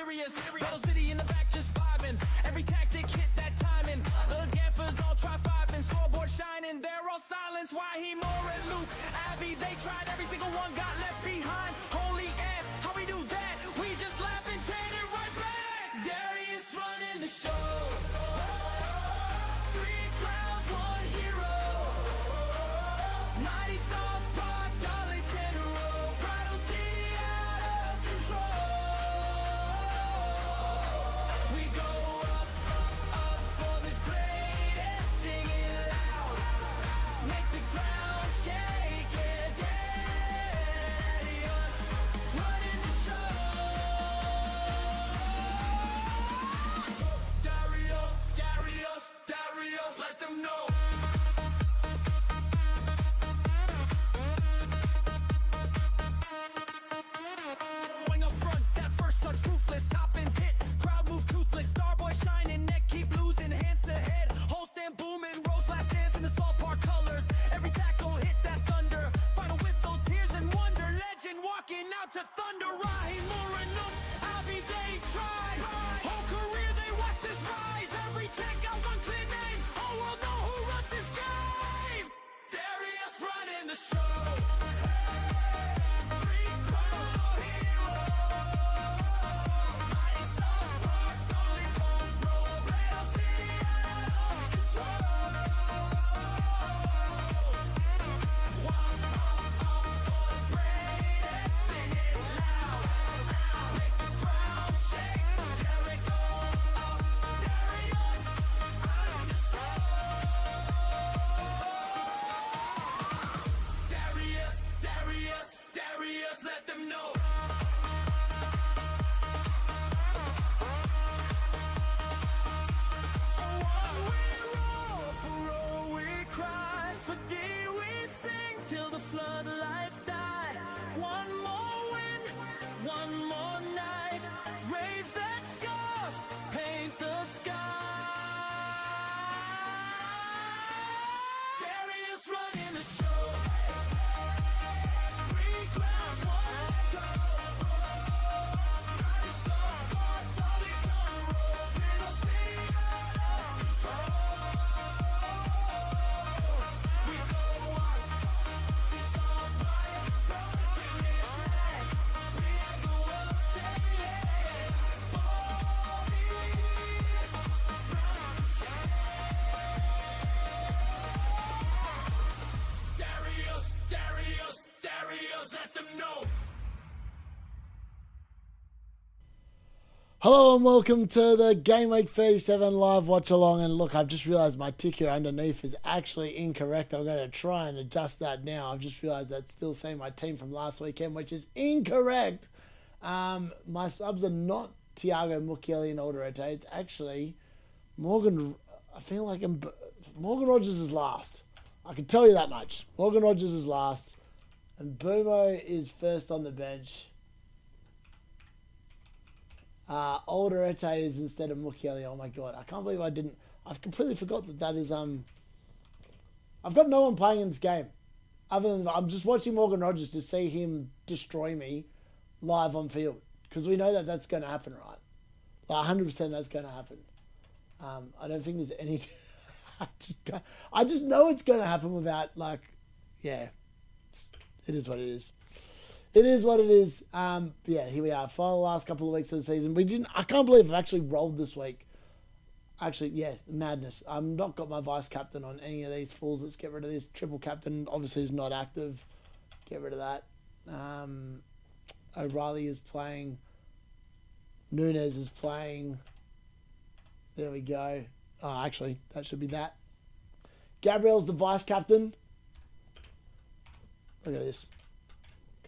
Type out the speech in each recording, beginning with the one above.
serious. Battle City in the back just vibing. Every tactic hit that timing. The gaffers all try vibing. Scoreboard shining, they're all silence. Why he more and Luke, Abby, they tried. Every single one got left behind. Holy ass, how we do that? We just laugh and turn it right back. Darius running the show. Three clowns, one hero. Mighty soft park, Darlington Road. Bridal City out of control. We go up, up for the greatest. Sing it loud. Make the ground shake it. Darius running the show. Darius, Darius, Darius, let them know. Going up front, that first touch ruthless, top-ins hit, crowd move toothless, Starboy shining, neck keep losing, hands to head, whole stand booming, Rose last dance in the salt park colors, every tackle hit that thunder, final whistle, tears and wonder, legend walking out to thunder, Raheem Moore Abbey they tried, whole career they watched this rise, every check out one clear name, whole world know who runs this game, Darius running the show. Three crown hero. Mighty soft park, Darlington Road. Bridal City out of control. Walk off for the greatest. Sing it loud. Make the crowd shake. Jericho up. Darius on the show. Darius, Darius, Darius, let them know. One we roll, for all we cry, for D we sing till the floodlights die. One more win, one more night, raise that scarf, paint the sky. Darius running the show. Three clowns, one go. Mighty soft park, Darlington Road. Bridal City out of control. We go up, we saw fire, road to this land. We ain't go up, say yeah. Police, Darius, Darius, Darius, let them know. Hello and welcome to the Game Week 37 live watch along. And look, I've just realised my ticker underneath is actually incorrect. I'm going to try and adjust that now. I've just realised that's still saying my team from last weekend, which is incorrect. My subs are not Thiago, Mukiele and Alderete. It's actually Morgan. I feel like Morgan Rogers is last. I can tell you that much. Morgan Rogers is last. And Boomo is first on the bench. Alderete is instead of Mukiele. Oh my god, I can't believe I didn't. I've completely forgot that is I've got no one playing in this game. Other than I'm just watching Morgan Rogers to see him destroy me live on field. Because we know that that's going to happen, right? Like 100% that's going to happen. I don't think there's any... I just know it's going to happen without, like... Yeah. It is what it is. It is what it is. Yeah, here we are. Final last couple of weeks of the season. I can't believe I've actually rolled this week. Actually, yeah, madness. I've not got my vice captain on any of these fools. Let's get rid of this. Triple captain obviously is not active. Get rid of that. O'Reilly is playing. Nunes is playing. There we go. Oh, actually, that should be that. Gabriel's the vice captain. Look at this.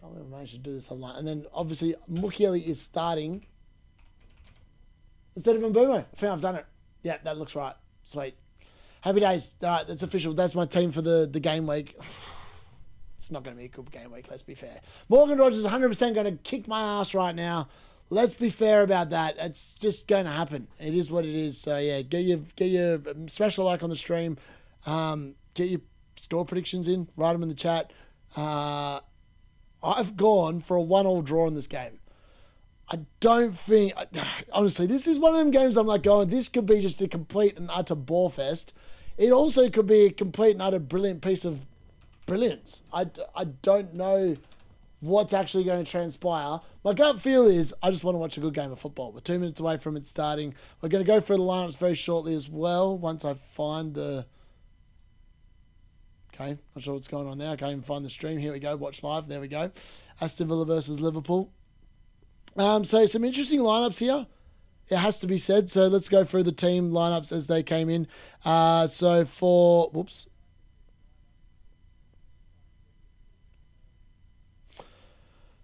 Can't believe I managed to do this online. And then, obviously, Mukiele is starting instead of Mbumo. I think I've done it. Yeah, that looks right. Sweet. Happy days. All right, that's official. That's my team for the game week. It's not going to be a good game week, let's be fair. Morgan Rogers is 100% going to kick my ass right now. Let's be fair about that. It's just going to happen. It is what it is. So, yeah, get your smash a like on the stream. Get your score predictions in. Write them in the chat. I've gone for a 1-1 draw in this game. I don't think, honestly, this is one of them games I'm like going, this could be just a complete and utter bore fest. It also could be a complete and utter brilliant piece of brilliance. I don't know what's actually going to transpire. My gut feel is I just want to watch a good game of football. We're 2 minutes away from it starting. We're going to go through the lineups very shortly as well once I find the... Okay, not sure what's going on there. I can't even find the stream. Here we go, watch live. There we go. Aston Villa versus Liverpool. So some interesting lineups here. It has to be said. So let's go through the team lineups as they came in. So for... Whoops.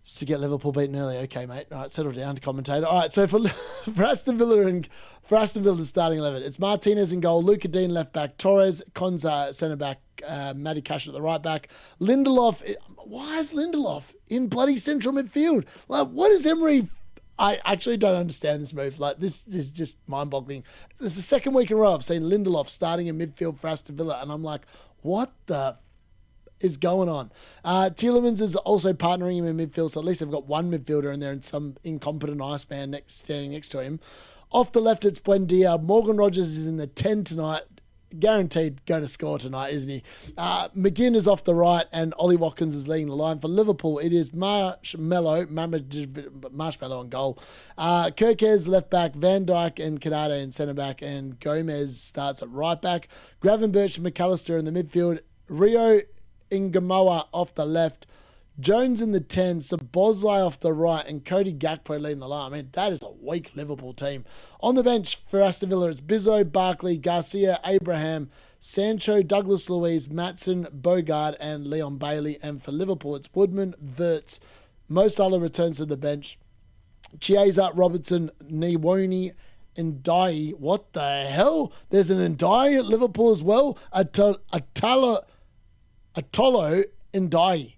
Just to get Liverpool beaten early. Okay, mate. All right, settle down, commentator. All right, so for Aston Villa's starting 11, it's Martinez in goal, Luca Dean left back, Torres, Konza centre back, Matty Cash at the right back, Lindelof. Why is Lindelof in bloody central midfield? Like, what is Emery? I actually don't understand this move. Like, this is just mind-boggling. This is the second week in a row I've seen Lindelof starting in midfield for Aston Villa, and I'm like, what the is going on? Tielemans is also partnering him in midfield, so at least they've got one midfielder in there and some incompetent Iceman standing next to him. Off the left, it's Buendia. Morgan Rogers is in the 10 tonight. Guaranteed going to score tonight, isn't he? McGinn is off the right, and Ollie Watkins is leading the line. For Liverpool, it is Marshmallow in goal. Kirkes left back, Van Dijk and Kadade in centre back, and Gomez starts at right back. Gravenberch and McAllister in the midfield. Rio Ingamoa off the left. Jones in the 10, Sabozlai off the right, and Cody Gakpo leading the line. I mean, that is a weak Liverpool team. On the bench for Aston Villa, it's Bizzo, Barkley, Garcia, Abraham, Sancho, Douglas Luiz, Matson, Bogard, and Leon Bailey. And for Liverpool, it's Woodman, Wirtz, Mo Salah returns to the bench, Chiesa, Robertson, Niwoni, Ndiaye. What the hell? There's an Ndiaye at Liverpool as well. Atolo Ndiaye.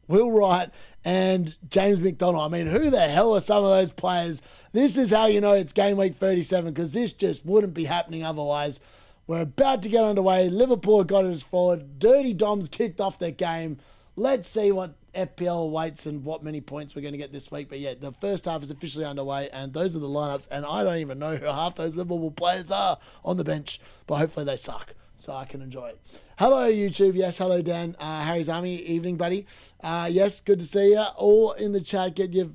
Will Wright and James McDonald. I mean, who the hell are some of those players? This is how you know it's game week 37, because this just wouldn't be happening otherwise. We're about to get underway. Liverpool got us forward. Dirty Doms kicked off their game. Let's see what FPL awaits and what many points we're going to get this week. But yeah, the first half is officially underway, and those are the lineups. And I don't even know who half those Liverpool players are on the bench, but hopefully they suck, so I can enjoy it. Hello, YouTube. Yes, hello, Dan. Harry's Army. Evening, buddy. Yes, good to see you. All in the chat. Get your,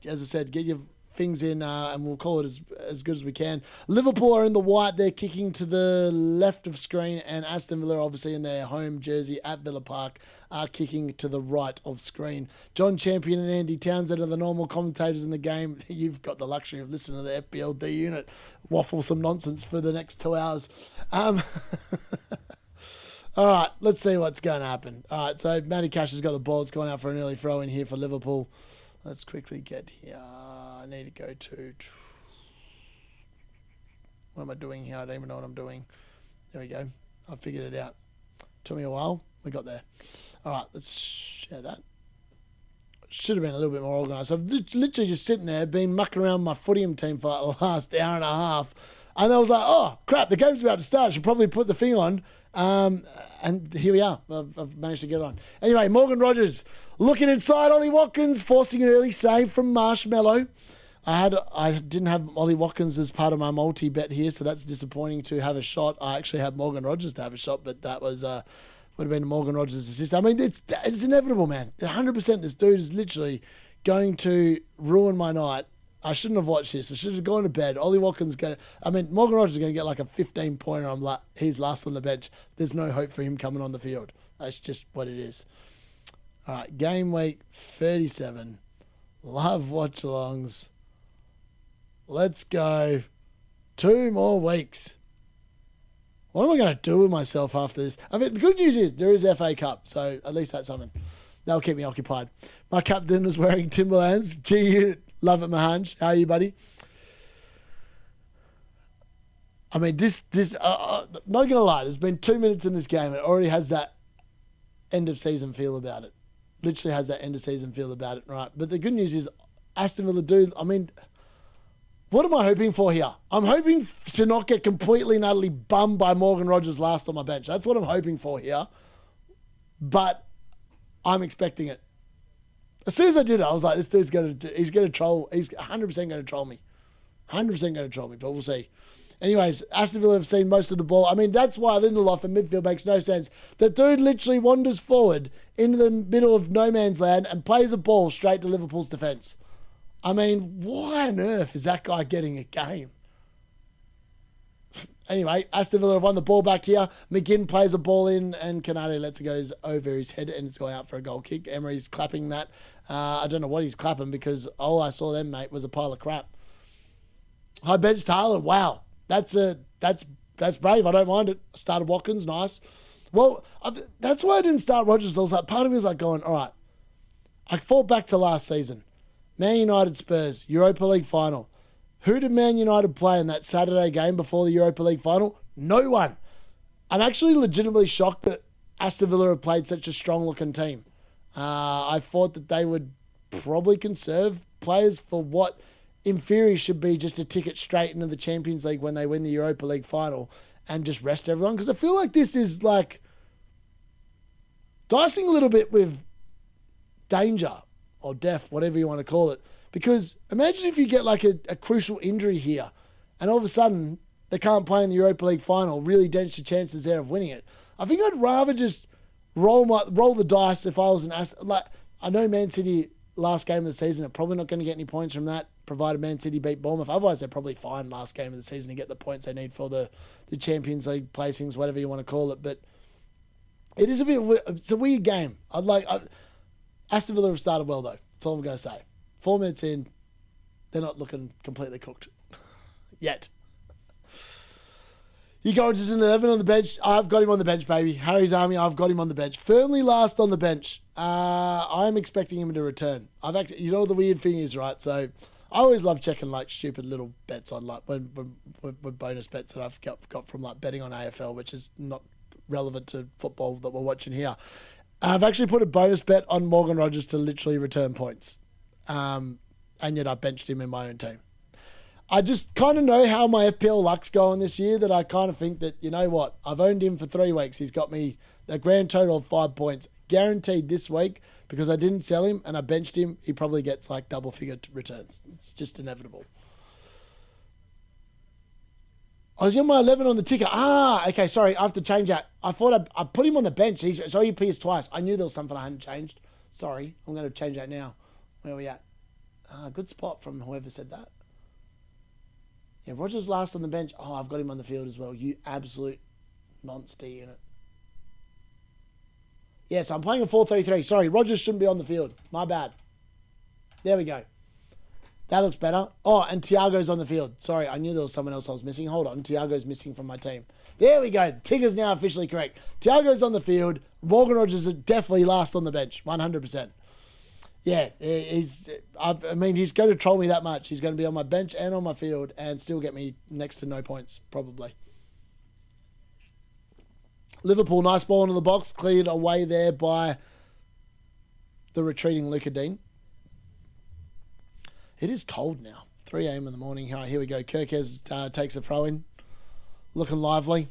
as I said, get your things in, and we'll call it as good as we can. Liverpool are in the white. They're kicking to the left of screen, and Aston Villa, obviously in their home jersey at Villa Park, are kicking to the right of screen. John Champion and Andy Townsend are the normal commentators in the game. You've got the luxury of listening to the FPL D-Unit waffle some nonsense for the next 2 hours. All right, let's see what's going to happen. All right, so Matty Cash has got the ball. It's gone out for an early throw in here for Liverpool. Let's quickly get here. I need to go to... What am I doing here? I don't even know what I'm doing. There we go. I figured it out. Took me a while. We got there. All right, let's share that. Should have been a little bit more organised. I've literally just sitting there, been mucking around my footium team for like the last hour and a half. And I was like, oh, crap, the game's about to start. I should probably put the thing on. And here we are. I've managed to get it on. Anyway, Morgan Rogers looking inside. Ollie Watkins forcing an early save from Marshmallow. I didn't have Ollie Watkins as part of my multi bet here, so that's disappointing to have a shot. I actually had Morgan Rogers to have a shot, but that was would have been Morgan Rogers' assist. I mean, it's inevitable, man. 100%. This dude is literally going to ruin my night. I shouldn't have watched this. I should have gone to bed. Ollie Watkins Morgan Rogers is going to get like a 15-pointer. I'm like, he's last on the bench. There's no hope for him coming on the field. That's just what it is. All right, game week 37. Love watch-alongs. Let's go. 2 more weeks. What am I going to do with myself after this? I mean, the good news is there is FA Cup, so at least that's something. That'll keep me occupied. My captain is wearing Timberlands. G-Unit. Love it, Mahanj. How are you, buddy? I mean, not going to lie, there's been 2 minutes in this game. It already has that end of season feel about it. Literally has that end of season feel about it, right? But the good news is Aston Villa what am I hoping for here? I'm hoping to not get completely and utterly bummed by Morgan Rogers last on my bench. That's what I'm hoping for here. But I'm expecting it. As soon as I did it, I was like, this dude's he's going to troll. He's 100% going to troll me. 100% going to troll me, but we'll see. Anyways, Aston Villa have seen most of the ball. I mean, that's why Lindelof in midfield makes no sense. The dude literally wanders forward into the middle of no man's land and plays a ball straight to Liverpool's defence. I mean, why on earth is that guy getting a game? Anyway, Aston Villa have won the ball back here. McGinn plays a ball in and Canate lets it go over his head and it's gone out for a goal kick. Emery's clapping that. I don't know what he's clapping because all I saw then, mate, was a pile of crap. High bench Haaland. Wow. That's brave. I don't mind it. I started Watkins. Nice. Well, that's why I didn't start Rogers. I was like, part of me was like going, all right, I thought back to last season. Man United Spurs, Europa League final. Who did Man United play in that Saturday game before the Europa League final? No one. I'm actually legitimately shocked that Aston Villa have played such a strong-looking team. I thought that they would probably conserve players for what, in theory, should be just a ticket straight into the Champions League when they win the Europa League final and just rest everyone. Because I feel like this is like dicing a little bit with danger or death, whatever you want to call it. Because imagine if you get like a crucial injury here and all of a sudden they can't play in the Europa League final, really dents your chances there of winning it. I think I'd rather just roll the dice if I was an Aston. Like, I know Man City last game of the season are probably not going to get any points from that, provided Man City beat Bournemouth. Otherwise, they're probably fine last game of the season to get the points they need for the Champions League placings, whatever you want to call it. But it is it's a weird game. Aston Villa have started well, though. That's all I'm going to say. 4 minutes in, they're not looking completely cooked yet. You go just an 11 on the bench. I've got him on the bench, baby. Harry's Army, I've got him on the bench. Firmly last on the bench. I'm expecting him to return. You know what the weird thing is, right? So I always love checking like stupid little bets on like when bonus bets that I've got from like betting on AFL, which is not relevant to football that we're watching here. I've actually put a bonus bet on Morgan Rogers to literally return points. And yet I benched him in my own team. I just kind of know how my FPL luck's going this year that I kind of think that, you know what, I've owned him for 3 weeks. He's got me a grand total of 5 points guaranteed this week because I didn't sell him and I benched him. He probably gets like double figure returns. It's just inevitable. I was on my 11 on the ticker. Okay, sorry. I have to change that. I thought I put him on the bench. So he appears twice. I knew there was something I hadn't changed. Sorry. I'm going to change that now. Where are we at? Good spot from whoever said that. Yeah, Rogers last on the bench. Oh, I've got him on the field as well. You absolute nonce D-Unit. Yes, I'm playing a 4-3-3. Sorry, Rogers shouldn't be on the field. My bad. There we go. That looks better. Oh, and Thiago's on the field. Sorry, I knew there was someone else I was missing. Hold on. Thiago's missing from my team. There we go. Tigger's now officially correct. Thiago's on the field. Morgan Rogers is definitely last on the bench. 100%. Yeah, he's going to troll me that much. He's going to be on my bench and on my field and still get me next to no points, probably. Liverpool, nice ball into the box. Cleared away there by the retreating Luka Dean. It is cold now. 3 a.m. in the morning. All right, here we go. Kirkes takes a throw in. Looking lively.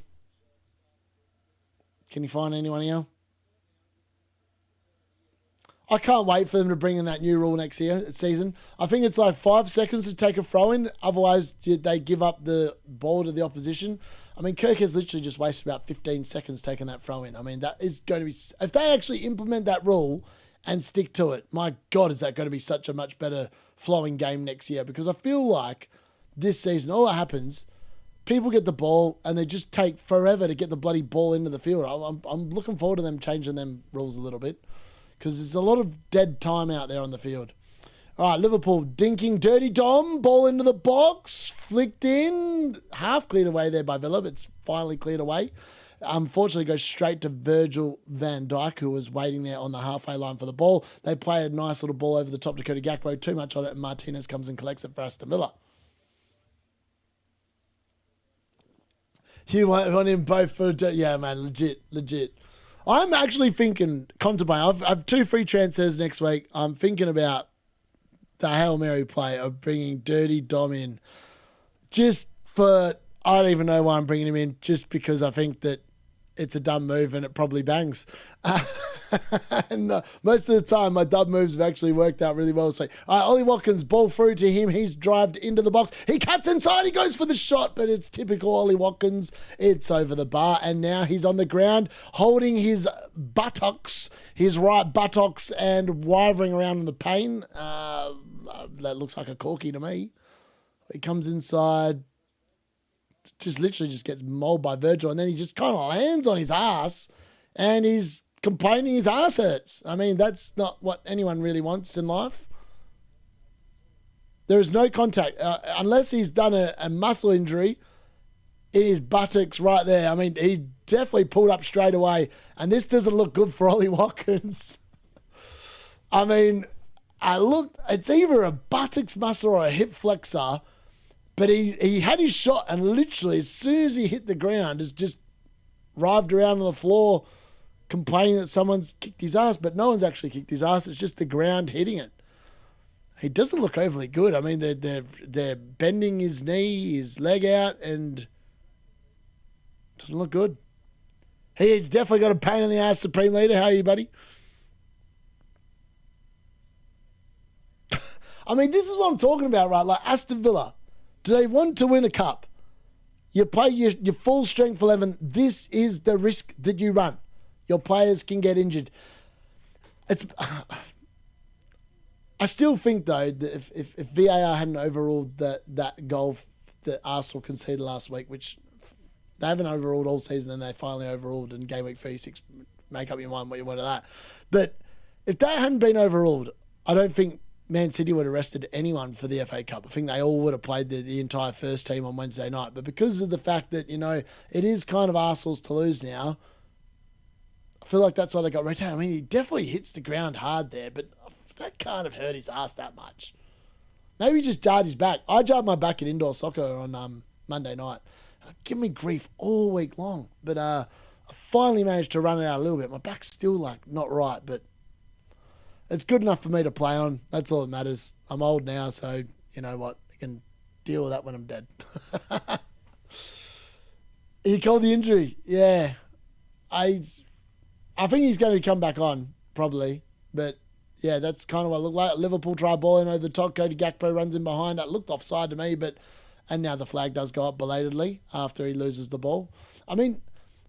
Can you find anyone here? I can't wait for them to bring in that new rule next season. I think it's like 5 seconds to take a throw in. Otherwise, they give up the ball to the opposition. I mean, Kirk has literally just wasted about 15 seconds taking that throw in. I mean, that is going to be... If they actually implement that rule and stick to it, my God, is that going to be such a much better flowing game next year? Because I feel like this season, all that happens, people get the ball and they just take forever to get the bloody ball into the field. I'm looking forward to them changing them rules a little bit. Because there's a lot of dead time out there on the field. All right, Liverpool dinking Dirty Dom. Ball into the box. Flicked in. Half cleared away there by Villa, but it's finally cleared away. Unfortunately, goes straight to Virgil van Dijk, who was waiting there on the halfway line for the ball. They play a nice little ball over the top to Cody Gakpo. Too much on it, and Martinez comes and collects it for Aston Villa. You want him both for... Yeah, man, legit. I'm actually thinking, contemplating, I have 2 free transfers next week. I'm thinking about the Hail Mary play of bringing Dirty Dom in. Just for, I don't even know why I'm bringing him in, just because I think that it's a dumb move and it probably bangs. And most of the time, my dub moves have actually worked out really well. So, Ollie Watkins, ball through to him. He's drived into the box. He cuts inside. He goes for the shot, but it's typical Ollie Watkins. It's over the bar, and now he's on the ground holding his buttocks, his right buttocks, and wivering around in the pain. That looks like a corky to me. He comes inside, just literally just gets mauled by Virgil, and then he just kind of lands on his ass, and he's complaining his ass hurts. I mean, that's not what anyone really wants in life. There is no contact, unless he's done a muscle injury in his buttocks right there. I mean, he definitely pulled up straight away, and this doesn't look good for Ollie Watkins. I mean, it's either a buttocks muscle or a hip flexor, but he had his shot, and literally as soon as he hit the ground, has just writhed around on the floor complaining that someone's kicked his ass, but no one's actually kicked his ass. It's just the ground hitting it. He doesn't look overly good. I mean, they're bending his knee, his leg out, and doesn't look good. He's definitely got a pain in the ass, Supreme Leader. How are you, buddy? I mean, this is what I'm talking about, right? Like Aston Villa, do they want to win a cup? You play your full strength 11. This is the risk that you run. Your players can get injured. I still think, though, that if VAR hadn't overruled that goal that Arsenal conceded last week, which they haven't overruled all season, and they finally overruled in game week 36, make up your mind what you want of that. But if that hadn't been overruled, I don't think Man City would have rested anyone for the FA Cup. I think they all would have played the entire first team on Wednesday night. But because of the fact that, it is kind of Arsenal's to lose now, I feel like that's why they got rotated. I mean, he definitely hits the ground hard there, but that can't have hurt his ass that much. Maybe he just jarred his back. I jarred my back at indoor soccer on Monday night. Give me grief all week long. But I finally managed to run it out a little bit. My back's still not right, but it's good enough for me to play on. That's all that matters. I'm old now, so you know what? I can deal with that when I'm dead. He called the injury. Yeah. I think he's going to come back on, probably. But, yeah, that's kind of what it looked like. Liverpool try ball in over the top. Cody Gakpo runs in behind. That looked offside to me, and now the flag does go up belatedly after he loses the ball. I mean,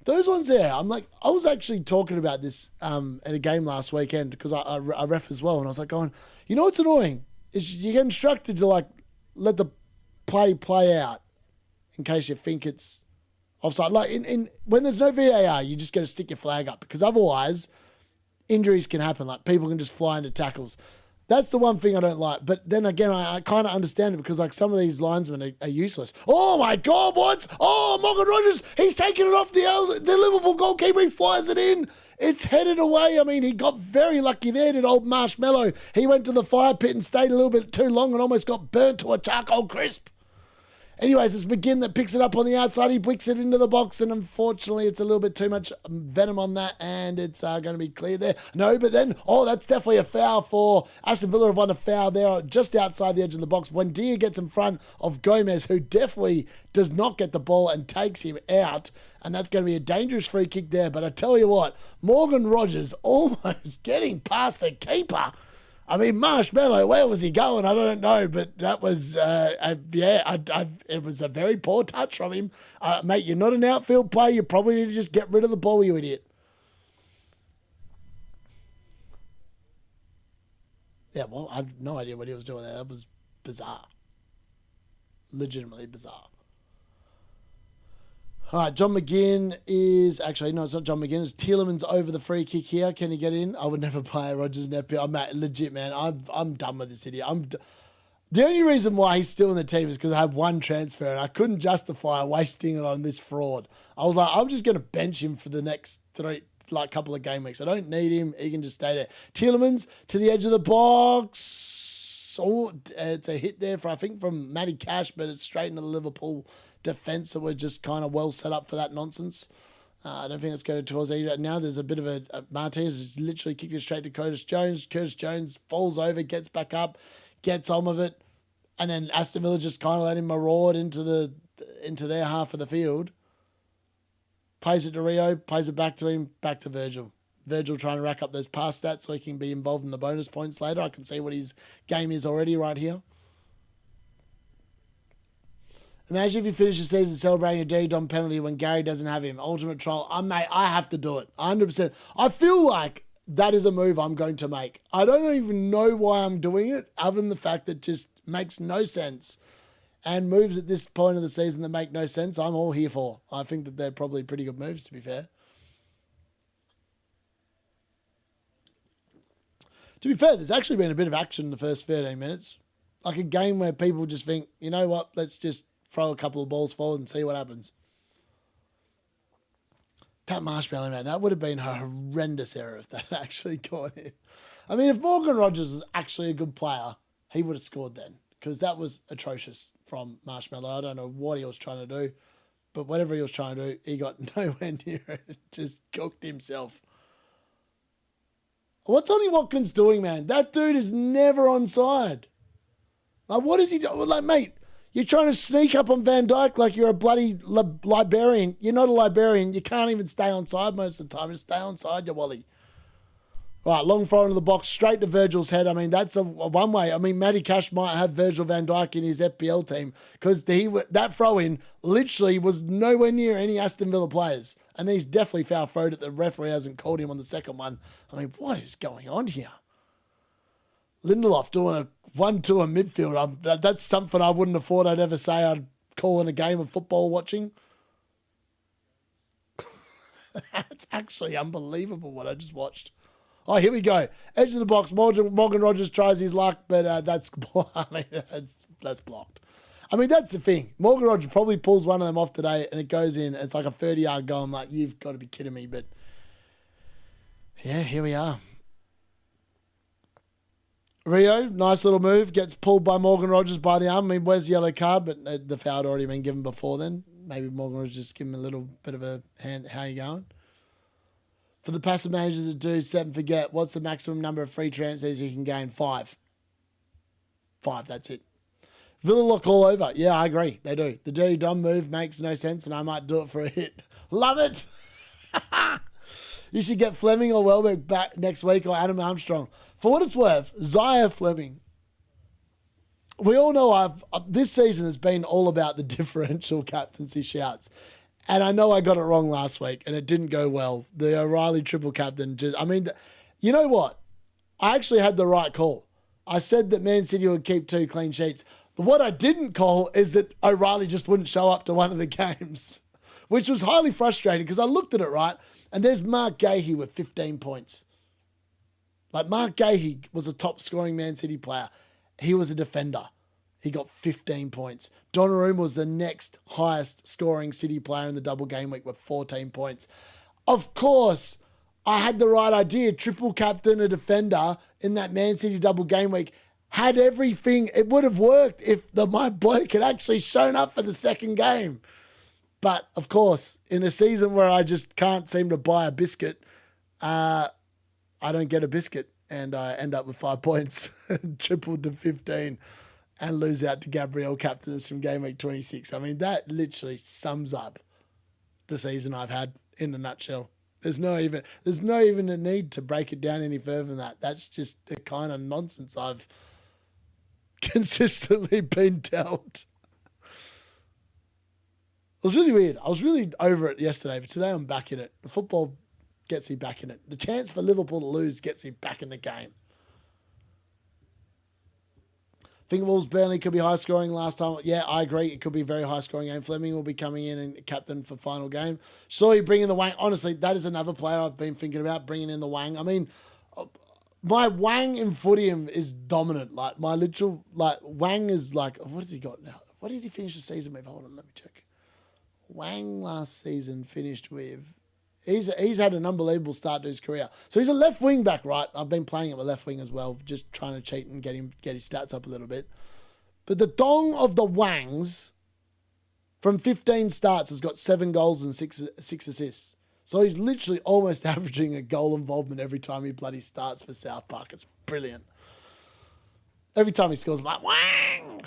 those ones there, I was actually talking about this at a game last weekend because I ref as well, and I was going, you know what's annoying? Is you get instructed to, let the play out in case you think it's offside. When there's no VAR, you just got to stick your flag up because otherwise injuries can happen. People can just fly into tackles. That's the one thing I don't like. But then again, I kind of understand it because some of these linesmen are useless. Oh my God, what? Oh, Morgan Rogers, he's taking it off the Liverpool goalkeeper. He flies it in. It's headed away. I mean, he got very lucky there, did old Marshmallow. He went to the fire pit and stayed a little bit too long and almost got burnt to a charcoal crisp. Anyways, it's McGinn that picks it up on the outside. He wicks it into the box, and unfortunately, it's a little bit too much venom on that, and it's going to be clear there. No, but then, that's definitely a foul for Aston Villa. Have won a foul there just outside the edge of the box. When Dia gets in front of Gomez, who definitely does not get the ball and takes him out, and that's going to be a dangerous free kick there. But I tell you what, Morgan Rogers almost getting past the keeper. I mean, Marshmallow, where was he going? I don't know, but that was, it was a very poor touch from him. Mate, you're not an outfield player. You probably need to just get rid of the ball, you idiot. Yeah, well, I have no idea what he was doing there. That was bizarre. Legitimately bizarre. All right, John McGinn is... Actually, no, it's not John McGinn. It's Tielemans over the free kick here. Can he get in? I would never play Rogers in FPL. I'm legit, man. I'm done with this idiot. The only reason why he's still in the team is because I had one transfer and I couldn't justify wasting it on this fraud. I was like, I'm just going to bench him for the next couple of game weeks. I don't need him. He can just stay there. Tielemans to the edge of the box. Oh, it's a hit there, from Matty Cash, but it's straight into the Liverpool defence, so we're just kind of well set up for that nonsense. I don't think it's going to cause either. Now there's a bit of a Martinez has literally kicked it straight to Curtis Jones. Curtis Jones falls over, gets back up, gets on with it, and then Aston Villa just kind of let him maraud into their half of the field. Plays it to Rio, plays it back to him, back to Virgil. Virgil trying to rack up those pass stats so he can be involved in the bonus points later. I can see what his game is already right here. Imagine if you finish the season celebrating a D-Dom penalty when Gary doesn't have him. Ultimate troll. Mate, I have to do it. 100%. I feel like that is a move I'm going to make. I don't even know why I'm doing it, other than the fact that it just makes no sense. And moves at this point of the season that make no sense, I'm all here for. I think that they're probably pretty good moves, to be fair. To be fair, there's actually been a bit of action in the first 13 minutes. Like a game where people just think, you know what, let's just throw a couple of balls forward and see what happens. That Marshmallow, man, that would have been a horrendous error if that actually got in. I mean, if Morgan Rogers was actually a good player, he would have scored then. Because that was atrocious from Marshmallow. I don't know what he was trying to do. But whatever he was trying to do, he got nowhere near it. Just cooked himself. What's Ollie Watkins doing, man? That dude is never onside. Like, what is he doing? Like, mate, you're trying to sneak up on Van Dijk like you're a bloody librarian. You're not a librarian. You can't even stay onside most of the time. Just stay onside, you Wally. Right, long throw into the box, straight to Virgil's head. I mean, that's a one way. I mean, Matty Cash might have Virgil van Dijk in his FPL team because that throw-in literally was nowhere near any Aston Villa players. And then he's definitely foul-throwed it. The referee hasn't called him on the second one. I mean, what is going on here? Lindelof doing a 1-2 in midfield. That's something I wouldn't have thought I'd ever say I'd call in a game of football watching. It's actually unbelievable what I just watched. Oh, here we go. Edge of the box. Morgan Rogers tries his luck, but that's blocked. I mean, that's the thing. Morgan Rogers probably pulls one of them off today, and it goes in. It's like a 30-yard goal. I'm like, you've got to be kidding me. But, yeah, here we are. Rio, nice little move. Gets pulled by Morgan Rogers by the arm. I mean, where's the yellow card? But the foul had already been given before then. Maybe Morgan Rogers just give him a little bit of a hand. How you going? For the passive managers that do set and forget, what's the maximum number of free transfers you can gain? 5. 5, that's it. Villa look all over. Yeah, I agree. They do. The dirty Dom move makes no sense, and I might do it for a hit. Love it. You should get Fleming or Welbeck back next week, or Adam Armstrong. For what it's worth, Zaya Fleming. We all know this season has been all about the differential captaincy shouts. And I know I got it wrong last week, and it didn't go well. The O'Reilly triple captain, you know what? I actually had the right call. I said that Man City would keep 2 clean sheets. But what I didn't call is that O'Reilly just wouldn't show up to one of the games, which was highly frustrating because I looked at it, right? And there's Mark Gahey with 15 points. Like, Mark Gahey was a top scoring Man City player. He was a defender. He got 15 points. Donnarumma was the next highest scoring City player in the double game week with 14 points. Of course, I had the right idea. Triple captain, a defender in that Man City double game week had everything. It would have worked if my bloke had actually shown up for the second game. But, of course, in a season where I just can't seem to buy a biscuit, I don't get a biscuit. And I end up with 5 points, tripled to 15. And lose out to Gabriel Captains from game week 26. I mean, that literally sums up the season I've had in a nutshell. There's no even a need to break it down any further than that. That's just the kind of nonsense I've consistently been dealt. It was really weird. I was really over it yesterday, but today I'm back in it. The football gets me back in it. The chance for Liverpool to lose gets me back in the game. Think Wolves Burnley could be high scoring last time. Yeah, I agree. It could be a very high scoring game. Fleming will be coming in and captain for final game. Surely bringing the Wang. Honestly, that is another player I've been thinking about, bringing in the Wang. I mean, my Wang in Footium is dominant. Like, my literal, Wang is like, what has he got now? What did he finish the season with? Hold on, let me check. Wang last season finished with, he's had an unbelievable start to his career. So he's a left wing back, right? I've been playing him a left wing as well, just trying to cheat and get his stats up a little bit. But the dong of the Wangs from 15 starts has got 7 goals and 6 assists. So he's literally almost averaging a goal involvement every time he bloody starts for South Park. It's brilliant. Every time he scores, I'm like, Wang!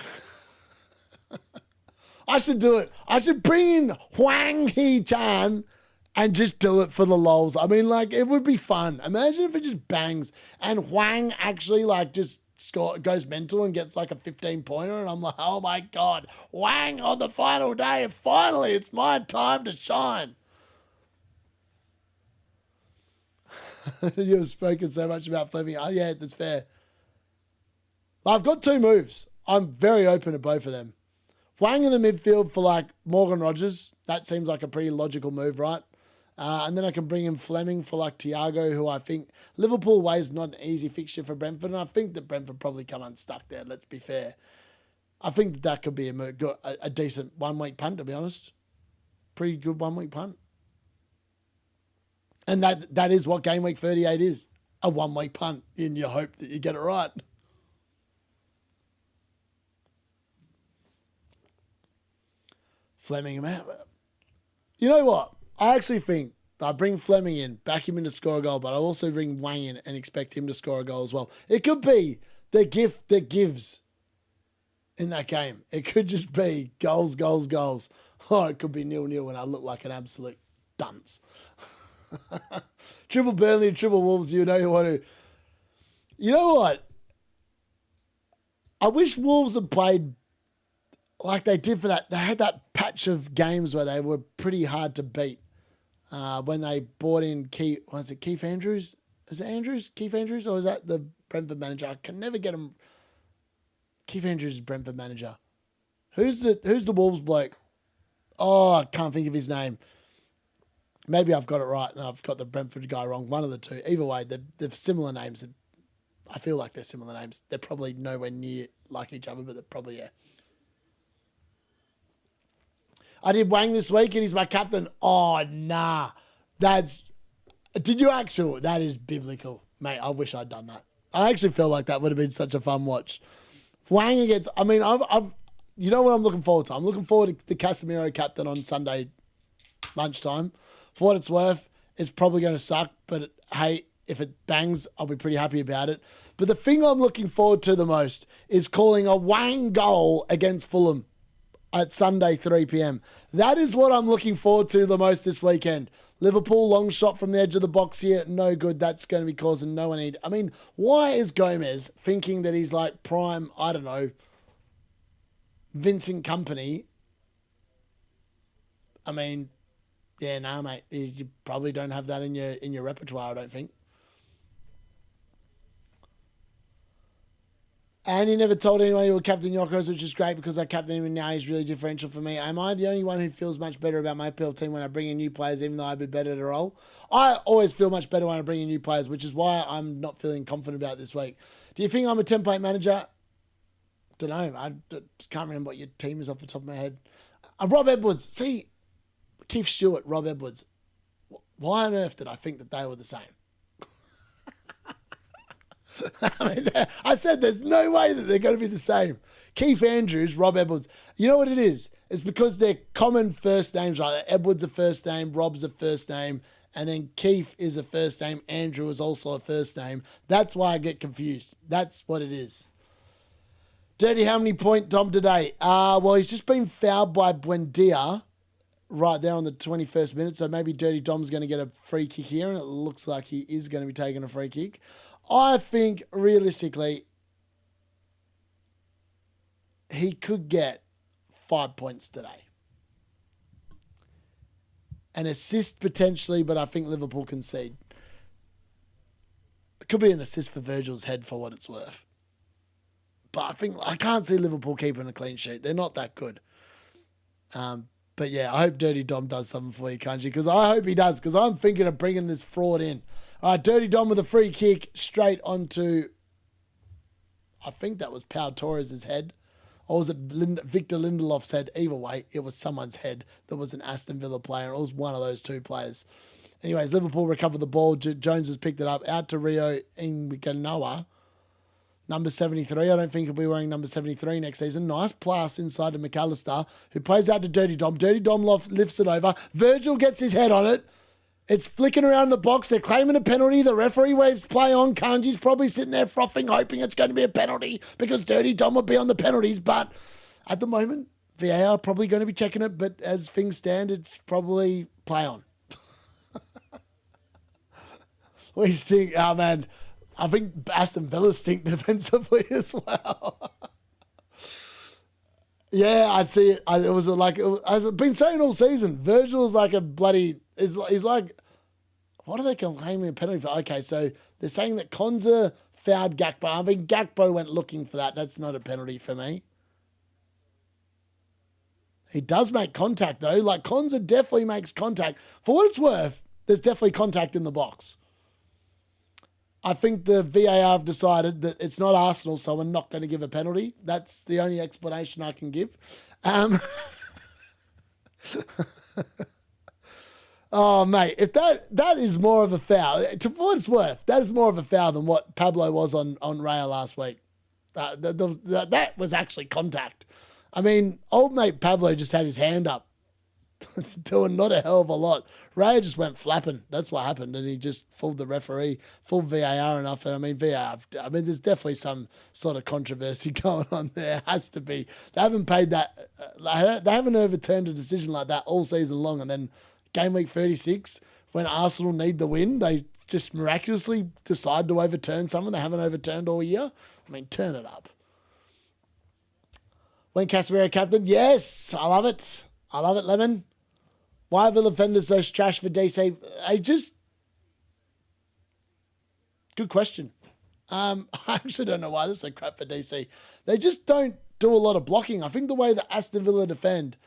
I should do it. I should bring in Hwang Hee-chan and just do it for the lols. I mean, like, it would be fun. Imagine if it just bangs and Wang actually, like, just goes mental and gets, like, a 15-pointer, and I'm like, oh, my God, Wang on the final day. Finally, it's my time to shine. You've spoken so much about Fleming. Oh, yeah, that's fair. I've got 2 moves. I'm very open to both of them. Wang in the midfield for, like, Morgan Rogers. That seems like a pretty logical move, right? And then I can bring in Fleming for, like, Thiago, who I think Liverpool way is not an easy fixture for Brentford. And I think that Brentford probably come unstuck there, let's be fair. I think that could be a decent 1-week punt, to be honest. Pretty good 1-week punt. And that is what game week 38 is. A 1-week punt, and you hope that you get it right. Fleming, man. You know what? I actually think I bring Fleming in, back him in to score a goal, but I also bring Wang in and expect him to score a goal as well. It could be the gift that gives in that game. It could just be goals, goals, goals. Or it could be 0-0 and I look like an absolute dunce. Triple Burnley, triple Wolves, you know you want to. You know what? I wish Wolves had played like they did for that. They had that patch of games where they were pretty hard to beat. When they brought in Keith Andrews? Is it Andrews? Keith Andrews? Or is that the Brentford manager? I can never get him. Keith Andrews is Brentford manager. Who's the Wolves bloke? Oh, I can't think of his name. Maybe I've got it right and I've got the Brentford guy wrong. One of the two. Either way, they're similar names. I feel like they're similar names. They're probably nowhere near like each other, but they're probably, yeah. I did Wang this week and he's my captain. Oh, nah. Did you actually? That is biblical. Mate, I wish I'd done that. I actually feel like that would have been such a fun watch. Wang against, I mean, you know what I'm looking forward to? I'm looking forward to the Casemiro captain on Sunday lunchtime. For what it's worth, it's probably going to suck, but hey, if it bangs, I'll be pretty happy about it. But the thing I'm looking forward to the most is calling a Wang goal against Fulham at Sunday, 3 p.m. That is what I'm looking forward to the most this weekend. Liverpool, long shot from the edge of the box here. No good. That's going to be causing no one need. I mean, why is Gomez thinking that he's like prime, I don't know, Vincent Kompany? I mean, yeah, nah, mate. You probably don't have that in your repertoire, I don't think. And he never told anyone he would captain Yorkers, which is great because I captain him and now he's really differential for me. Am I the only one who feels much better about my FPL team when I bring in new players, even though I'd be better at a role? I always feel much better when I bring in new players, which is why I'm not feeling confident about this week. Do you think I'm a template manager? Don't know. I can't remember what your team is off the top of my head. Rob Edwards. See, Keith Stewart, Rob Edwards. Why on earth did I think that they were the same? I mean, I said there's no way that they're going to be the same. Keith Andrews, Rob Edwards. You know what it is? It's because they're common first names, right? Edwards a first name, Rob's a first name, and then Keith is a first name, Andrew is also a first name. That's why I get confused. That's what it is. Dirty, how many point Dom today? Well, he's just been fouled by Buendia right there on the 21st minute, so maybe Dirty Dom's going to get a free kick here, and it looks like he is going to be taking a free kick. I think, realistically, he could get 5 points today. An assist potentially, but I think Liverpool concede. It could be an assist for Virgil's head for what it's worth. But I can't see Liverpool keeping a clean sheet. They're not that good. But yeah, I hope Dirty Dom does something for you, Kanji, because I hope he does, because I'm thinking of bringing this fraud in. All right, Dirty Dom with a free kick straight onto, I think that was Pau Torres' head. Or was it Victor Lindelof's head? Either way, it was someone's head that was an Aston Villa player. It was one of those two players. Anyways, Liverpool recovered the ball. Jones has picked it up. Out to Rio Inganoa. Number 73. I don't think he'll be wearing number 73 next season. Nice pass inside to McAllister, who plays out to Dirty Dom. Dirty Dom lifts it over. Virgil gets his head on it. It's flicking around the box. They're claiming a penalty. The referee waves play on. Kanji's probably sitting there frothing, hoping it's going to be a penalty because Dirty Dom will be on the penalties. But at the moment, VAR are probably going to be checking it. But as things stand, it's probably play on. We stink. Oh, man. I think Aston Villa stink defensively as well. Yeah, I'd see it. It was like, I've been saying all season, Virgil's like a bloody, he's like, what are they claiming a penalty for? Okay, so they're saying that Konza fouled Gakpo. I mean, Gakpo went looking for that. That's not a penalty for me. He does make contact, though. Like, Konza definitely makes contact. For what it's worth, there's definitely contact in the box. I think the VAR have decided that it's not Arsenal, so we're not going to give a penalty. That's the only explanation I can give. Oh, mate, if that is more of a foul, for what it's worth, that is more of a foul than what Pablo was on Raya last week. That was actually contact. I mean, old mate Pablo just had his hand up. Doing not a hell of a lot. Ray just went flapping. That's what happened. And he just fooled the referee, fooled VAR enough. And I mean, there's definitely some sort of controversy going on there. It has to be. They haven't paid that. They haven't overturned a decision like that all season long. And then game week 36, when Arsenal need the win, they just miraculously decide to overturn something they haven't overturned all year. I mean, turn it up. When Casemiro captain, yes, I love it. I love it, Lemon. Why are Villa defenders so trash for DC? Good question. I actually don't know why they're so crap for DC. They just don't do a lot of blocking. I think the way that Aston Villa defend,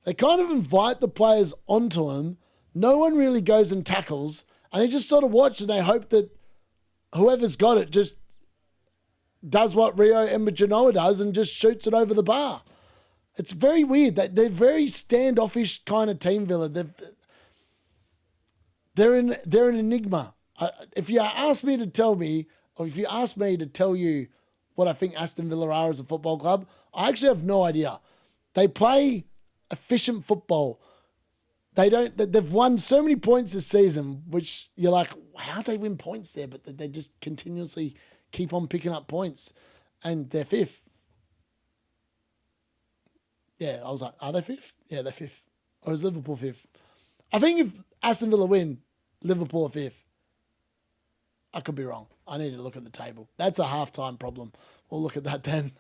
they kind of invite the players onto them. No one really goes and tackles. And they just sort of watch and they hope that whoever's got it just does what Rio Emma-Genoa does and just shoots it over the bar. It's very weird. They're very standoffish kind of team, Villa. They're an enigma. If you ask me to tell me, or if you ask me to tell you what I think Aston Villa are as a football club, I actually have no idea. They play efficient football. They've won so many points this season, which you're like, how do they win points there? But they just continuously keep on picking up points. And they're fifth. Yeah, I was like, are they fifth? Yeah, they're fifth. Or is Liverpool fifth? I think if Aston Villa win, Liverpool are fifth. I could be wrong. I need to look at the table. That's a halftime problem. We'll look at that then.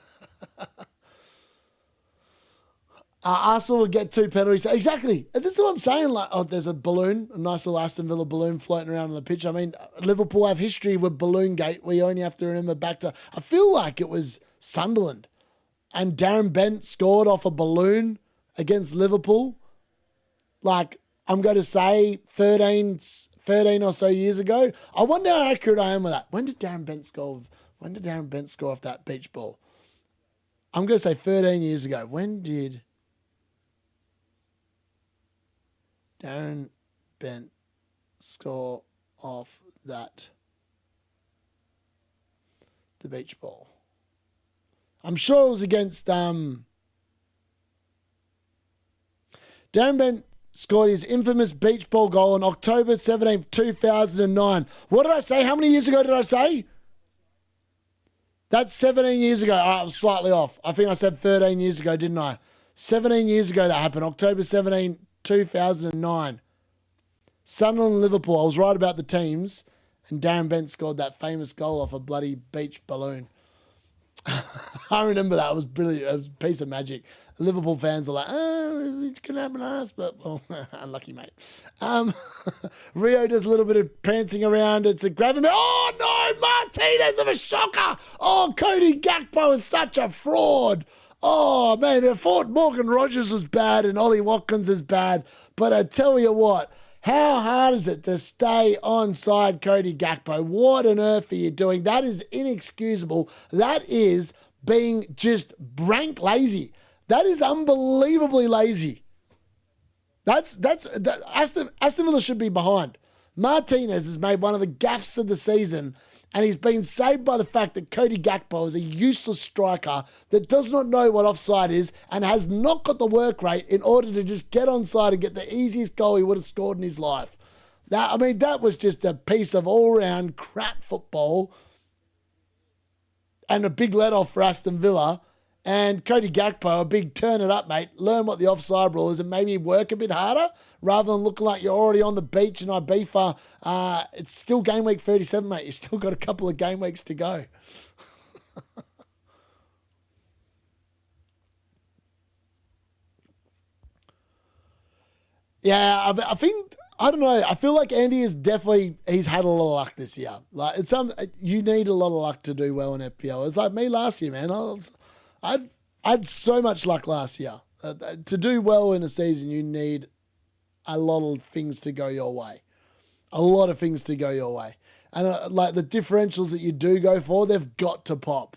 Arsenal will get 2 penalties. Exactly. And this is what I'm saying. Like, there's a balloon, a nice little Aston Villa balloon floating around on the pitch. I mean, Liverpool have history with Balloon Gate. We only have to remember back to, I feel like it was Sunderland. And Darren Bent scored off a balloon against Liverpool. Like, I'm going to say 13 or so years ago. I wonder how accurate I am with that. When did Darren Bent score off that beach ball? I'm going to say 13 years ago. When did Darren Bent score off the beach ball? I'm sure it was against Darren Bent scored his infamous beach ball goal on October 17th, 2009. What did I say? How many years ago did I say? That's 17 years ago. I was slightly off. I think I said 13 years ago, didn't I? 17 years ago that happened. October 17, 2009. Sunderland and Liverpool. I was right about the teams. And Darren Bent scored that famous goal off a bloody beach balloon. I remember that. It was brilliant. It was a piece of magic. Liverpool fans are like, oh, it's going to happen to us, but, well, unlucky, mate. Rio does a little bit of prancing around. It's a grab him. Oh, no, Martinez of a shocker. Oh, Cody Gakpo is such a fraud. Oh, man, I thought Morgan Rogers was bad and Ollie Watkins is bad, but I tell you what, how hard is it to stay onside Cody Gakpo? What on earth are you doing? That is inexcusable. That is being just rank lazy. That is unbelievably lazy. Aston Villa should be behind. Martinez has made one of the gaffes of the season, and he's been saved by the fact that Cody Gakpo is a useless striker that does not know what offside is and has not got the work rate in order to just get onside and get the easiest goal he would have scored in his life. That was just a piece of all-round crap football and a big let-off for Aston Villa. And Cody Gakpo, a big turn it up, mate. Learn what the offside rule is and maybe work a bit harder rather than looking like you're already on the beach in Ibiza. It's still game week 37, mate. You've still got a couple of game weeks to go. Yeah, I think, I don't know. I feel like Andy is definitely, he's had a lot of luck this year. Like you need a lot of luck to do well in FPL. It's like me last year, man. I had so much luck last year. To do well in a season, you need a lot of things to go your way. A lot of things to go your way. And like the differentials that you do go for, they've got to pop.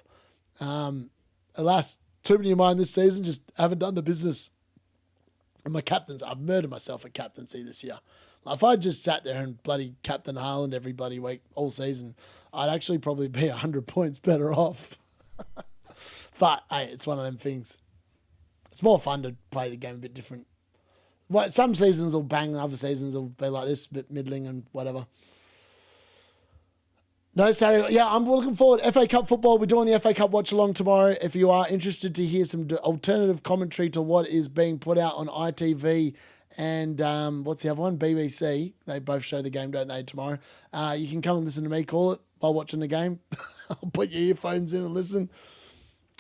Alas, too many of mine this season just haven't done the business. And my captains, I've murdered myself at captaincy this year. Like if I just sat there and bloody captain Haaland every bloody week, all season, I'd actually probably be 100 points better off. But, hey, it's one of them things. It's more fun to play the game a bit different. Well, some seasons will bang, other seasons will be like this, a bit middling and whatever. No Saturday. Yeah, I'm looking forward. FA Cup football. We're doing the FA Cup watch along tomorrow. If you are interested to hear some alternative commentary to what is being put out on ITV and what's the other one? BBC. They both show the game, don't they, tomorrow? You can come and listen to me call it while watching the game. I'll put your earphones in and listen.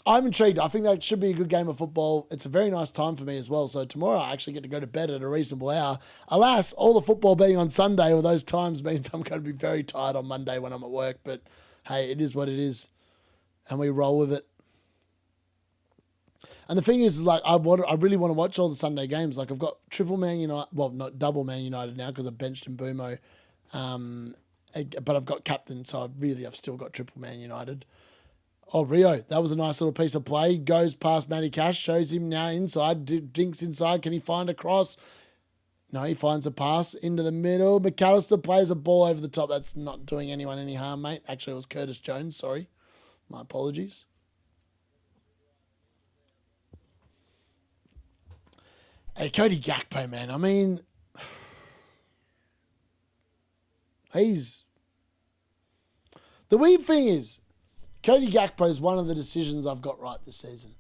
I'm intrigued. I think that should be a good game of football. It's a very nice time for me as well. So tomorrow I actually get to go to bed at a reasonable hour. Alas, all the football being on Sunday or those times means I'm going to be very tired on Monday when I'm at work. But hey, it is what it is. And we roll with it. And the thing is, like, I really want to watch all the Sunday games. Like, I've got triple Man United, well, not double Man United now because I benched in Boomo. But I've got captain, so I've still got triple Man United. Oh, Rio, that was a nice little piece of play. Goes past Matty Cash, shows him now inside, dinks inside. Can he find a cross? No, he finds a pass into the middle. McAllister plays a ball over the top. That's not doing anyone any harm, mate. Actually, it was Curtis Jones. Sorry. My apologies. Hey, Cody Gakpo, man. I mean, the weird thing is, Cody Gakpo is one of the decisions I've got right this season.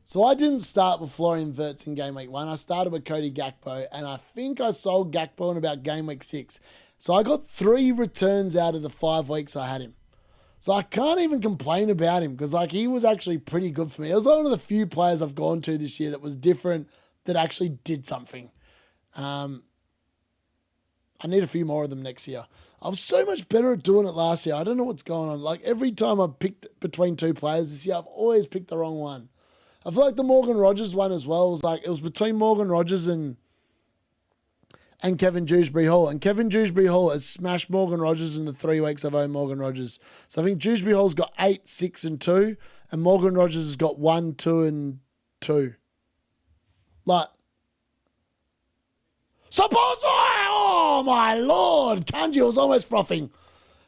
So I didn't start with Florian Wirtz in game week 1. I started with Cody Gakpo, and I think I sold Gakpo in about game week 6. So I got 3 returns out of the 5 weeks I had him. So I can't even complain about him because like he was actually pretty good for me. It was one of the few players I've gone to this year that was different, that actually did something. I need a few more of them next year. I was so much better at doing it last year. I don't know what's going on. Like every time I picked between 2 players this year, I've always picked the wrong one. I feel like the Morgan Rogers one as well was like, it was between Morgan Rogers and Kevin Dewsbury Hall. And Kevin Dewsbury Hall has smashed Morgan Rogers in the 3 weeks I've owned Morgan Rogers. So I think Dewsbury Hall's got 8, 6 and 2. And Morgan Rogers has got 1, 2 and 2. Like, oh my Lord, Kanji was almost frothing.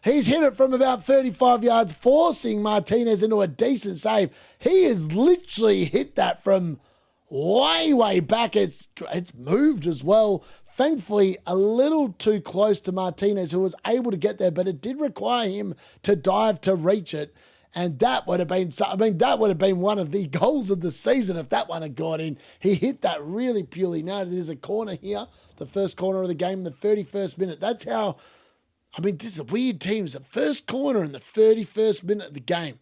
He's hit it from about 35 yards, forcing Martinez into a decent save. He has literally hit that from way, way back. It's moved as well. Thankfully, a little too close to Martinez, who was able to get there, but it did require him to dive to reach it. And that would have been one of the goals of the season if that one had gone in. He hit that really purely. Now there's a corner here, the first corner of the game in the 31st minute. That's how, this is weird teams. The first corner in the 31st minute of the game.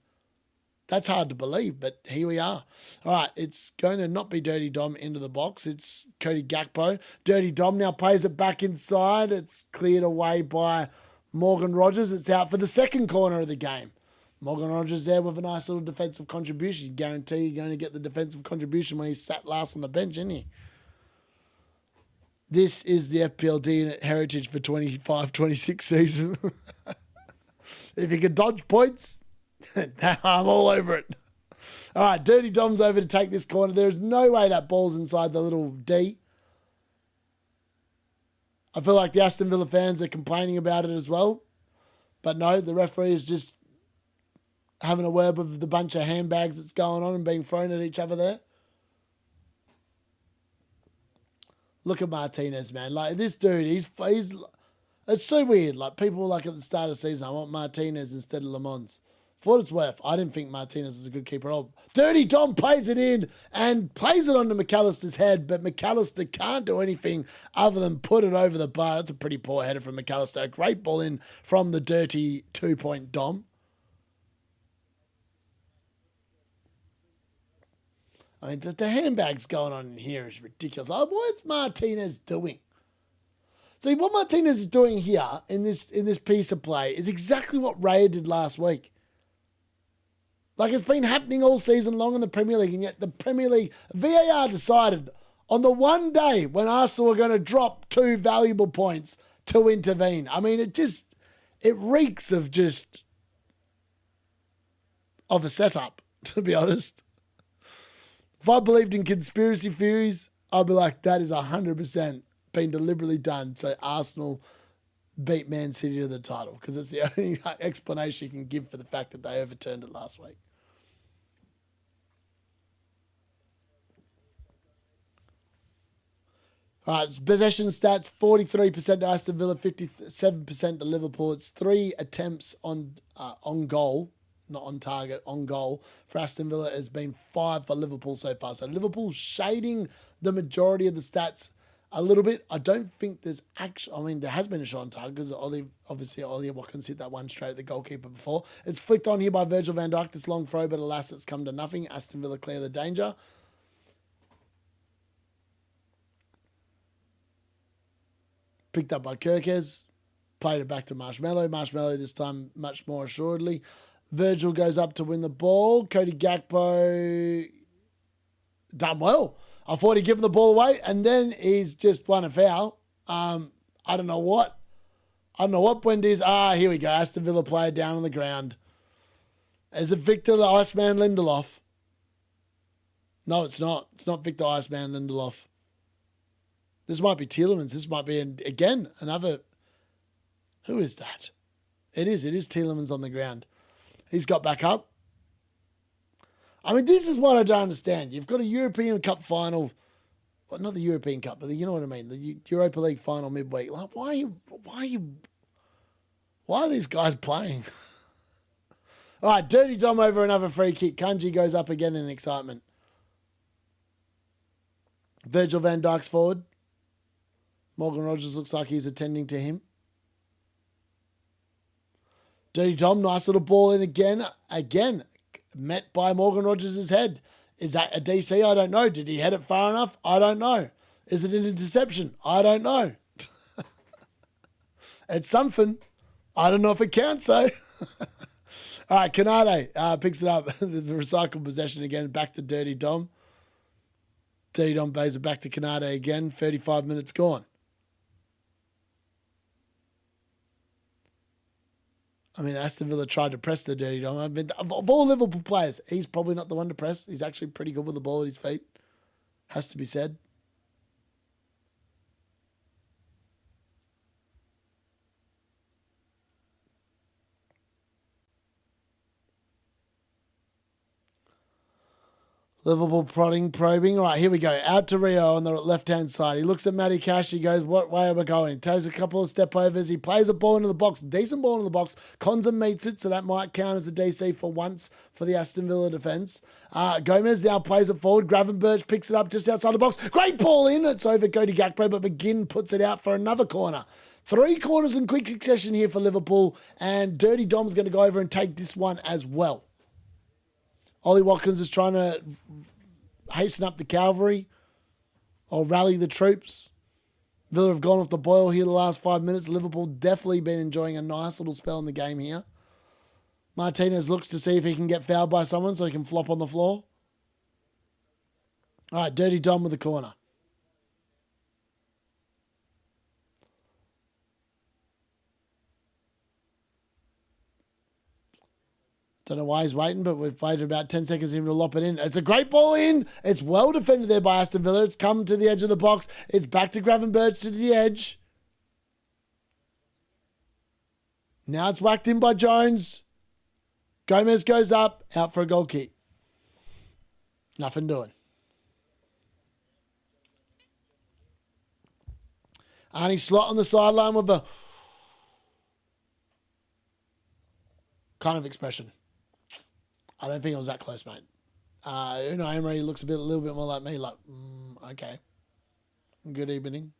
That's hard to believe, but here we are. All right, it's going to not be Dirty Dom into the box. It's Cody Gakpo. Dirty Dom now plays it back inside. It's cleared away by Morgan Rogers. It's out for the second corner of the game. Morgan Rogers there with a nice little defensive contribution. You guarantee you're going to get the defensive contribution when he sat last on the bench, isn't he? This is the FPL D-Unit heritage for 25-26 season. If you can dodge points, I'm all over it. All right, Dirty Dom's over to take this corner. There's no way that ball's inside the little D. I feel like the Aston Villa fans are complaining about it as well. But no, the referee is just having a word with the bunch of handbags that's going on and being thrown at each other there. Look at Martinez, man. Like, this dude, he's it's so weird. Like, people like at the start of the season, I want Martinez instead of Le Mans. For what it's worth, I didn't think Martinez was a good keeper at all. Dirty Dom plays it in and plays it onto McAllister's head, but McAllister can't do anything other than put it over the bar. That's a pretty poor header from McAllister. A great ball in from the dirty 2-point Dom. I mean, the handbags going on in here is ridiculous. Like, what's Martinez doing? See, what Martinez is doing here in this piece of play is exactly what Raya did last week. Like, it's been happening all season long in the Premier League, and yet the Premier League, VAR decided on the one day when Arsenal were going to drop 2 valuable points to intervene. I mean, it reeks of a setup, to be honest. If I believed in conspiracy theories, I'd be like, that is 100% been deliberately done so Arsenal beat Man City to the title, because it's the only explanation you can give for the fact that they overturned it last week. All right, possession stats, 43% to Aston Villa, 57% to Liverpool. It's 3 attempts on goal, not on target, on goal. For Aston Villa, has been 5 for Liverpool so far. So Liverpool shading the majority of the stats a little bit. I don't think there's actually, I mean, there has been a shot on target because obviously Ollie Watkins hit that one straight at the goalkeeper before. It's flicked on here by Virgil van Dijk, this long throw, but alas, it's come to nothing. Aston Villa clear the danger. Picked up by Kirkes, played it back to Marshmallow. Marshmallow this time much more assuredly. Virgil goes up to win the ball. Cody Gakpo done well. I thought he'd given the ball away, and then he's just won a foul. I don't know what. Buendi's. Here we go. Aston Villa player down on the ground. Is it Victor the Iceman Lindelof? No, it's not. It's not Victor Iceman Lindelof. This might be Tielemans. This might be, again, another... Who is that? It is Tielemans on the ground. He's got back up. I mean, this is what I don't understand. You've got a European Cup final. Well, not the European Cup, but you know what I mean. The Europa League final midweek. Like, why are these guys playing? All right, Dirty Dom over another free kick. Kanji goes up again in excitement. Virgil van Dijk's forward. Morgan Rogers looks like he's attending to him. Dirty Dom, nice little ball in again. Again, met by Morgan Rogers' head. Is that a DC? I don't know. Did he head it far enough? I don't know. Is it an interception? I don't know. It's something. I don't know if it counts, though. All right, Canade picks it up. The recycled possession again. Back to Dirty Dom. Dirty Dom pays it back to Canade again. 35 minutes gone. I mean, Aston Villa tried to press the Dirty Dom. I mean, of all Liverpool players, he's probably not the one to press. He's actually pretty good with the ball at his feet. Has to be said. Liverpool probing. All right, here we go. Out to Rio on the left-hand side. He looks at Matty Cash. He goes, what way are we going? He takes a couple of step overs. He plays a ball into the box. Decent ball into the box. Konza meets it, so that might count as a DC for once for the Aston Villa defence. Gomez now plays it forward. Gravenberch picks it up just outside the box. Great ball in. It's over Cody Gakpo, but McGinn puts it out for another corner. 3 corners in quick succession here for Liverpool, and Dirty Dom's going to go over and take this one as well. Ollie Watkins is trying to hasten up the cavalry or rally the troops. Villa have gone off the boil here the last 5 minutes. Liverpool definitely been enjoying a nice little spell in the game here. Martinez looks to see if he can get fouled by someone so he can flop on the floor. All right, Dirty Dom with the corner. Don't know why he's waiting, but we've waited about 10 seconds for him to lop it in. It's a great ball in. It's well defended there by Aston Villa. It's come to the edge of the box. It's back to Gravenberch to the edge. Now it's whacked in by Jones. Gomez goes up, out for a goal kick. Nothing doing. Arnie Slot on the sideline with the kind of expression. I don't think it was that close, mate. Unai Emery looks a little bit more like me. Like, okay. Good evening.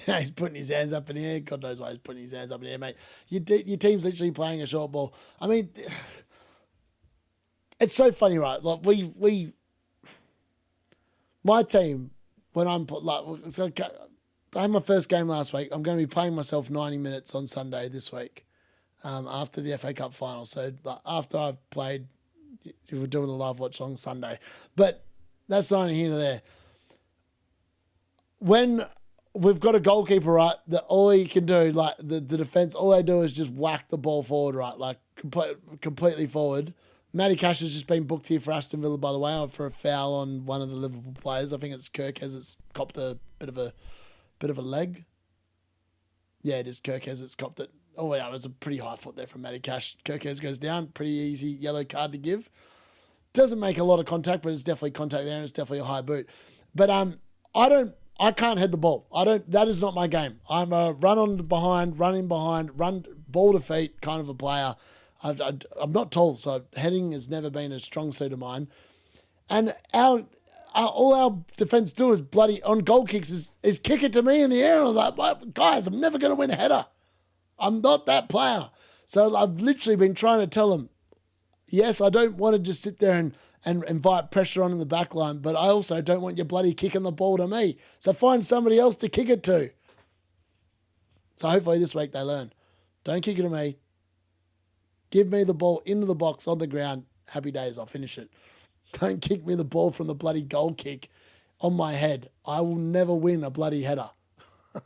He's putting his hands up in the air. God knows why he's putting his hands up in the air, mate. Your team's literally playing a short ball. I mean, it's so funny, right? Like my team, when I'm so I had my first game last week. I'm going to be playing myself 90 minutes on Sunday this week, after the FA Cup final. So after I've played, we're doing a live watch on Sunday. But that's neither here nor there. When we've got a goalkeeper, right, that all he can do, like the defence, all they do is just whack the ball forward, right, like completely forward. Matty Cash has just been booked here for Aston Villa, by the way, for a foul on one of the Liverpool players. I think it's Kirkes. It's copped a bit of a leg. Yeah, it is Kirkes. It's copped it. Oh yeah, it was a pretty high foot there from Matty Cash. Kirkes goes down. Pretty easy yellow card to give. Doesn't make a lot of contact, but it's definitely contact there, and it's definitely a high boot. But I can't head the ball. That is not my game. I'm a run behind, run ball to feet kind of a player. I'm not tall, so heading has never been a strong suit of mine. And all our defence do is bloody on goal kicks is kick it to me in the air. I was like, guys, I'm never going to win a header. I'm not that player. So I've literally been trying to tell them, yes, I don't want to just sit there and invite pressure on in the back line, but I also don't want you bloody kicking the ball to me. So find somebody else to kick it to. So hopefully this week they learn. Don't kick it to me. Give me the ball into the box on the ground. Happy days, I'll finish it. Don't kick me the ball from the bloody goal kick on my head. I will never win a bloody header. All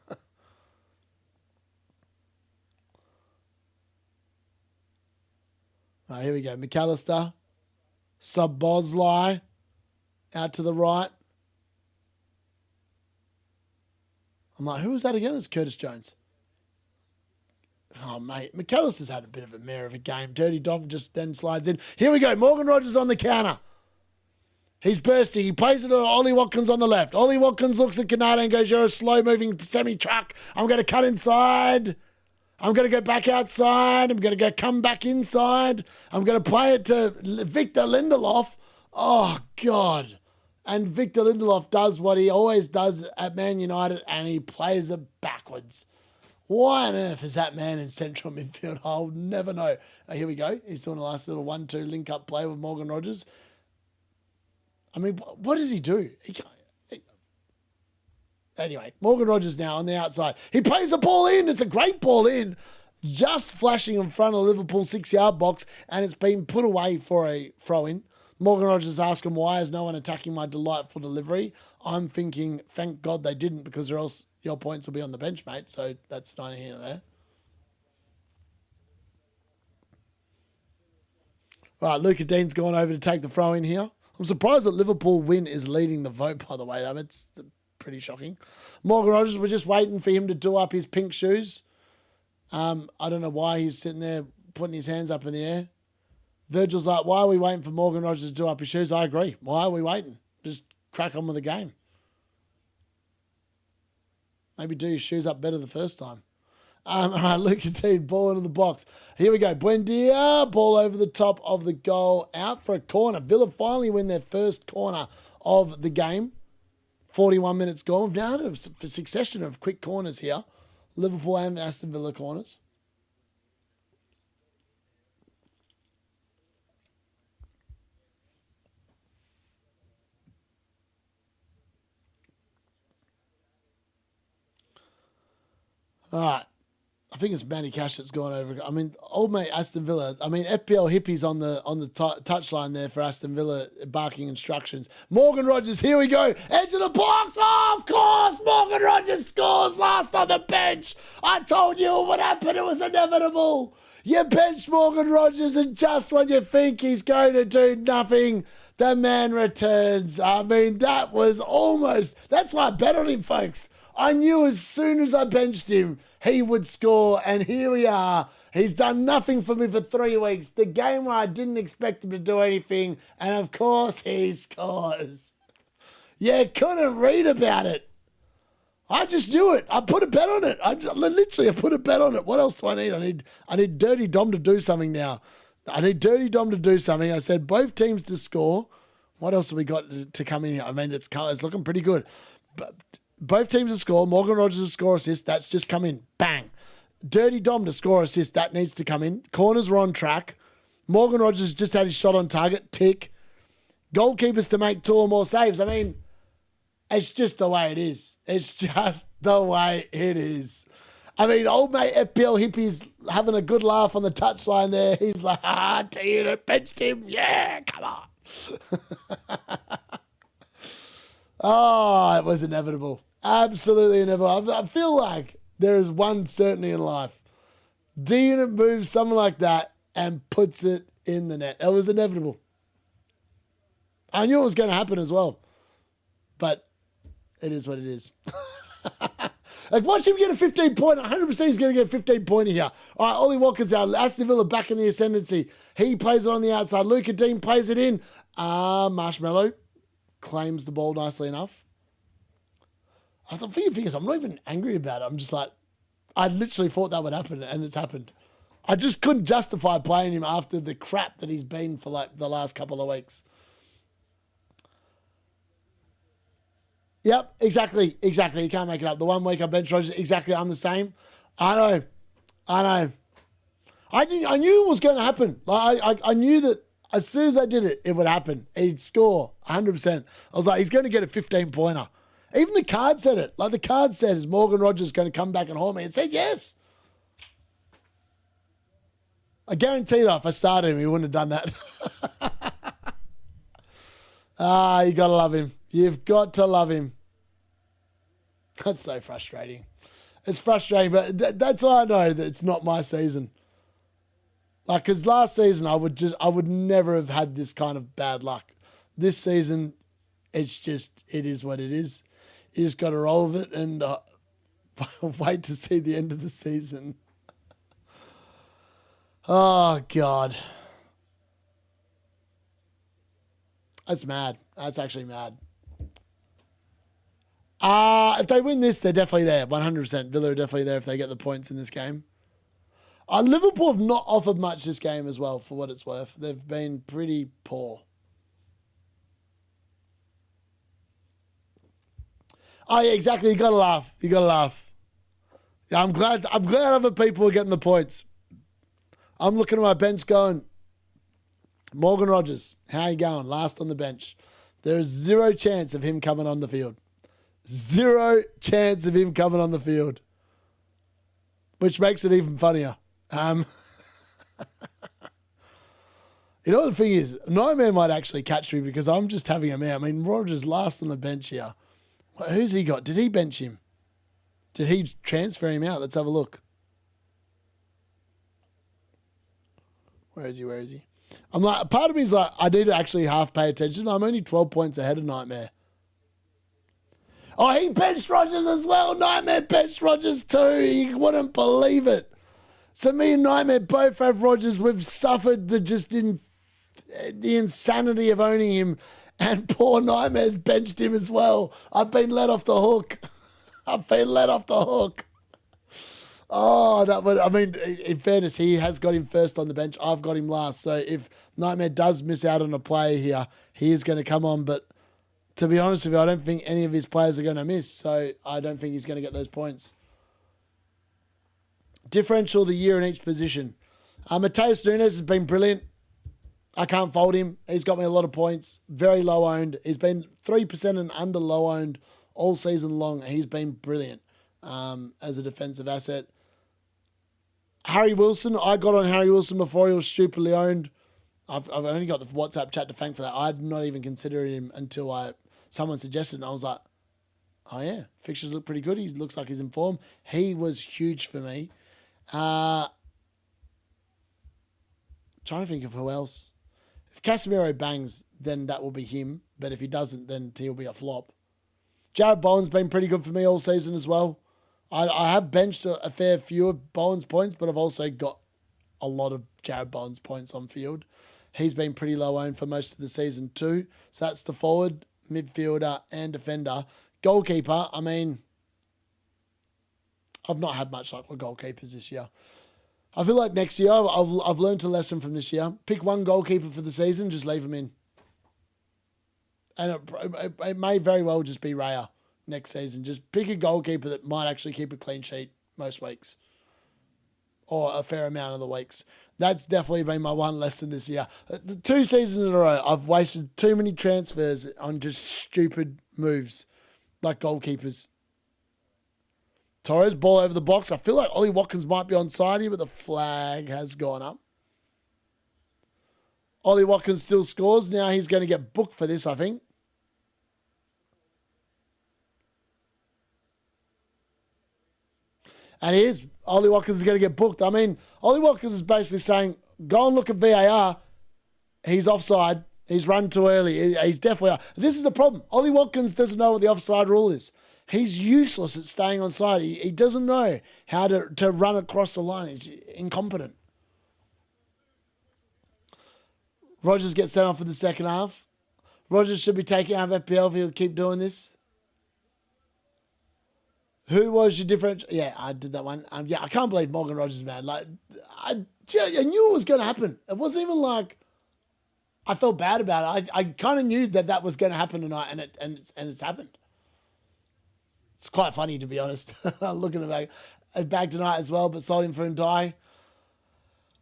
right, here we go. McAllister. Szoboszlai out to the right. I'm like, who was that again? It's Curtis Jones. Oh, mate. McAllister's had a bit of a mare of a game. Dirty Dom just then slides in. Here we go. Morgan Rogers on the counter. He's bursting. He plays it to Ollie Watkins on the left. Ollie Watkins looks at Canada and goes, you're a slow-moving semi-truck. I'm going to cut inside. I'm going to go back outside. I'm going to come back inside. I'm going to play it to Victor Lindelof. Oh, God. And Victor Lindelof does what he always does at Man United, and he plays it backwards. Why on earth is that man in central midfield? I'll never know. Here we go. He's doing a last little 1-2 link-up play with Morgan Rogers. I mean, what does he do? Anyway, Morgan Rogers now on the outside. He plays the ball in. It's a great ball in. Just flashing in front of the Liverpool 6-yard box, and it's been put away for a throw-in. Morgan Rogers asking, why is no one attacking my delightful delivery? I'm thinking, thank God they didn't, because or else your points will be on the bench, mate. So that's neither here nor there. All right, Luca Dean's gone over to take the throw-in here. I'm surprised that Liverpool win is leading the vote, by the way. I mean, it's pretty shocking. Morgan Rogers, we're just waiting for him to do up his pink shoes. I don't know why he's sitting there putting his hands up in the air. Virgil's like, why are we waiting for Morgan Rogers to do up his shoes? I agree. Why are we waiting? Just crack on with the game. Maybe do your shoes up better the first time. All right, Luca Dean, ball into the box. Here we go. Buendia, ball over the top of the goal, out for a corner. Villa finally win their first corner of the game. 41 minutes gone. We've now had a succession of quick corners here. Liverpool and Aston Villa corners. All right. I think it's Matty Cash that's gone over. I mean, old mate Aston Villa. I mean, FPL hippies on the touchline there for Aston Villa barking instructions. Morgan Rogers, here we go. Edge of the box. Oh, of course, Morgan Rogers scores last on the bench. I told you what would happen. It was inevitable. You bench Morgan Rogers, and just when you think he's going to do nothing, the man returns. I mean, that was almost... That's why I bet on him, folks. I knew as soon as I benched him, he would score, and here we are. He's done nothing for me for 3 weeks. The game where I didn't expect him to do anything, and of course he scores. You couldn't read about it. I just knew it. I put a bet on it. I put a bet on it. What else do I need? I need Dirty Dom to do something now. I need Dirty Dom to do something. I said both teams to score. What else have we got to come in here? I mean, it's looking pretty good. But both teams to score. Morgan Rogers to score assist. That's just come in. Bang. Dirty Dom to score assist. That needs to come in. Corners were on track. Morgan Rogers just had his shot on target. Tick. Goalkeepers to make 2 or more saves. I mean, it's just the way it is. It's just the way it is. I mean, old mate FPL Hippie's having a good laugh on the touchline there. He's like, D-Unit benched him. Yeah, come on. Oh, it was inevitable. Absolutely inevitable. I feel like there is one certainty in life. D-Unit moves something like that and puts it in the net. It was inevitable. I knew it was going to happen as well. But it is what it is. Like, watch him get a 15-pointer. 100% he's going to get a 15-pointer here. All right, Ollie Walker's out. Aston Villa back in the ascendancy. He plays it on the outside. Luca Dean plays it in. Marshmallow claims the ball nicely enough. I thought, for your fingers, I'm not even angry about it. I'm just like, I literally thought that would happen, and it's happened. I just couldn't justify playing him after the crap that he's been for like the last couple of weeks. Yep, exactly. You can't make it up. The 1 week I bench Rogers, exactly, I'm the same. I know. I knew it was going to happen. Like, I knew that as soon as I did it, it would happen. He'd score 100%. I was like, he's going to get a 15-pointer. Even the card said it. Like, the card said, is Morgan Rogers going to come back and hold me? It said yes. I guarantee that if I started him, he wouldn't have done that. You got to love him. You've got to love him. That's so frustrating. It's frustrating, but that's why I know that it's not my season. Like, because last season I would never have had this kind of bad luck. This season, it is what it is. You just got to roll with it and wait to see the end of the season. Oh, God. That's mad. That's actually mad. If they win this, they're definitely there. 100%. Villa are definitely there if they get the points in this game. Liverpool have not offered much this game as well, for what it's worth. They've been pretty poor. Oh, yeah, exactly. You got to laugh. Yeah, I'm glad other people are getting the points. I'm looking at my bench going, Morgan Rogers, how you going? Last on the bench. There is 0 chance of him coming on the field. 0 chance of him coming on the field. Which makes it even funnier. You know what the thing is? Nightmare might actually catch me because I'm just having him out. I mean, Rogers last on the bench here. Who's he got? Did he bench him? Did he transfer him out? Let's have a look. Where is he? I'm like, part of me is like, I need to actually half pay attention. I'm only 12 points ahead of Nightmare. Oh, he benched Rogers as well. Nightmare benched Rogers too. You wouldn't believe it. So me and Nightmare both have Rogers. We've suffered the insanity of owning him. And poor Nightmare's benched him as well. I've been let off the hook. Oh, in fairness, he has got him first on the bench. I've got him last. So if Nightmare does miss out on a play here, he is going to come on. But to be honest with you, I don't think any of his players are going to miss. So I don't think he's going to get those points. Differential of the year in each position. Mateus Nunes has been brilliant. I can't fold him. He's got me a lot of points. Very low owned. He's been 3% and under low owned all season long. He's been brilliant as a defensive asset. Harry Wilson. I got on Harry Wilson before he was stupidly owned. I've only got the WhatsApp chat to thank for that. I'd not even considered him until someone suggested it. And I was like, oh yeah, fixtures look pretty good. He looks like he's in form. He was huge for me. Trying to think of who else. If Casemiro bangs, then that will be him. But if he doesn't, then he'll be a flop. Jared Bowen's been pretty good for me all season as well. I have benched a fair few of Bowen's points, but I've also got a lot of Jared Bowen's points on field. He's been pretty low owned for most of the season too. So that's the forward, midfielder, and defender. Goalkeeper, I mean, I've not had much luck with goalkeepers this year. I feel like next year, I've learned a lesson from this year. Pick one goalkeeper for the season, just leave him in. And it may very well just be Raya next season. Just pick a goalkeeper that might actually keep a clean sheet most weeks. Or a fair amount of the weeks. That's definitely been my one lesson this year. The 2 seasons in a row, I've wasted too many transfers on just stupid moves, like goalkeepers. Torres, ball over the box. I feel like Ollie Watkins might be onside here, but the flag has gone up. Ollie Watkins still scores. Now he's going to get booked for this, I think. And he is. Ollie Watkins is going to get booked. I mean, Ollie Watkins is basically saying, go and look at VAR. He's offside. He's run too early. He's definitely... This is the problem. Ollie Watkins doesn't know what the offside rule is. He's useless at staying on side. He doesn't know how to run across the line. He's incompetent. Rogers gets sent off for the second half. Rogers should be taken out of FPL if he'll keep doing this. Who was your differential? Yeah, I did that one. Yeah, I can't believe Morgan Rogers, man. Like, I knew it was going to happen. It wasn't even like I felt bad about it. I kind of knew that was going to happen tonight, and it's happened. It's quite funny, to be honest. Looking at a bag tonight as well, but sold him for him die.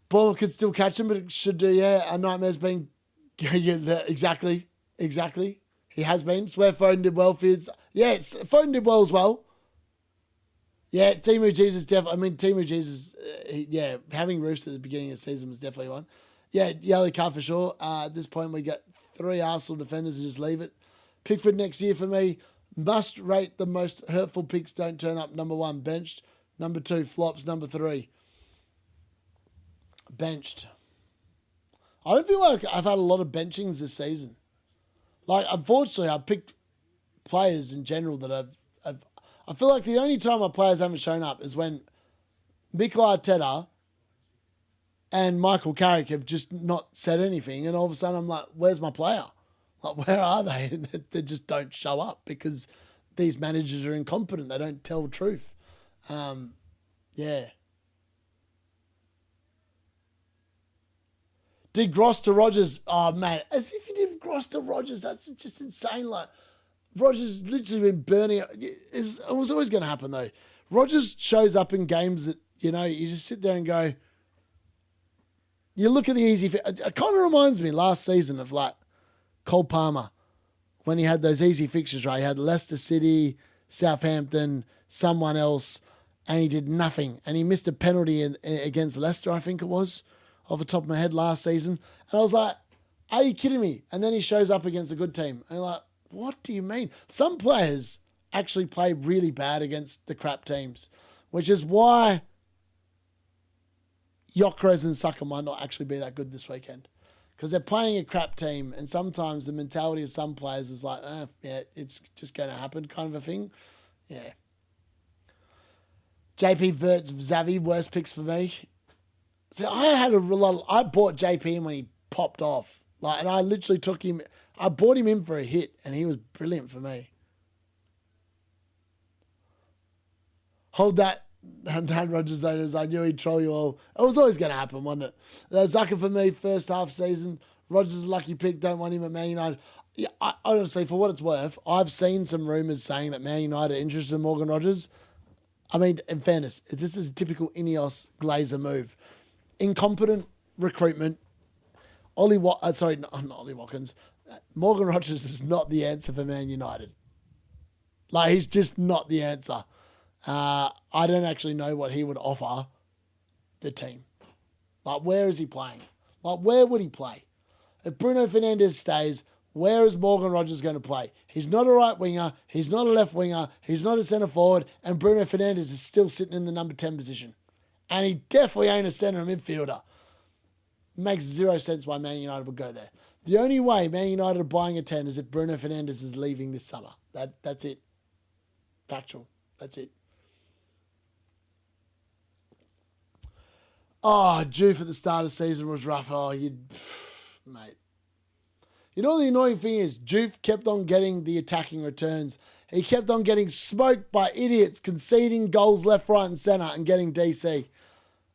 Ball could still catch him, but it should do. Yeah, a nightmare's been. Yeah, exactly. He has been. Swear Foden did well. Fields. Yeah, Foden did well as well. Yeah, Timu Jesus definitely. I mean, Timu Jesus. Having Roofs at the beginning of the season was definitely one. Yeah, yellow card for sure. At this point, we got 3 Arsenal defenders and just leave it. Pickford next year for me. Must rate the most hurtful picks don't turn up. Number 1, benched. Number 2, flops. Number 3, benched. I don't feel like I've had a lot of benchings this season. Like, unfortunately, I've picked players in general that I feel like the only time my players haven't shown up is when Mikel Arteta and Michael Carrick have just not said anything, and all of a sudden I'm like, where's my player? Like, where are they? And they just don't show up because these managers are incompetent. They don't tell the truth. Yeah. Did Gross to Rogers? Oh, man. As if he did Gross to Rogers. That's just insane. Like, Rogers literally been burning it. It was always going to happen, though. Rogers shows up in games that, you just sit there and go, you look at the easy... It kind of reminds me last season of, like, Cole Palmer, when he had those easy fixtures, right? He had Leicester City, Southampton, someone else, and he did nothing. And he missed a penalty against Leicester, I think it was, off the top of my head last season. And I was like, are you kidding me? And then he shows up against a good team. And you're like, what do you mean? Some players actually play really bad against the crap teams, which is why Gyökeres and Saka might not actually be that good this weekend. Because they're playing a crap team, and sometimes the mentality of some players is like, yeah, it's just going to happen kind of a thing. Yeah. JP Verts, Xavi, worst picks for me. See, I bought JP in when he popped off. And I literally took him, I bought him in for a hit, and he was brilliant for me. Hold that. Dan Rogers owners, I knew he'd troll you all. It was always going to happen, wasn't it? Zucker for me, first half season. Rogers is a lucky pick. Don't want him at Man United. Yeah, honestly, for what it's worth, I've seen some rumours saying that Man United are interested in Morgan Rogers. I mean, in fairness, this is a typical Ineos Glazer move. Incompetent recruitment. Not Ollie Watkins. Morgan Rogers is not the answer for Man United. He's just not the answer. I don't actually know what he would offer the team. Where is he playing? Where would he play? If Bruno Fernandes stays, where is Morgan Rogers going to play? He's not a right winger. He's not a left winger. He's not a centre forward. And Bruno Fernandes is still sitting in the number 10 position. And he definitely ain't a centre midfielder. Makes zero sense why Man United would go there. The only way Man United are buying a 10 is if Bruno Fernandes is leaving this summer. That's it. Factual. That's it. Oh, Juve at the start of the season was rough. Oh, mate. You know what the annoying thing is? Juve kept on getting the attacking returns. He kept on getting smoked by idiots, conceding goals left, right and centre and getting DC.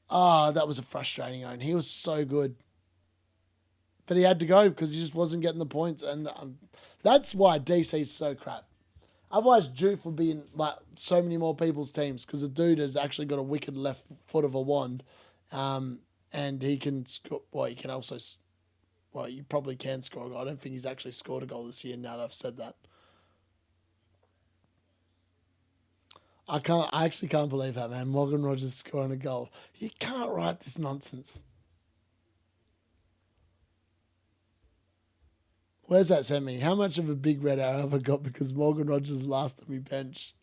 Ah, that was a frustrating own. He was so good. But he had to go because he just wasn't getting the points. And that's why DC's so crap. Otherwise, Juve would be in like so many more people's teams because the dude has actually got a wicked left foot of a wand. And he can score. Well, he can also... Well, you probably can score a goal. I don't think he's actually scored a goal this year now that I've said that. I actually can't believe that, man. Morgan Rogers scoring a goal. You can't write this nonsense. Where's that sent me? How much of a big red arrow have I got because Morgan Rogers last on my bench?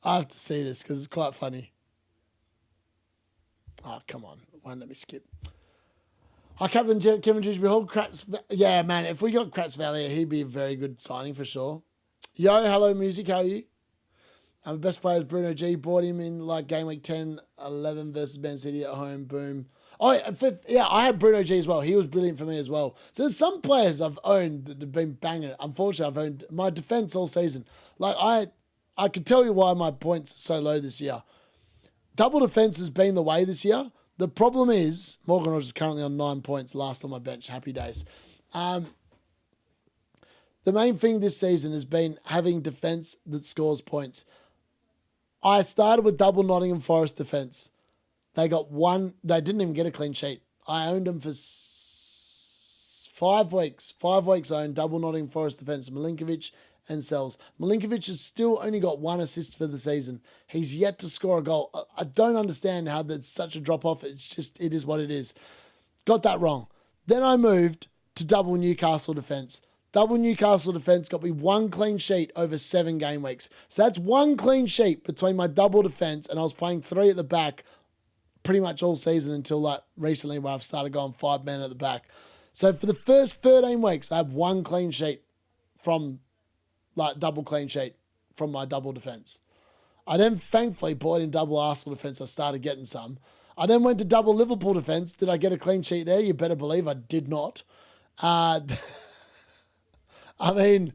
I have to see this because it's quite funny. Oh, come on. Won't let me skip. I captain Kevin Dewsbury-Hall. Yeah, man, if we got Kratz-Valier, he'd be a very good signing for sure. Yo, hello, music. How are you? The best player is Bruno G. Bought him in like game week 10, 11 versus Man City at home. Boom. Oh, yeah, I had Bruno G as well. He was brilliant for me as well. So there's some players I've owned that have been banging. Unfortunately, I've owned my defense all season. Like I can tell you why my points are so low this year. Double defense has been the way this year. The problem is Morgan Rogers is currently on 9 points, last on my bench. Happy days. The main thing this season has been having defense that scores points. I started with double Nottingham Forest defense. They got one. They didn't even get a clean sheet. I owned them for 5 weeks. 5 weeks I owned double Nottingham Forest defense. Milinkovic and Sells. Milinkovic has still only got 1 assist for the season. He's yet to score a goal. I don't understand how there's such a drop off. It's just, it is what it is. Got that wrong. Then I moved to double Newcastle defense. Double Newcastle defense got me 1 clean sheet over 7 game weeks. So that's 1 clean sheet between my double defense, and I was playing 3 at the back pretty much all season until like recently where I've started going 5 men at the back. So for the first 13 weeks, I had 1 clean sheet from like double clean sheet from my double defense. I then thankfully bought in double Arsenal defense. I started getting some. I then went to double Liverpool defense. Did I get a clean sheet there? You better believe I did not. I mean,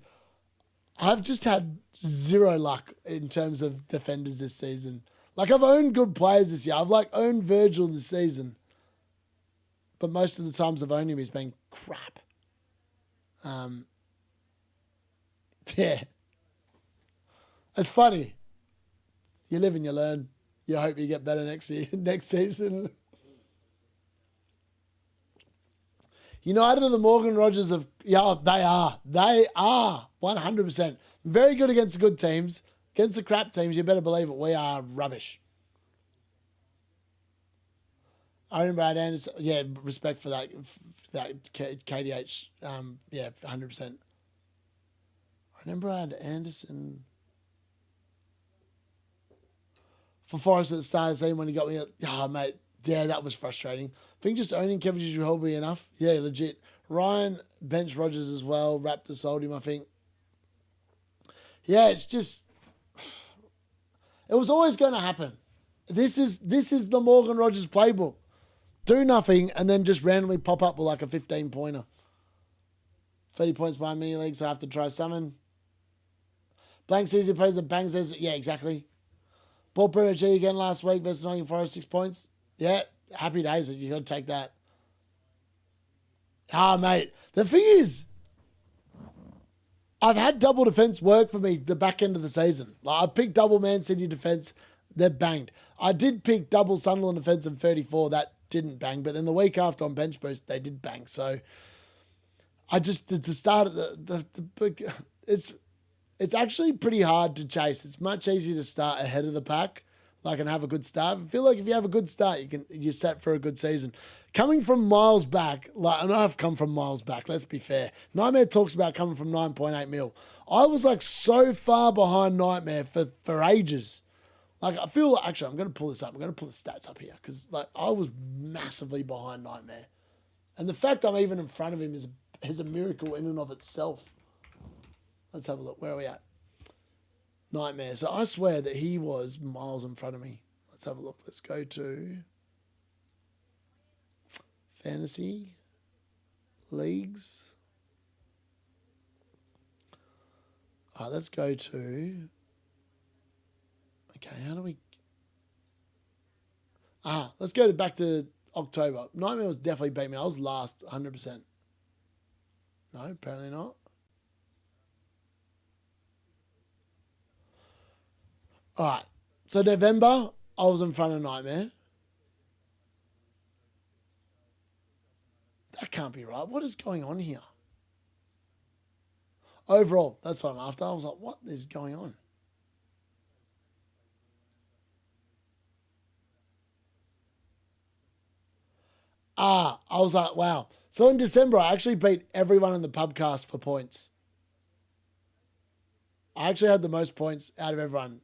I've just had 0 luck in terms of defenders this season. Like, I've owned good players this year. I've like owned Virgil this season. But most of the times I've owned him, he's been crap. Yeah. It's funny. You live and you learn. You hope you get better next season. United are the Morgan Rogers of... Yeah, they are. They are. 100%. Very good against the good teams. Against the crap teams, you better believe it. We are rubbish. I remember Brad Anderson. Yeah, respect for that. KDH. Yeah, 100%. I remember I had Anderson for Forest at the start of the season when he got me. Oh, mate. Yeah, that was frustrating. I think just owning Kevin Dewsbury-Hall will be enough. Yeah, legit. Ryan bench Rogers as well. Raptor sold him, I think. Yeah, it's just... It was always going to happen. This is the Morgan Rogers playbook. Do nothing and then just randomly pop up with like a 15-pointer. 30 points by mini league, so I have to try summon. Blank season plays a bang says, yeah, exactly. Bought Bruno G again last week versus Nottingham Forest, 6 points. Yeah, happy days. You got to take that. Ah, mate. The thing is, I've had double defense work for me the back end of the season. Like, I picked double Man City defense. They're banged. I did pick double Sunderland defense in 34. That didn't bang. But then the week after on bench boost, they did bang. So I just, to start at it's actually pretty hard to chase. It's much easier to start ahead of the pack, like, and have a good start. I feel like if you have a good start, you're set for a good season. Coming from miles back, like, and I've come from miles back, let's be fair. Nightmare talks about coming from 9.8 mil. I was like so far behind Nightmare for ages. Like, I feel like, actually, I'm going to pull this up. I'm going to pull the stats up here because, like, I was massively behind Nightmare. And the fact I'm even in front of him is a miracle in and of itself. Let's have a look. Where are we at? Nightmare. So I swear that he was miles in front of me. Let's have a look. Let's go to Fantasy Leagues. All right, let's go to... Okay, how do we... Let's go back to October. Nightmare was definitely beat me. I was last 100%. No, apparently not. All right. So November, I was in front of Nightmare. That can't be right. What is going on here? Overall, that's what I'm after. I was like, what is going on? I was like, wow. So in December, I actually beat everyone in the pubcast for points. I actually had the most points out of everyone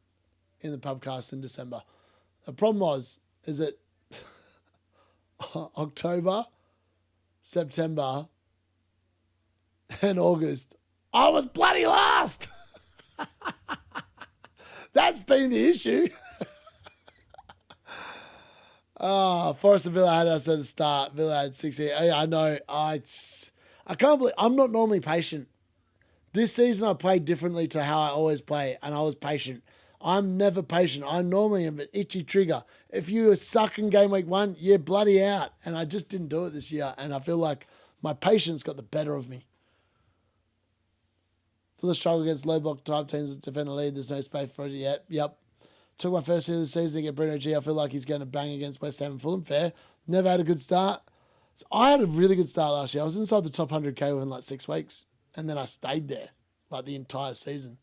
in the pubcast in December. The problem is that October, September, and August, I was bloody last. That's been the issue. Forest and Villa had us at the start. Villa had 60. I know. I can't believe I'm not normally patient. This season I played differently to how I always play, and I was patient. I'm never patient. I normally am an itchy trigger. If you were sucking game week 1, you're bloody out. And I just didn't do it this year. And I feel like my patience got the better of me. For the struggle against low block type teams that defend the lead, there's no space for it yet. Yep. Took my first hit of the season to get Bruno G. I feel like he's going to bang against West Ham and Fulham. Fair. Never had a good start. So I had a really good start last year. I was inside the top 100K within like 6 weeks. And then I stayed there like the entire season.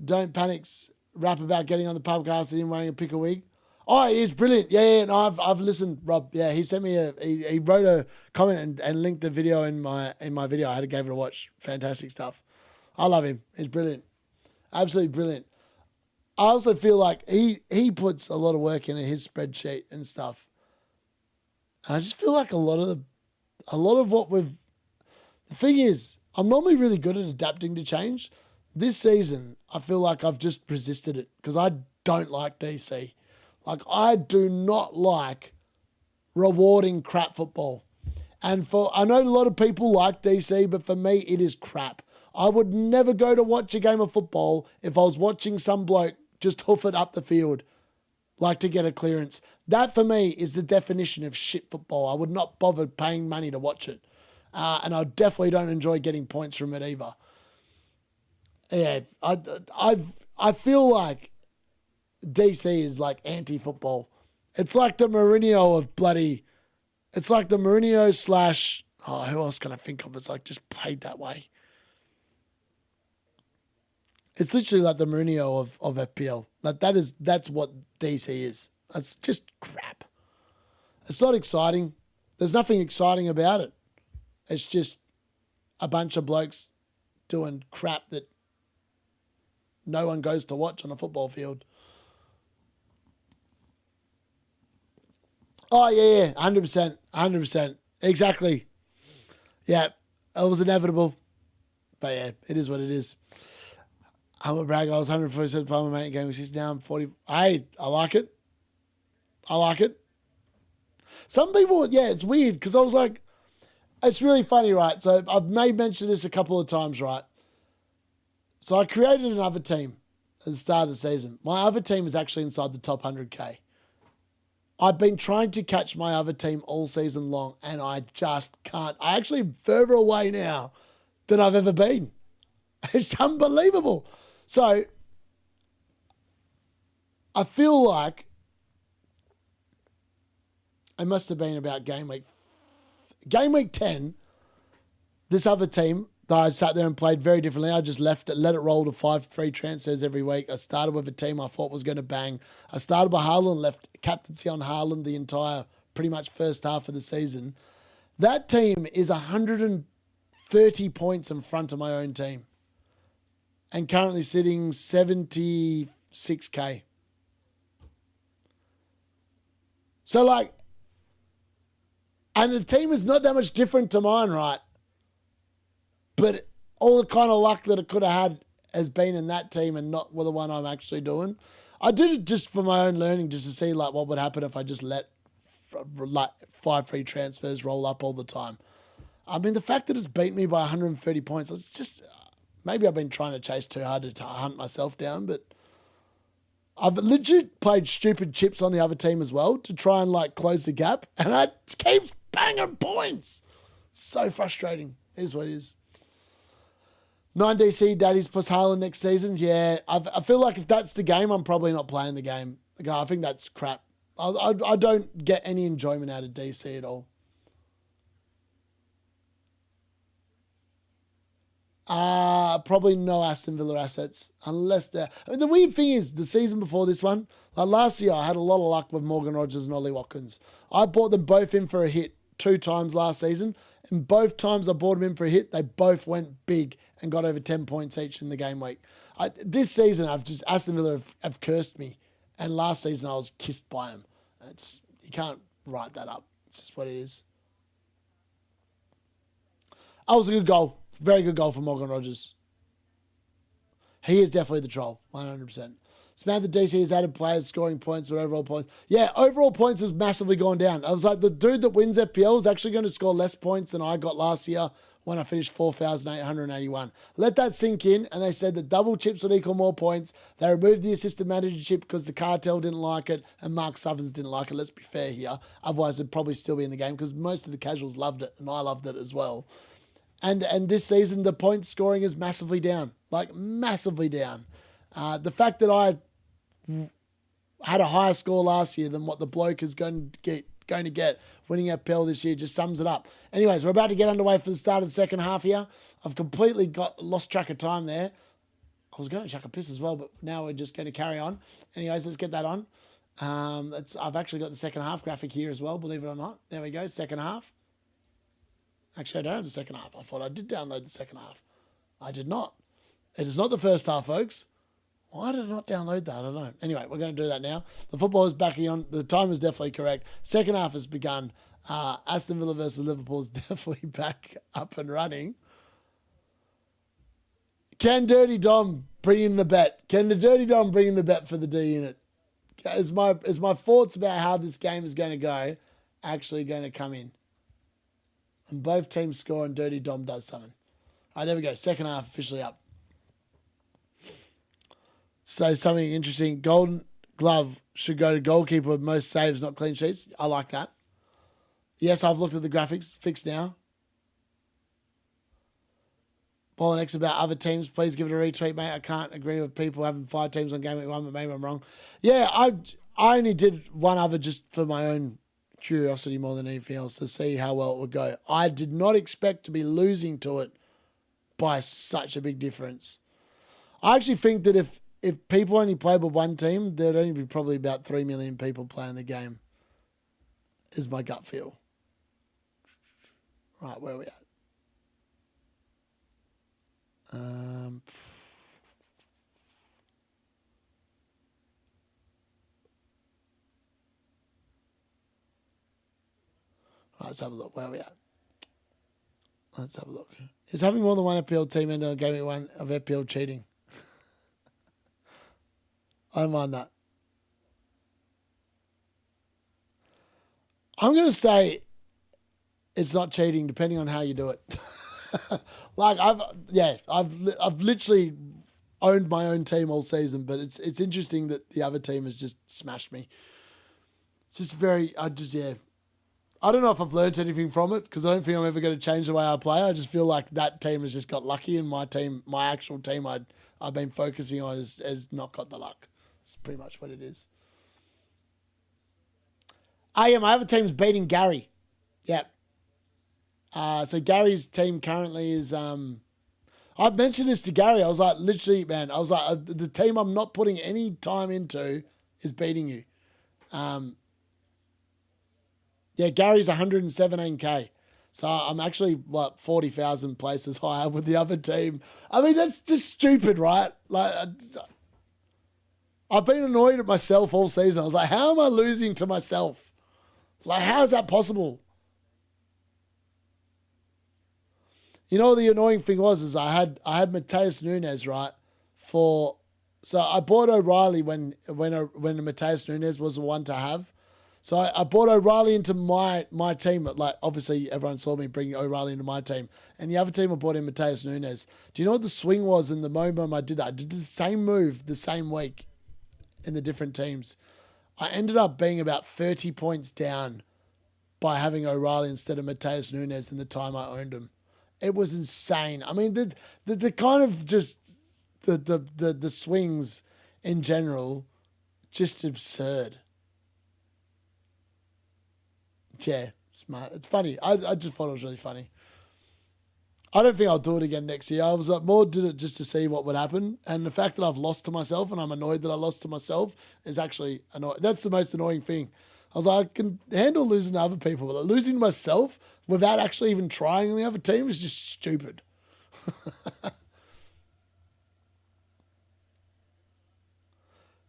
Don't Panic's rap about getting on the podcast and him running a pick a week. Oh, he is brilliant. Yeah. No, I've listened, Rob. Yeah, he sent me he wrote a comment and linked the video in my video. I had to give it a watch. Fantastic stuff. I love him. He's brilliant. Absolutely brilliant. I also feel like he puts a lot of work into his spreadsheet and stuff. And I just feel like a lot of what the thing is, I'm normally really good at adapting to change. This season, I feel like I've just resisted it because I don't like DC. Like, I do not like rewarding crap football. And I know a lot of people like DC, but for me, it is crap. I would never go to watch a game of football if I was watching some bloke just hoof it up the field, like to get a clearance. That, for me, is the definition of shit football. I would not bother paying money to watch it. And I definitely don't enjoy getting points from it either. Yeah, I feel like DC is like anti-football. It's like the Mourinho of bloody... It's like the Mourinho slash... Oh, who else can I think of? It's like just played that way. It's literally like the Mourinho of FPL. Like that's what DC is. It's just crap. It's not exciting. There's nothing exciting about it. It's just a bunch of blokes doing crap that no one goes to watch on a football field. Oh, yeah, 100%. 100%. Exactly. Yeah, it was inevitable. But yeah, it is what it is. I'm a brag. I was 147 pound, my mate, game 6 down 40. Hey, I like it. I like it. Some people, yeah, it's weird because I was like, it's really funny, right? So I've made mention of this a couple of times, right? So I created another team at the start of the season. My other team is actually inside the top 100K. I've been trying to catch my other team all season long, and I just can't. I actually am further away now than I've ever been. It's unbelievable. So I feel like it must have been about game week 10. This other team that I sat there and played very differently. I just let it roll to 5-3 transfers every week. I started with a team I thought was going to bang. I started with Haaland, left captaincy on Haaland the entire pretty much first half of the season. That team is 130 points in front of my own team and currently sitting 76K. So like, and the team is not that much different to mine, right? But all the kind of luck that it could have had has been in that team and not with the one I'm actually doing. I did it just for my own learning, just to see like what would happen if I just let like 5 free transfers roll up all the time. I mean, the fact that it's beat me by 130 points, it's just, maybe I've been trying to chase too hard to hunt myself down, but I've legit played stupid chips on the other team as well to try and like close the gap, and I keep banging points. So frustrating. It is what it is. 9 DC daddies plus Haaland next season. Yeah, I feel like if that's the game, I'm probably not playing the game. Like, I think that's crap. I don't get any enjoyment out of DC at all. Probably no Aston Villa assets unless they're. I mean, the weird thing is the season before this one, like last year, I had a lot of luck with Morgan Rogers and Ollie Watkins. I bought them both in for a hit 2 times last season, and both times I bought them in for a hit, they both went big and got over 10 points each in the game week. This season, Aston Villa have cursed me, and last season I was kissed by them. You can't write that up. It's just what it is. That was a good goal. Very good goal for Morgan Rogers. He is definitely the troll, 100%. Samantha DC has added players scoring points, but overall points. Yeah, overall points has massively gone down. I was like, the dude that wins FPL is actually going to score less points than I got last year when I finished 4,881. Let that sink in, and they said that double chips would equal more points. They removed the assistant manager chip because the cartel didn't like it, and Mark Summers didn't like it. Let's be fair here. Otherwise, it'd probably still be in the game because most of the casuals loved it, and I loved it as well. And this season, the point scoring is massively down, like massively down. The fact that I had a higher score last year than what the bloke is going to get winning FPL this year just sums it up. Anyways, we're about to get underway for the start of the second half here. I've completely lost track of time there. I was going to chuck a piss as well, but now we're just going to carry on. Anyways, let's get that on. I've actually got the second half graphic here as well, believe it or not. There we go, second half. Actually, I don't have the second half. I thought I did download the second half. I did not. It is not the first half, folks. Why did I not download that? I don't know. Anyway, we're going to do that now. The football is backing on. The time is definitely correct. Second half has begun. Aston Villa versus Liverpool is definitely back up and running. Can Dirty Dom bring in the bet? Can the Dirty Dom bring in the bet for the D-Unit? Is my thoughts about how this game is going to go actually going to come in? And both teams score and Dirty Dom does something. All right, there we go. Second half officially up. So something interesting. Golden Glove should go to goalkeeper with most saves, not clean sheets. I like that. Yes, I've looked at the graphics. Fixed now. Ball and X about other teams. Please give it a retweet, mate. I can't agree with people having 5 teams on game week 1, but maybe I'm wrong. Yeah, I only did one other just for my own curiosity more than anything else to see how well it would go. I did not expect to be losing to it by such a big difference. I actually think that if people only played with one team, there'd only be probably about 3 million people playing the game, is my gut feel. Right, where are we at? Right, let's have a look. Where are we at? Let's have a look. Is having more than one FPL team end on a game one of FPL cheating? I don't mind that. I'm going to say it's not cheating, depending on how you do it. Like I've literally owned my own team all season, but it's interesting that the other team has just smashed me. It's just I don't know if I've learned anything from it because I don't think I'm ever going to change the way I play. I just feel like that team has just got lucky, and my actual team I've been focusing on has not got the luck. It's pretty much what it is. My other team's beating Gary. Yep. So Gary's team currently is... I've mentioned this to Gary. I was like, literally, man, the team I'm not putting any time into is beating you. Yeah, Gary's 117k. So I'm actually like 40,000 places higher with the other team. I mean, that's just stupid, right? Like, I've been annoyed at myself all season. I was like, how am I losing to myself? Like, how is that possible? You know, the annoying thing was I had Mateus Nunes, right? So I bought O'Reilly when Mateus Nunes was the one to have. So I brought O'Reilly into my team. Like, obviously, everyone saw me bring O'Reilly into my team. And the other team I brought in Mateus Nunes. Do you know what the swing was in the moment I did that? I did the same move the same week. in the different teams. I ended up being about 30 points down by having O'Reilly instead of Mateus Nunes in the time I owned him. It was insane. I mean, the kind of just the swings in general, just absurd. Yeah, smart. It's funny. I just thought it was really funny. I don't think I'll do it again next year. I was like, more did it just to see what would happen. And the fact that I've lost to myself and I'm annoyed that I lost to myself is actually annoying. That's the most annoying thing. I was like, I can handle losing to other people, but losing to myself without actually even trying on the other team is just stupid.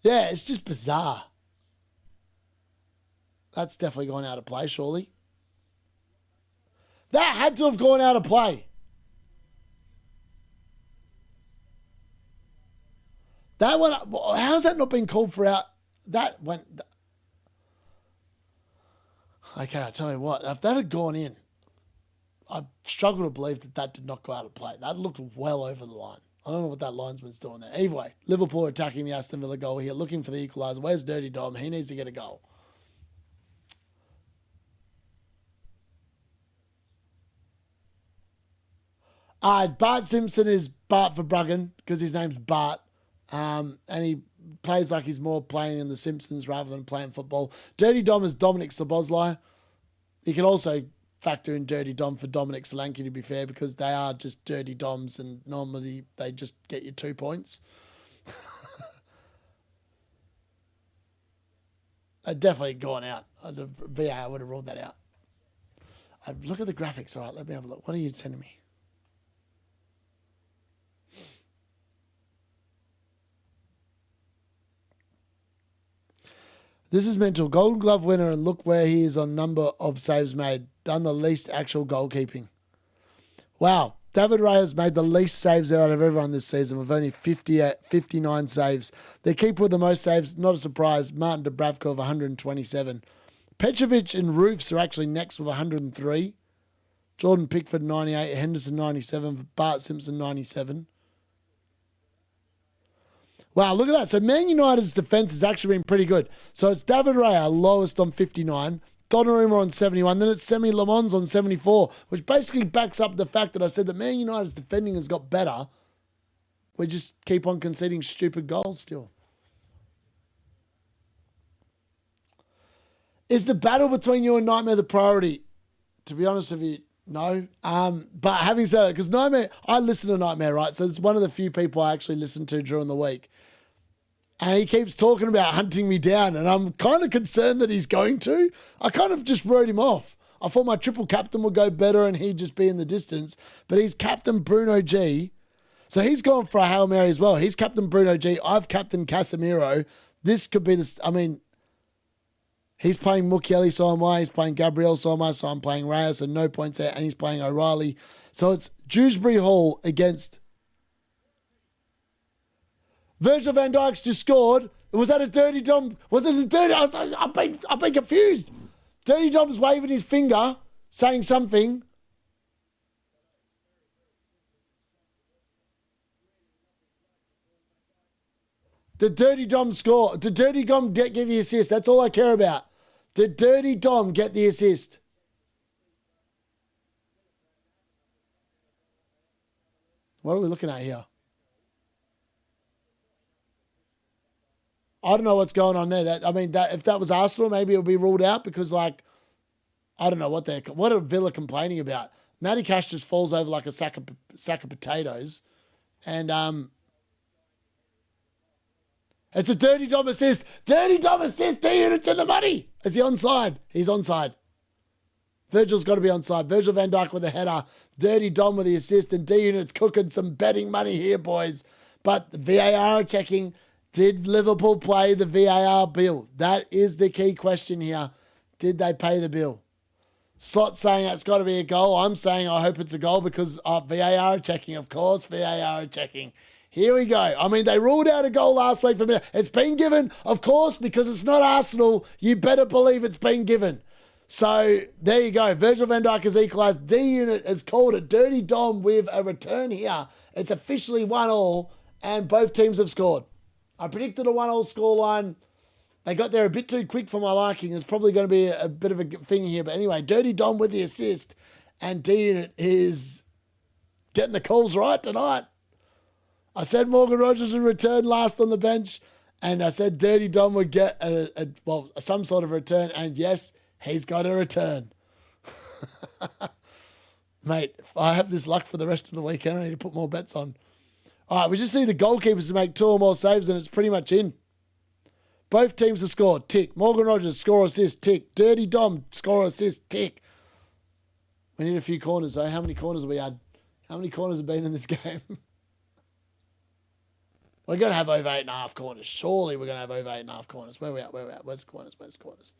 Yeah, it's just bizarre. That's definitely gone out of play, surely. That had to have gone out of play. That one, how's that not been called for out? That went. Okay, I'll tell you what. If that had gone in, I struggle to believe that that did not go out of play. That looked well over the line. I don't know what that linesman's doing there. Anyway, Liverpool attacking the Aston Villa goal here, looking for the equaliser. Where's Dirty Dom? He needs to get a goal. Bart Simpson is Bart Verbruggen because his name's Bart. And he plays like he's more playing in The Simpsons rather than playing football. Dirty Dom is Dominic Szoboszlai. You can also factor in Dirty Dom for Dominic Solanke, to be fair, because they are just dirty Doms and normally they just get you 2 points. They'd definitely gone out. The VAR would have ruled that out. Look at the graphics. All right, let me have a look. What are you sending me? This is mental. Golden Glove winner, and look where he is on number of saves made. Done the least actual goalkeeping. Wow. David Raya made the least saves out of everyone this season with only 59 saves. Their keeper with the most saves, not a surprise, Martin Dubravka of 127. Petrovic and Roofs are actually next with 103. Jordan Pickford, 98. Henderson, 97. Bart Simpson, 97. Wow, look at that. So Man United's defence has actually been pretty good. So it's David Raya, lowest on 59. Donnarumma on 71. Then it's Semi Lamons on 74, which basically backs up the fact that I said that Man United's defending has got better. We just keep on conceding stupid goals still. Is the battle between you and Nightmare the priority? To be honest with you, no. But having said it, because Nightmare, I listen to Nightmare, right? So it's one of the few people I actually listen to during the week. And he keeps talking about hunting me down, and I'm kind of concerned that he's going to. I kind of just wrote him off. I thought my triple captain would go better and he'd just be in the distance. But he's captain Bruno G. So he's gone for a Hail Mary as well. He's captain Bruno G. I've captain Casemiro. This could be the... I mean, he's playing Mukiele, so am I. He's playing Gabriel, so am I. So I'm playing Reyes, so no points there. And he's playing O'Reilly. So it's Dewsbury Hall against... Virgil van Dijk's just scored. Was that a Dirty Dom? Was it a Dirty... I've been confused. Dirty Dom's waving his finger, saying something. Did Dirty Dom score? Did Dirty Dom get the assist? That's all I care about. Did Dirty Dom get the assist? What are we looking at here? I don't know what's going on there. If that was Arsenal, maybe it'll be ruled out because, like, I don't know what are Villa complaining about. Matty Cash just falls over like a sack of potatoes, and it's a Dirty Dom assist. Dirty Dom assist. D-Unit's in the money. Is he onside? He's onside. Virgil's got to be onside. Virgil van Dijk with a header. Dirty Dom with the assist, and D-Unit's cooking some betting money here, boys. But the VAR are checking. Did Liverpool play the VAR bill? That is the key question here. Did they pay the bill? Slot saying it's got to be a goal. I'm saying I hope it's a goal because VAR are checking. Of course, VAR are checking. Here we go. I mean, they ruled out a goal last week for me. It's been given, of course, because it's not Arsenal. You better believe it's been given. So there you go. Virgil van Dijk has equalised. D-Unit has called it. Dirty Dom with a return here. It's officially 1-1, and both teams have scored. I predicted a 1-1 scoreline. They got there a bit too quick for my liking. There's probably going to be a bit of a thing here. But anyway, Dirty Dom with the assist. And D-Unit is getting the calls right tonight. I said Morgan Rogers would return last on the bench. And I said Dirty Dom would get some sort of return. And yes, he's got a return. Mate, if I have this luck for the rest of the weekend, I need to put more bets on. All right, we just need the goalkeepers to make 2 or more saves and it's pretty much in. Both teams have scored. Tick. Morgan Rogers, score assist. Tick. Dirty Dom, score assist. Tick. We need a few corners, though. How many corners have we had? How many corners have been in this game? We're going to have over 8.5 corners. Surely we're going to have over 8.5 corners. Where are we at? Where are we at? Where's the corners? Where's the corners?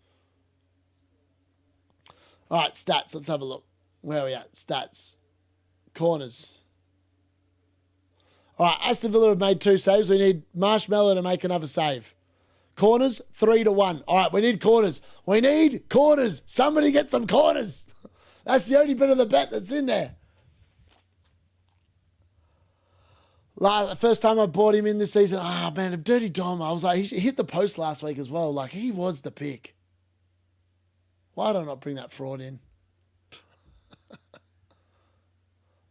All right, stats. Let's have a look. Where are we at? Stats. Corners. All right, Aston Villa have made 2 saves. We need Marshmallow to make another save. Corners, 3-1. All right, we need corners. We need corners. Somebody get some corners. That's the only bit of the bet that's in there. First time I bought him in this season, man, if Dirty Dom, I was like, he hit the post last week as well. Like, he was the pick. Why don't I bring that fraud in?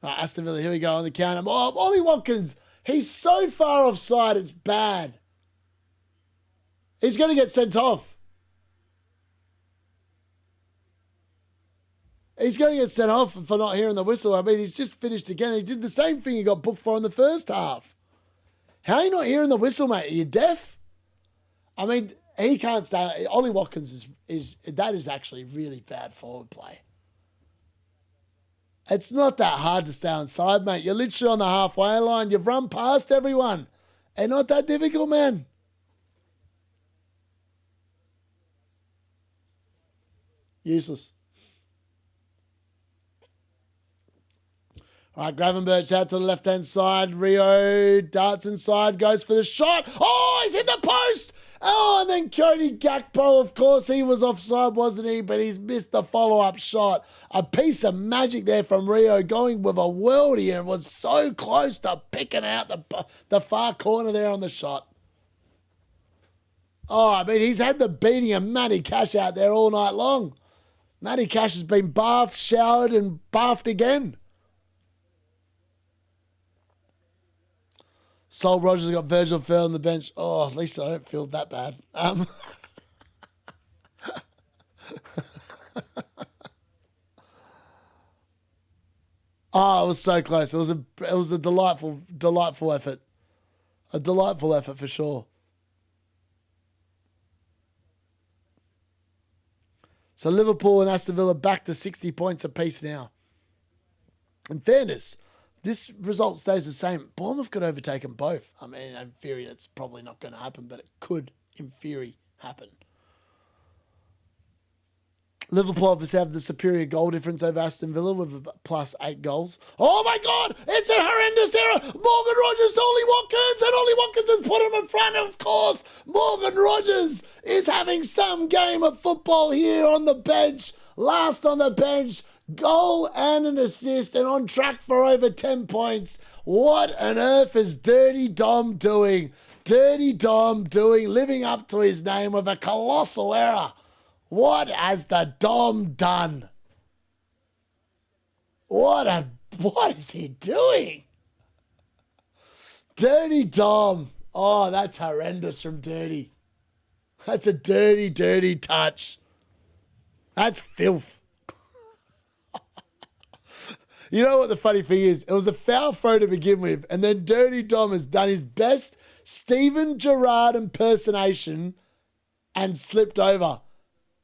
All right, Aston Villa, here we go on the counter. Oh, Ollie Watkins, he's so far offside, it's bad. He's going to get sent off. He's going to get sent off for not hearing the whistle. I mean, he's just finished again. He did the same thing he got booked for in the first half. How are you not hearing the whistle, mate? Are you deaf? I mean, he can't stay. Ollie Watkins is actually really bad forward play. It's not that hard to stay on side, mate. You're literally on the halfway line. You've run past everyone. Ain't not that difficult, man. Useless. All right, Gravenberch out to the left-hand side. Rio darts inside, goes for the shot. Oh, he's hit the post. Oh, and then Cody Gakpo, of course, he was offside, wasn't he? But he's missed the follow-up shot. A piece of magic there from Rio, going with a worldie, and was so close to picking out the far corner there on the shot. Oh, I mean, he's had the beating of Matty Cash out there all night long. Matty Cash has been bathed, showered, and bathed again. Sol Rogers got Virgil Fell on the bench. Oh, at least I don't feel that bad. Oh, it was so close. It was a delightful effort. A delightful effort for sure. So Liverpool and Aston Villa back to 60 points apiece now. In fairness, this result stays the same. Bournemouth could overtake them both. I mean, in theory, it's probably not going to happen, but it could, in theory, happen. Liverpool obviously have the superior goal difference over Aston Villa with plus 8 goals. Oh my God! It's a horrendous error! Morgan Rogers to Ollie Watkins, and Ollie Watkins has put him in front, of course. Morgan Rogers is having some game of football here on the bench. Last on the bench. Goal and an assist, and on track for over 10 points. What on earth is Dirty Dom doing? Dirty Dom living up to his name with a colossal error. What has the Dom done? What is he doing? Dirty Dom. Oh, that's horrendous from Dirty. That's a dirty, dirty touch. That's filth. You know what the funny thing is? It was a foul throw to begin with, and then Dirty Dom has done his best Steven Gerrard impersonation and slipped over.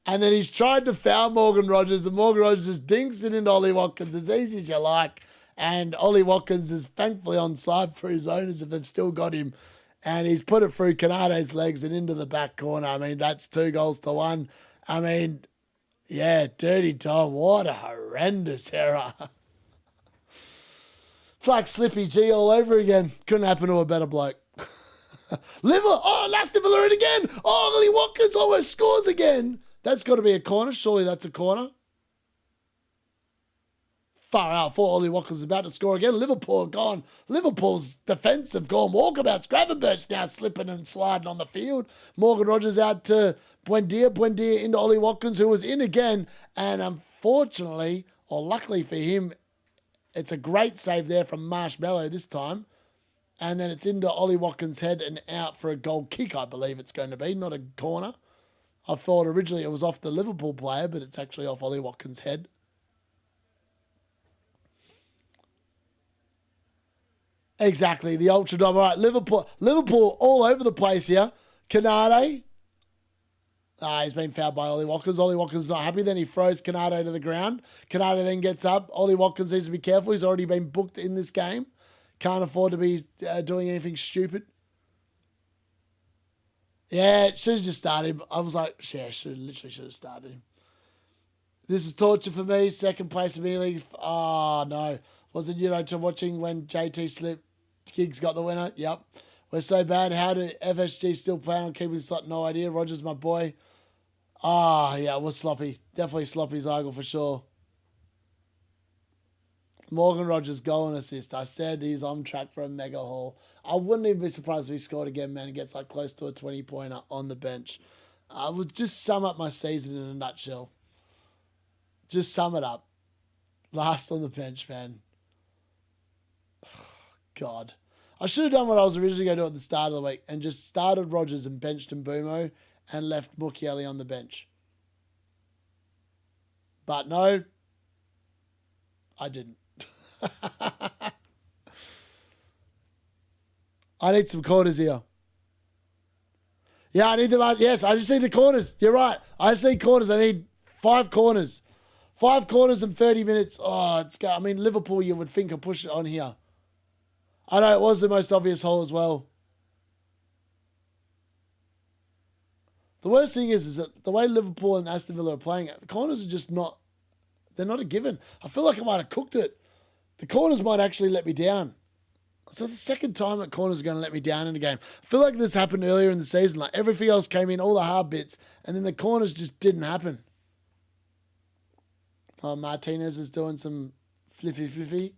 And then he's tried to foul Morgan Rogers, and Morgan Rogers just dinks it into Ollie Watkins as easy as you like. And Ollie Watkins is thankfully onside for his owners if they've still got him. And he's put it through Canado's legs and into the back corner. I mean, that's 2-1. I mean, yeah, Dirty Dom, what a horrendous error. It's like Slippy G all over again. Couldn't happen to a better bloke. Aston Villa in again. Oh, Ollie Watkins almost scores again. That's got to be a corner. Surely that's a corner. far out. Thought Ollie Watkins was about to score again. Liverpool gone. Liverpool's defence have gone walkabouts. Gravenberch now slipping and sliding on the field. Morgan Rogers out to Buendia. Buendia into Ollie Watkins, who was in again. And unfortunately, or luckily for him, it's a great save there from Marshmallow this time. And then it's into Ollie Watkins' head and out for a goal kick, I believe it's going to be, not a corner. I thought originally it was off the Liverpool player, but it's actually off Ollie Watkins' head. Exactly, the ultra dom. All right, Liverpool all over the place here. Canade. He's been fouled by Ollie Watkins. Ollie Watkins not happy. Then he throws Canade to the ground. Canade then gets up. Ollie Watkins needs to be careful. He's already been booked in this game. Can't afford to be doing anything stupid. Yeah, should have just started him. I was like, yeah, literally should have started him. This is torture for me. Second place immediately. Oh, no. Wasn't you know to watching when JT slipped? Giggs got the winner. Yep. We're so bad. How did FSG still plan on keeping slot? No idea. Rogers, my boy. Ah, yeah, it was sloppy. Definitely sloppy Zygel for sure. Morgan Rogers goal and assist. I said he's on track for a mega haul. I wouldn't even be surprised if he scored again, man, and gets like close to a 20-pointer on the bench. I would just sum up my season in a nutshell. Just sum it up. Last on the bench, man. God. I should have done what I was originally going to do at the start of the week and just started Rogers and benched Mbumo and left Mukiele on the bench. But no, I didn't. I need some corners here. Yeah, I need them. Yes, I just need the corners. You're right. I just need corners. I need 5 corners. 5 corners in 30 minutes. Oh, it's got. I mean, Liverpool, you would think, could push it on here. I know it was the most obvious hole as well. The worst thing is that the way Liverpool and Aston Villa are playing it, the corners are just not, they're not a given. I feel like I might have cooked it. The corners might actually let me down. So the second time that corners are going to let me down in a game. I feel like this happened earlier in the season. Like everything else came in, all the hard bits, and then the corners just didn't happen. Oh, Martinez is doing some fliffy.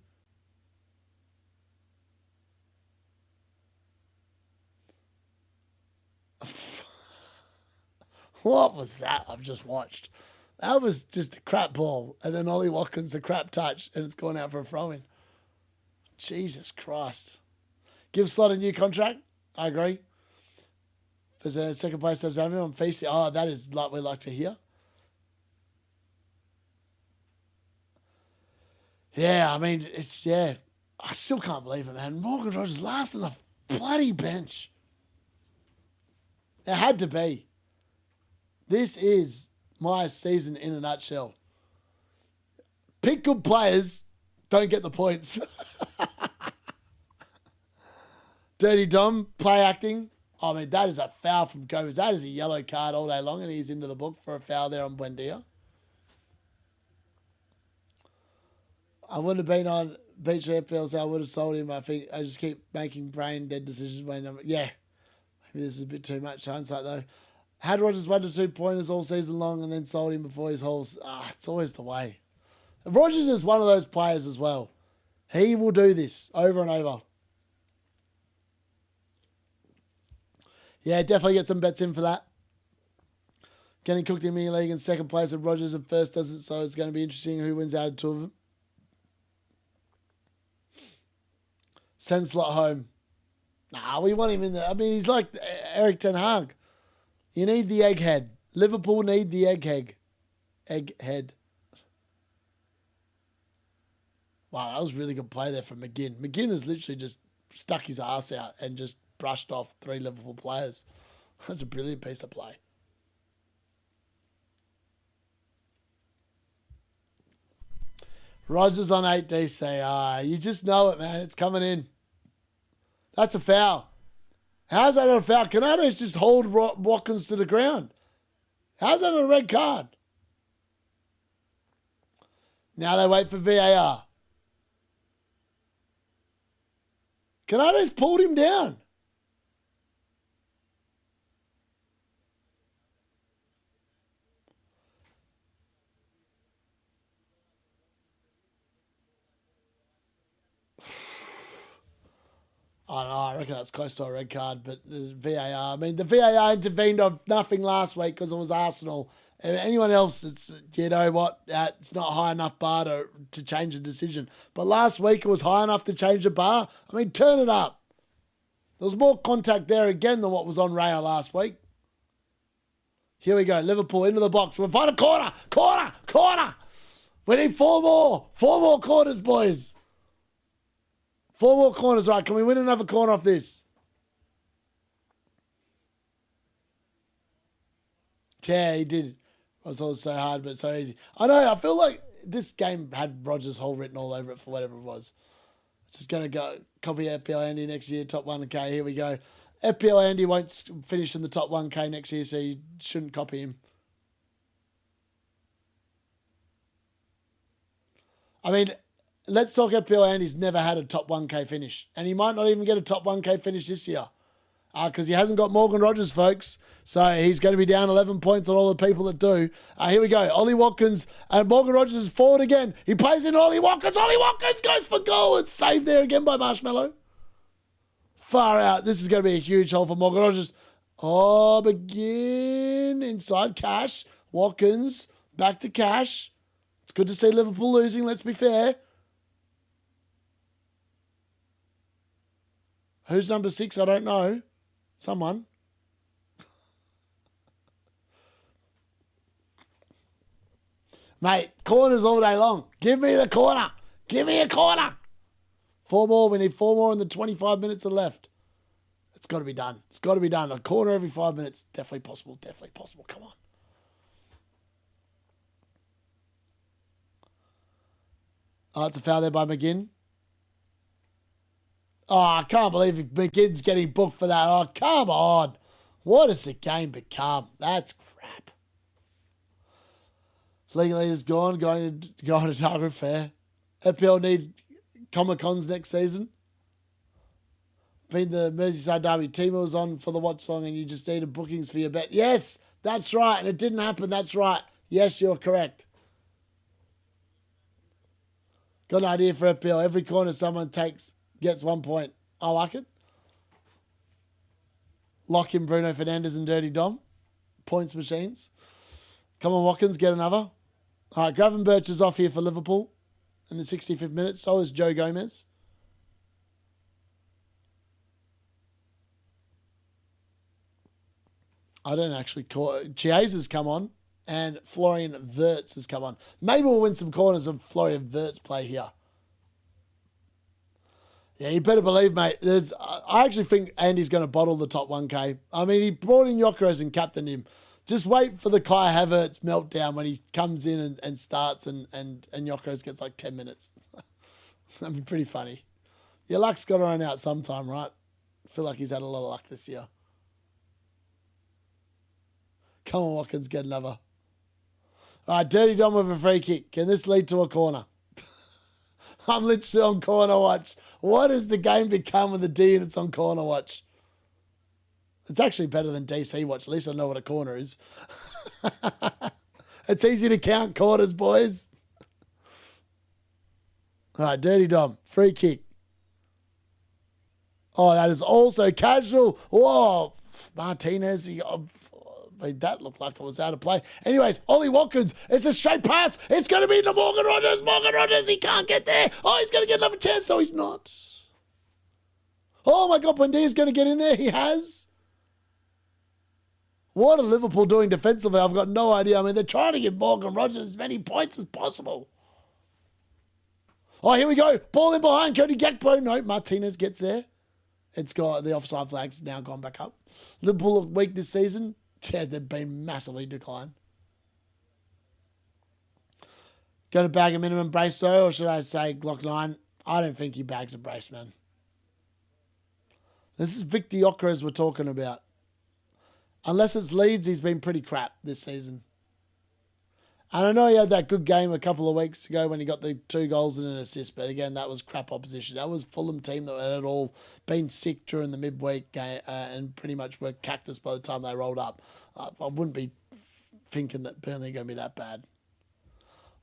What was that I've just watched? That was just a crap ball. And then Ollie Watkins, a crap touch, and it's gone out for a throw-in. Jesus Christ. Give Slot a new contract. I agree. There's a second place that's having on facing. Oh, that is like we like to hear. Yeah, I mean, it's, yeah. I still can't believe it, man. Morgan Rogers last on the bloody bench. It had to be. This is my season in a nutshell. Pick good players, don't get the points. Dirty Dom, play acting. I mean, that is a foul from Gomez. That is a yellow card all day long, and he's into the book for a foul there on Buendia. I wouldn't have been on Beach FPL, so I would have sold him. I think I just keep making brain dead decisions when I'm, yeah. Maybe this is a bit too much hindsight, though. Had Rogers 1 to 2 pointers all season long and then sold him before his holes. It's always the way. Rogers is one of those players as well. He will do this over and over. Yeah, definitely get some bets in for that. Getting cooked in mini league in second place and Rogers at first doesn't, so it's going to be interesting who wins out of 2 of them. Send Slot home. Nah, we want him in there. I mean, he's like Eric Ten Hag. You need the egghead. Liverpool need the egghead. Egghead. Wow, that was really good play there from McGinn. McGinn has literally just stuck his ass out and just brushed off 3 Liverpool players. That's a brilliant piece of play. Rogers on 8 DC. You just know it, man. It's coming in. That's a foul. How's that not a foul? Canado's just hold Watkins to the ground. How's that not a red card? Now they wait for VAR. Canado's pulled him down. I don't know, I reckon that's close to a red card, but the VAR, I mean, the VAR intervened on nothing last week because it was Arsenal. Anyone else, it's, you know what, it's not high enough bar to change a decision. But last week it was high enough to change the bar. I mean, turn it up. There was more contact there again than what was on Raya last week. Here we go, Liverpool into the box. We'll find a corner, corner. We need 4 more. 4 more corners, boys. 4 more corners. All right, can we win another corner off this? Yeah, he did. It was all so hard, but so easy. I know, I feel like this game had Rogers' Hall written all over it for whatever it was. Just going to go copy FPL Andy next year, top 1K. Here we go. FPL Andy won't finish in the top 1K next year, so you shouldn't copy him. I mean, let's talk FPL Andy's never had a top 1K finish. And he might not even get a top 1K finish this year. Because he hasn't got Morgan Rogers, folks. So he's going to be down 11 points on all the people that do. Here we go. Ollie Watkins. And Morgan Rogers is forward again. He plays in Ollie Watkins. Ollie Watkins goes for goal. It's saved there again by Marshmallow. Far out. This is going to be a huge hole for Morgan Rogers. Oh, begin. Inside Cash. Watkins. Back to Cash. It's good to see Liverpool losing. Let's be fair. Who's number 6? I don't know. Someone. Mate, corners all day long. Give me the corner. Give me a corner. 4 more. We need 4 more in the 25 minutes are left. It's got to be done. It's got to be done. A corner every 5 minutes. Definitely possible. Definitely possible. Come on. Oh, it's a foul there by McGinn. Oh, I can't believe McGinn's getting booked for that. Oh, come on. What has the game become? That's crap. League leader's gone, going to Target Fair. FPL need Comic-Cons next season. Been the Merseyside Derby. Timo was on for the watch long and you just needed bookings for your bet. Yes, that's right. And it didn't happen. That's right. Yes, you're correct. Got an idea for FPL. Every corner someone takes gets 1 point. I like it. Lock in Bruno Fernandes and Dirty Dom. Points machines. Come on, Watkins, get another. All right, Gravenberch is off here for Liverpool in the 65th minute. So is Joe Gomez. I don't actually call it. Chiaza's come on and Florian Wirtz has come on. Maybe we'll win some corners of Florian Wirtz play here. Yeah, you better believe, mate. I actually think Andy's going to bottle the top 1K. I mean, he brought in Gyökeres and captained him. Just wait for the Kai Havertz meltdown when he comes in and starts and Gyökeres gets like 10 minutes. That'd be pretty funny. Your luck's got to run out sometime, right? I feel like he's had a lot of luck this year. Come on, Watkins, get another. All right, Dirty Dom with a free kick. Can this lead to a corner? I'm literally on corner watch. What has the game become with the D-Units on corner watch? It's actually better than DC watch. At least I know what a corner is. It's easy to count corners, boys. All right, Dirty Dom. Free kick. Oh, that is also casual. Whoa. Martinez. That looked like it was out of play. Anyways, Ollie Watkins. It's a straight pass. It's going to be to Morgan Rogers. Morgan Rogers. He can't get there. Oh, he's going to get another chance. No, he's not. Oh, my God. Buendia's going to get in there. He has. What are Liverpool doing defensively? I've got no idea. I mean, they're trying to give Morgan Rogers as many points as possible. Oh, here we go. Ball in behind Cody Gakpo. No, Martinez gets there. It's got the offside flag's now gone back up. Liverpool look weak this season. Yeah, they've been massively declined. Going to bag a minimum brace, though, or should I say Glock 9? I don't think he bags a brace, man. This is Victor Gyökeres we're talking about. Unless it's Leeds, he's been pretty crap this season. And I know he had that good game a couple of weeks ago when he got the 2 goals and an assist, but again, that was crap opposition. That was Fulham team that had all been sick during the midweek game and pretty much were cactus by the time they rolled up. I wouldn't be thinking that Burnley are going to be that bad.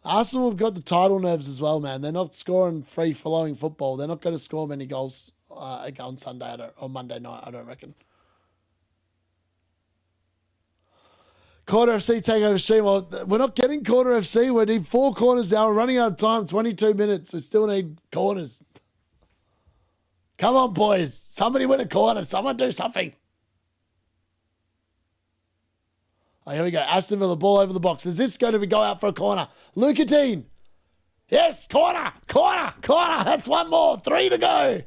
Arsenal have got the title nerves as well, man. They're not scoring free-flowing football. They're not going to score many goals on Sunday or Monday night, I don't reckon. Corner FC take over stream. Well, we're not getting corner FC. We need 4 corners now. We're running out of time. 22 minutes. We still need corners. Come on, boys. Somebody win a corner. Someone do something. Oh, here we go. Aston Villa, ball over the box. Is this going to go out for a corner? Lucatine. Yes, corner. That's one more. 3 to go.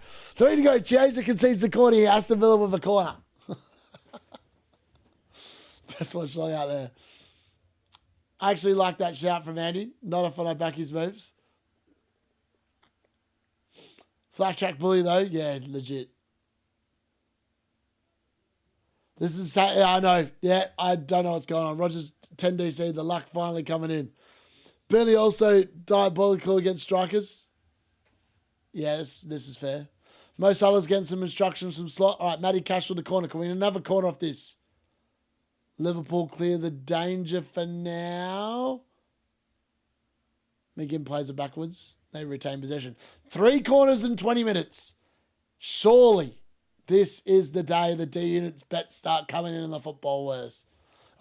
Chiesa concedes the corner here. Aston Villa with a corner. Best watchalong out there. I actually like that shout from Andy. Not often I back his moves. Flash track bully though, yeah, legit. This is, yeah, I know. Yeah, I don't know what's going on. Rogers 10 DC, the luck finally coming in. Billy also diabolical against strikers. Yes, this is fair. Mo Salah's getting some instructions from slot. All right, Matty Cash with the corner. Can we get another corner off this? Liverpool clear the danger for now. McGinn plays it backwards. They retain possession. 3 corners in 20 minutes. Surely this is the day the D-Unit's bets start coming in the football wars.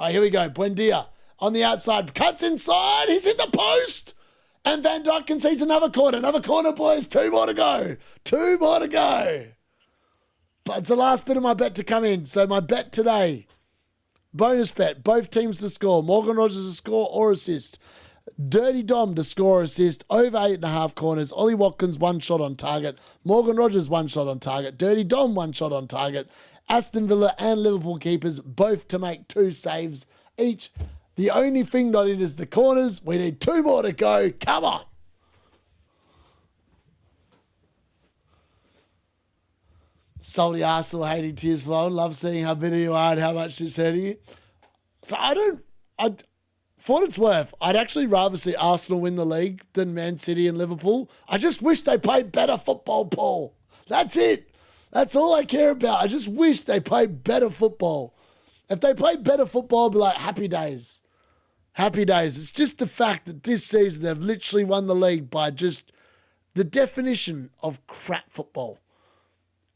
All right, here we go. Buendia on the outside. Cuts inside. He's in the post. And Van Dijk concedes another corner. Another corner, boys. 2 more to go. 2 more to go. But it's the last bit of my bet to come in. So my bet today, bonus bet, both teams to score. Morgan Rogers to score or assist. Dirty Dom to score or assist. Over 8.5 corners. Ollie Watkins 1 shot on target. Morgan Rogers 1 shot on target. Dirty Dom 1 shot on target. Aston Villa and Liverpool keepers both to make 2 saves each. The only thing not in is the corners. We need 2 more to go. Come on. Salty Arsenal hating tears flowing. Love seeing how bitter you are and how much it's hurting you. So for what it's worth, I'd actually rather see Arsenal win the league than Man City and Liverpool. I just wish they played better football, Paul. That's it. That's all I care about. I just wish they played better football. If they played better football, I'd be like, happy days. Happy days. It's just the fact that this season they've literally won the league by just the definition of crap football.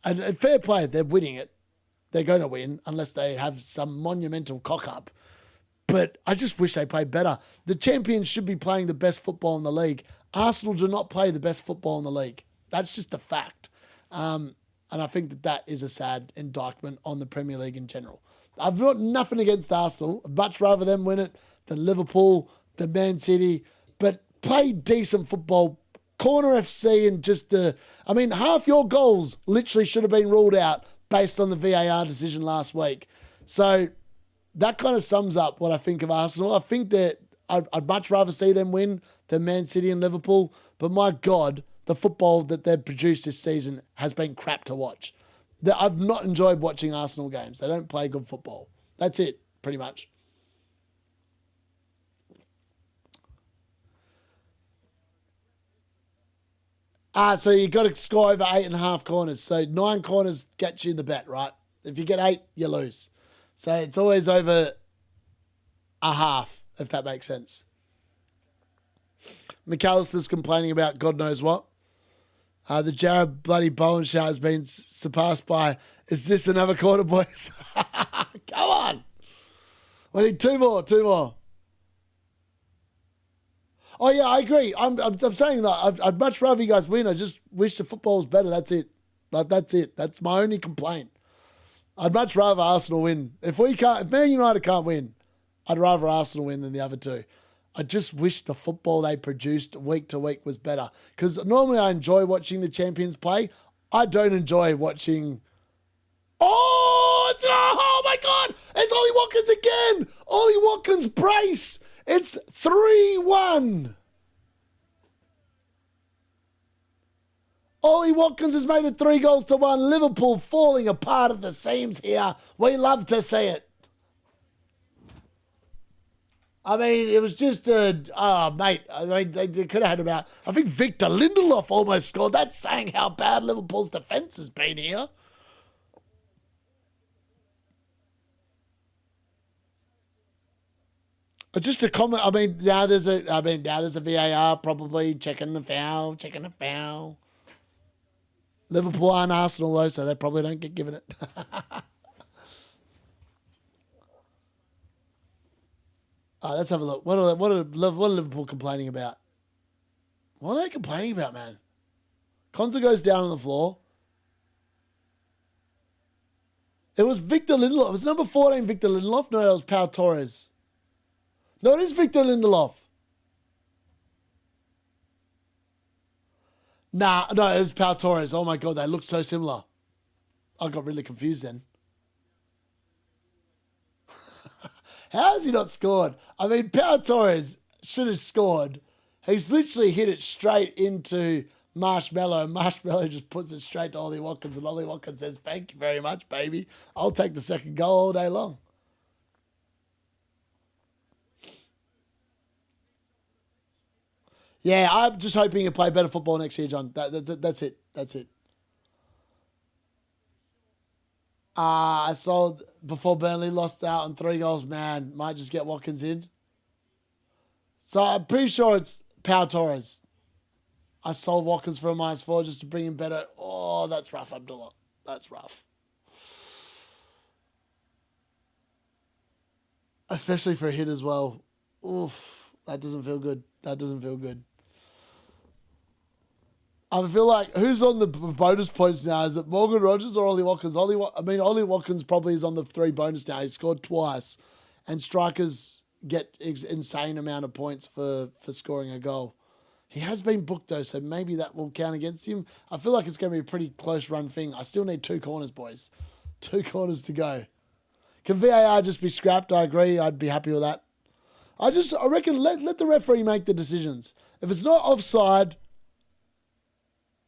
And fair play, they're winning it. They're going to win unless they have some monumental cock-up. But I just wish they played better. The champions should be playing the best football in the league. Arsenal do not play the best football in the league. That's just a fact. And I think that is a sad indictment on the Premier League in general. I've got nothing against Arsenal. I'd much rather them win it than Liverpool, than Man City. But play decent football. Corner FC and just half your goals literally should have been ruled out based on the VAR decision last week. So that kind of sums up what I think of Arsenal. I think that I'd much rather see them win than Man City and Liverpool. But my God, the football that they've produced this season has been crap to watch. I've not enjoyed watching Arsenal games. They don't play good football. That's it, pretty much. So you got to score over 8.5 corners. So 9 corners gets you the bet, right? If you get 8, you lose. So it's always over a half, if that makes sense. McAllister's complaining about God knows what. The Jared bloody Bowen shout has been surpassed by, is this another corner, boys? Come on. We need 2 more. Oh, yeah, I agree. I'm saying that I'd much rather you guys win. I just wish the football was better. That's it. That's it. That's my only complaint. I'd much rather Arsenal win. If Man United can't win, I'd rather Arsenal win than the other 2. I just wish the football they produced week to week was better. Because normally I enjoy watching the champions play. I don't enjoy watching... Oh my God! It's Ollie Watkins again! Ollie Watkins brace! It's 3-1. Ollie Watkins has made it 3-1. Liverpool falling apart at the seams here. We love to see it. I mean, it was just mate. I mean, they could have had about... I think Victor Lindelof almost scored. That's saying how bad Liverpool's defence has been here. Just a comment. Now there's a VAR probably checking the foul. Liverpool and Arsenal, though, so they probably don't get given it. Let's have a look. What are Liverpool complaining about? What are they complaining about, man? Konza goes down on the floor. It was Victor Lindelof. It was number 14, Victor Lindelof. No, that was Pau Torres. No, it is Victor Lindelof. Nah, no, it was Pau Torres. Oh my God, they look so similar. I got really confused then. How has he not scored? I mean, Pau Torres should have scored. He's literally hit it straight into Marshmallow. Marshmallow just puts it straight to Ollie Watkins, and Ollie Watkins says, "Thank you very much, baby. I'll take the second goal all day long." Yeah, I'm just hoping you play better football next year, John. That's it. That's it. I sold before Burnley lost out on 3 goals. Man, might just get Watkins in. So I'm pretty sure it's Pau Torres. I sold Watkins for a -4 just to bring him better. Oh, that's rough, Abdullah. That's rough. Especially for a hit as well. Oof, that doesn't feel good. That doesn't feel good. I feel like who's on the bonus points now? Is it Morgan Rogers or Ollie Watkins? Ollie Watkins probably is on the 3 bonus now. He scored twice, and strikers get insane amount of points for scoring a goal. He has been booked though, so maybe that will count against him. I feel like it's going to be a pretty close run thing. I still need 2 corners, boys. 2 corners to go. Can VAR just be scrapped? I agree. I'd be happy with that. I reckon let the referee make the decisions. If it's not offside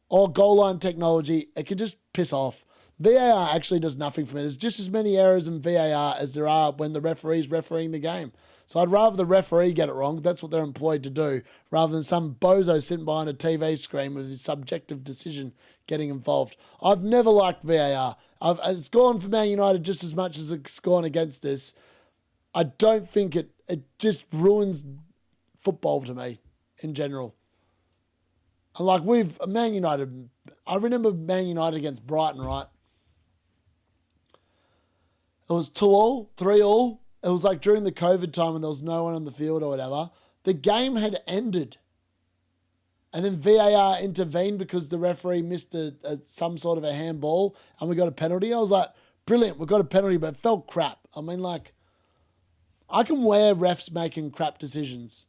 or goal line technology, it can just piss off. VAR actually does nothing for me. There's just as many errors in VAR as there are when the referee's refereeing the game. So I'd rather the referee get it wrong. That's what they're employed to do, rather than some bozo sitting behind a TV screen with his subjective decision getting involved. I've never liked VAR. It's gone for Man United just as much as it's gone against us. I don't think it just ruins football to me in general. And like Man United, I remember Man United against Brighton, right? It was 2-2, 3-3. It was like during the COVID time when there was no one on the field or whatever. The game had ended. And then VAR intervened because the referee missed some sort of a handball and we got a penalty. I was like, brilliant, we got a penalty, but it felt crap. I mean, like, I can wear refs making crap decisions.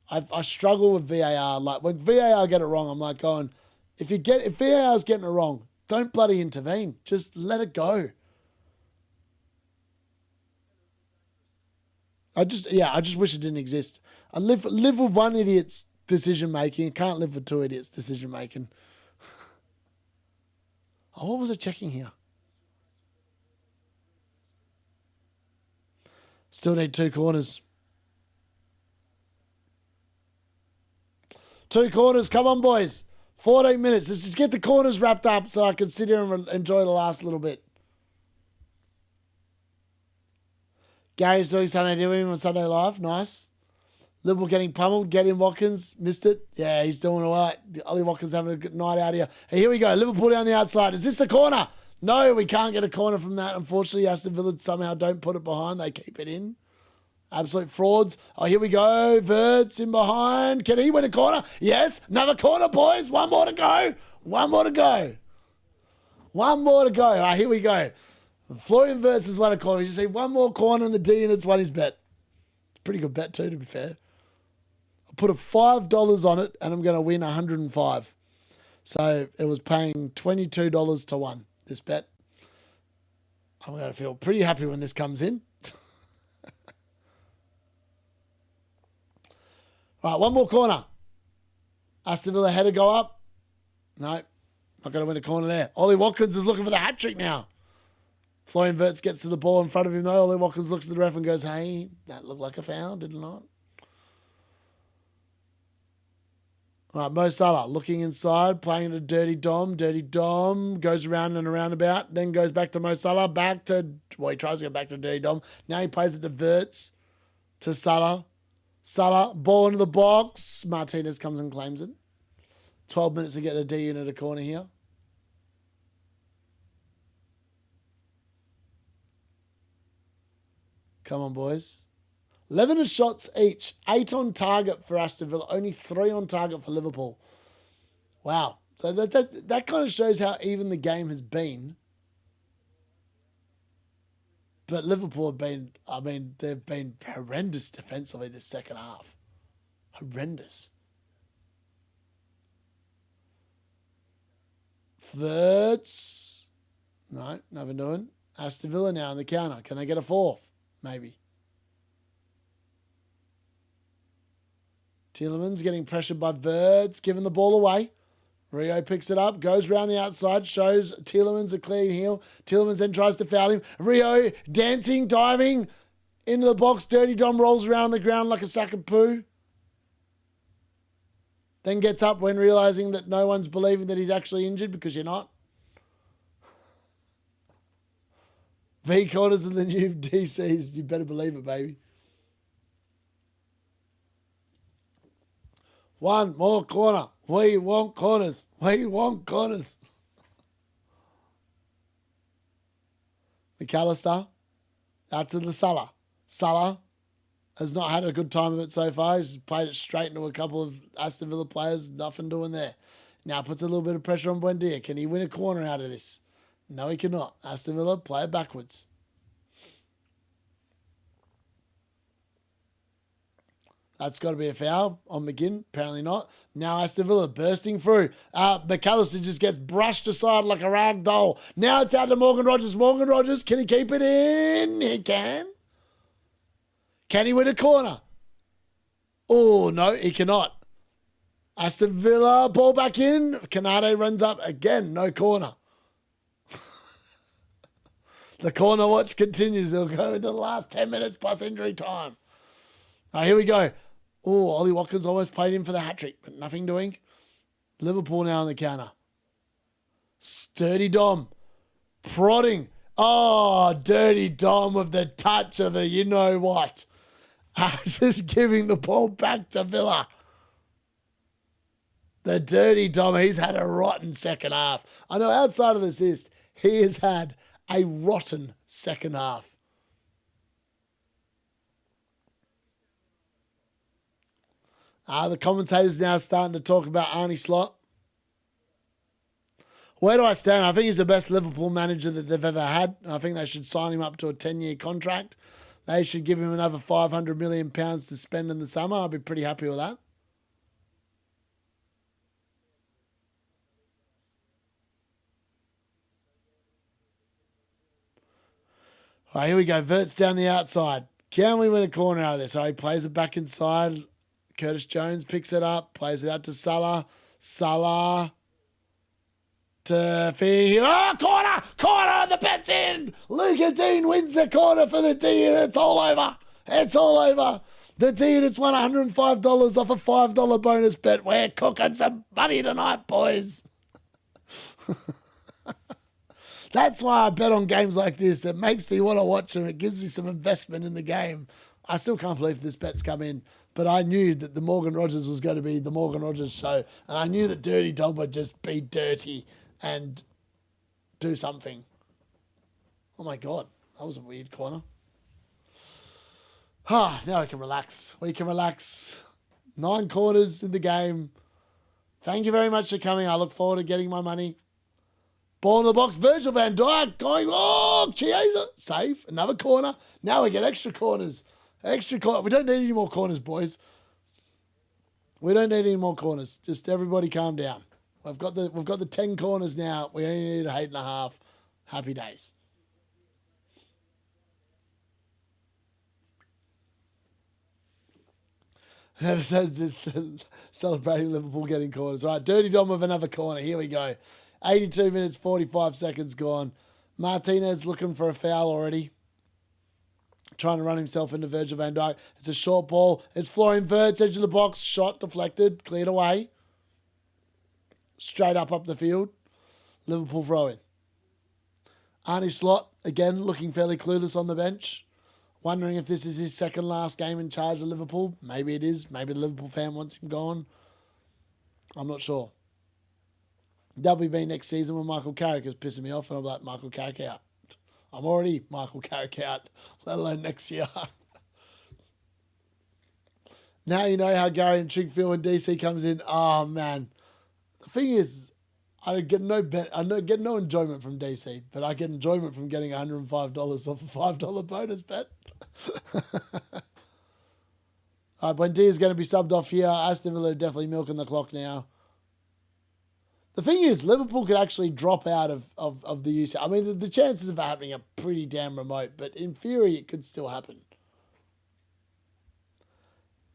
I struggle with VAR. Like, when VAR get it wrong, I'm like going, if VAR's getting it wrong, don't bloody intervene. Just let it go. I just wish it didn't exist. I live with one idiot's decision making. I can't live with 2 idiots' decision making. Oh, what was I checking here? Still need 2 corners. 2 corners. Come on, boys. 14 minutes. Let's just get the corners wrapped up so I can sit here and enjoy the last little bit. Gary's doing Sunday doing on Sunday Live. Nice. Liverpool getting pummeled. Get in Watkins. Missed it. Yeah, he's doing all right. Ollie Watkins having a good night out here. Hey, here we go. Liverpool down the outside. Is this the corner? No, we can't get a corner from that. Unfortunately, Aston Villa somehow don't put it behind. They keep it in. Absolute frauds. Oh, here we go. Verts in behind. Can he win a corner? Yes. Another corner, boys. 1 more to go. 1 more to go. 1 more to go. All right, here we go. Florian Verts has won a corner. You see 1 more corner in the D-Unit's won his bet. It's a pretty good bet too, to be fair. I put a $5 on it and I'm going to win 105. So it was paying $22 to 1, this bet. I'm going to feel pretty happy when this comes in. Right, 1 more corner. Aston Villa header go up. No, not going to win a corner there. Ollie Watkins is looking for the hat-trick now. Florian Verts gets to the ball in front of him though. Ollie Watkins looks at the ref and goes, hey, that looked like a foul, did it not? All right, Mo Salah looking inside, playing a dirty Dom. Dirty Dom goes around and around about, then goes back to Mo Salah, he tries to get back to Dirty Dom. Now he plays it to Verts, to Salah. Salah, ball into the box. Martinez comes and claims it. 12 minutes to get a D-Unit a corner here. Come on, boys. 11 shots each. 8 on target for Aston Villa. Only 3 on target for Liverpool. Wow. So that kind of shows how even the game has been. But Liverpool have been, I mean, they've been horrendous defensively this second half. Horrendous. Thirds. No, nothing doing. Aston Villa now on the counter. Can they get a fourth? Maybe. Tielemans getting pressured by Verts, giving the ball away. Rio picks it up, goes round the outside, shows Tielemans a clean heel. Tielemans then tries to foul him. Rio dancing, diving into the box. Dirty Dom rolls around the ground like a sack of poo. Then gets up when realising that no one's believing that he's actually injured, because you're not. V corners are the new DCs. You better believe it, baby. One more corner. We want corners. We want corners. McAllister. Out to the Salah. Salah has not had a good time of it so far. He's played it straight into a couple of Aston Villa players. Nothing doing there. Now puts a little bit of pressure on Buendia. Can he win a corner out of this? No, he cannot. Aston Villa, play it backwards. That's got to be a foul on McGinn. Apparently not. Now Aston Villa bursting through. McAllister just gets brushed aside like a rag doll. Now it's out to Morgan Rogers. Morgan Rogers, can he keep it in? He can. Can he win a corner? Oh, no, he cannot. Aston Villa, ball back in. Canade runs up again. No corner. The corner watch continues. It'll go into the last 10 minutes plus injury time. All right, here we go. Oh, Ollie Watkins almost played in for the hat-trick, but nothing doing. Liverpool now on the counter. Sturdy Dom. Prodding. Oh, dirty Dom with the touch of a you-know-what. Just giving the ball back to Villa. The dirty Dom, he's had a rotten second half. I know outside of the assist, he has had a rotten second half. The commentators now starting to talk about Arnie Slot. Where do I stand? I think he's the best Liverpool manager that they've ever had. I think they should sign him up to a 10-year contract. They should give him another £500 million to spend in the summer. I'll be pretty happy with that. All right, here we go. Verts down the outside. Can we win a corner out of this? He plays it back inside. Curtis Jones picks it up, plays it out to Salah. Salah to Fee. Oh, corner! Corner! The bet's in! Luca Dean wins the corner for the D-Unit. It's all over. It's all over. The D-Unit's won $105 off a $5 bonus bet. We're cooking some money tonight, boys. That's why I bet on games like this. It makes me want to watch them. It gives me some investment in the game. I still can't believe this bet's come in. But I knew that the Morgan Rogers was going to be the Morgan Rogers show. And I knew that Dirty Dom would just be dirty and do something. Oh, my God. That was a weird corner. Now we can relax. We can relax. 9 quarters in the game. Thank you very much for coming. I look forward to getting my money. Ball in the box. Virgil van Dijk going. Oh, Chiesa. Save. Another corner. Now we get extra corners. Extra corner. We don't need any more corners, boys. We don't need any more corners. Just everybody calm down. We've got the 10 corners now. We only need 8.5. Happy days. Celebrating Liverpool getting corners. All right, Dirty Dom with another corner. Here we go. 82 minutes, 45 seconds gone. Martinez looking for a foul already. Trying to run himself into Virgil van Dijk. It's a short ball. It's Florian Wirtz, edge of the box. Shot deflected. Cleared away. Straight up the field. Liverpool throwing. Arnie Slot, again, looking fairly clueless on the bench. Wondering if this is his second last game in charge of Liverpool. Maybe it is. Maybe the Liverpool fan wants him gone. I'm not sure. WB next season when Michael Carrick is pissing me off and I'm like, Michael Carrick out. I'm already Michael Carrick out, let alone next year. Now you know how Gary and Trick feel when DC comes in. Oh, man. The thing is, I get no enjoyment from DC, but I get enjoyment from getting $105 off a $5 bonus bet. All right, Buendia is going to be subbed off here. Aston Villa are definitely milking the clock now. The thing is, Liverpool could actually drop out of the UCL. I mean, the chances of it happening are pretty damn remote, but in theory, it could still happen.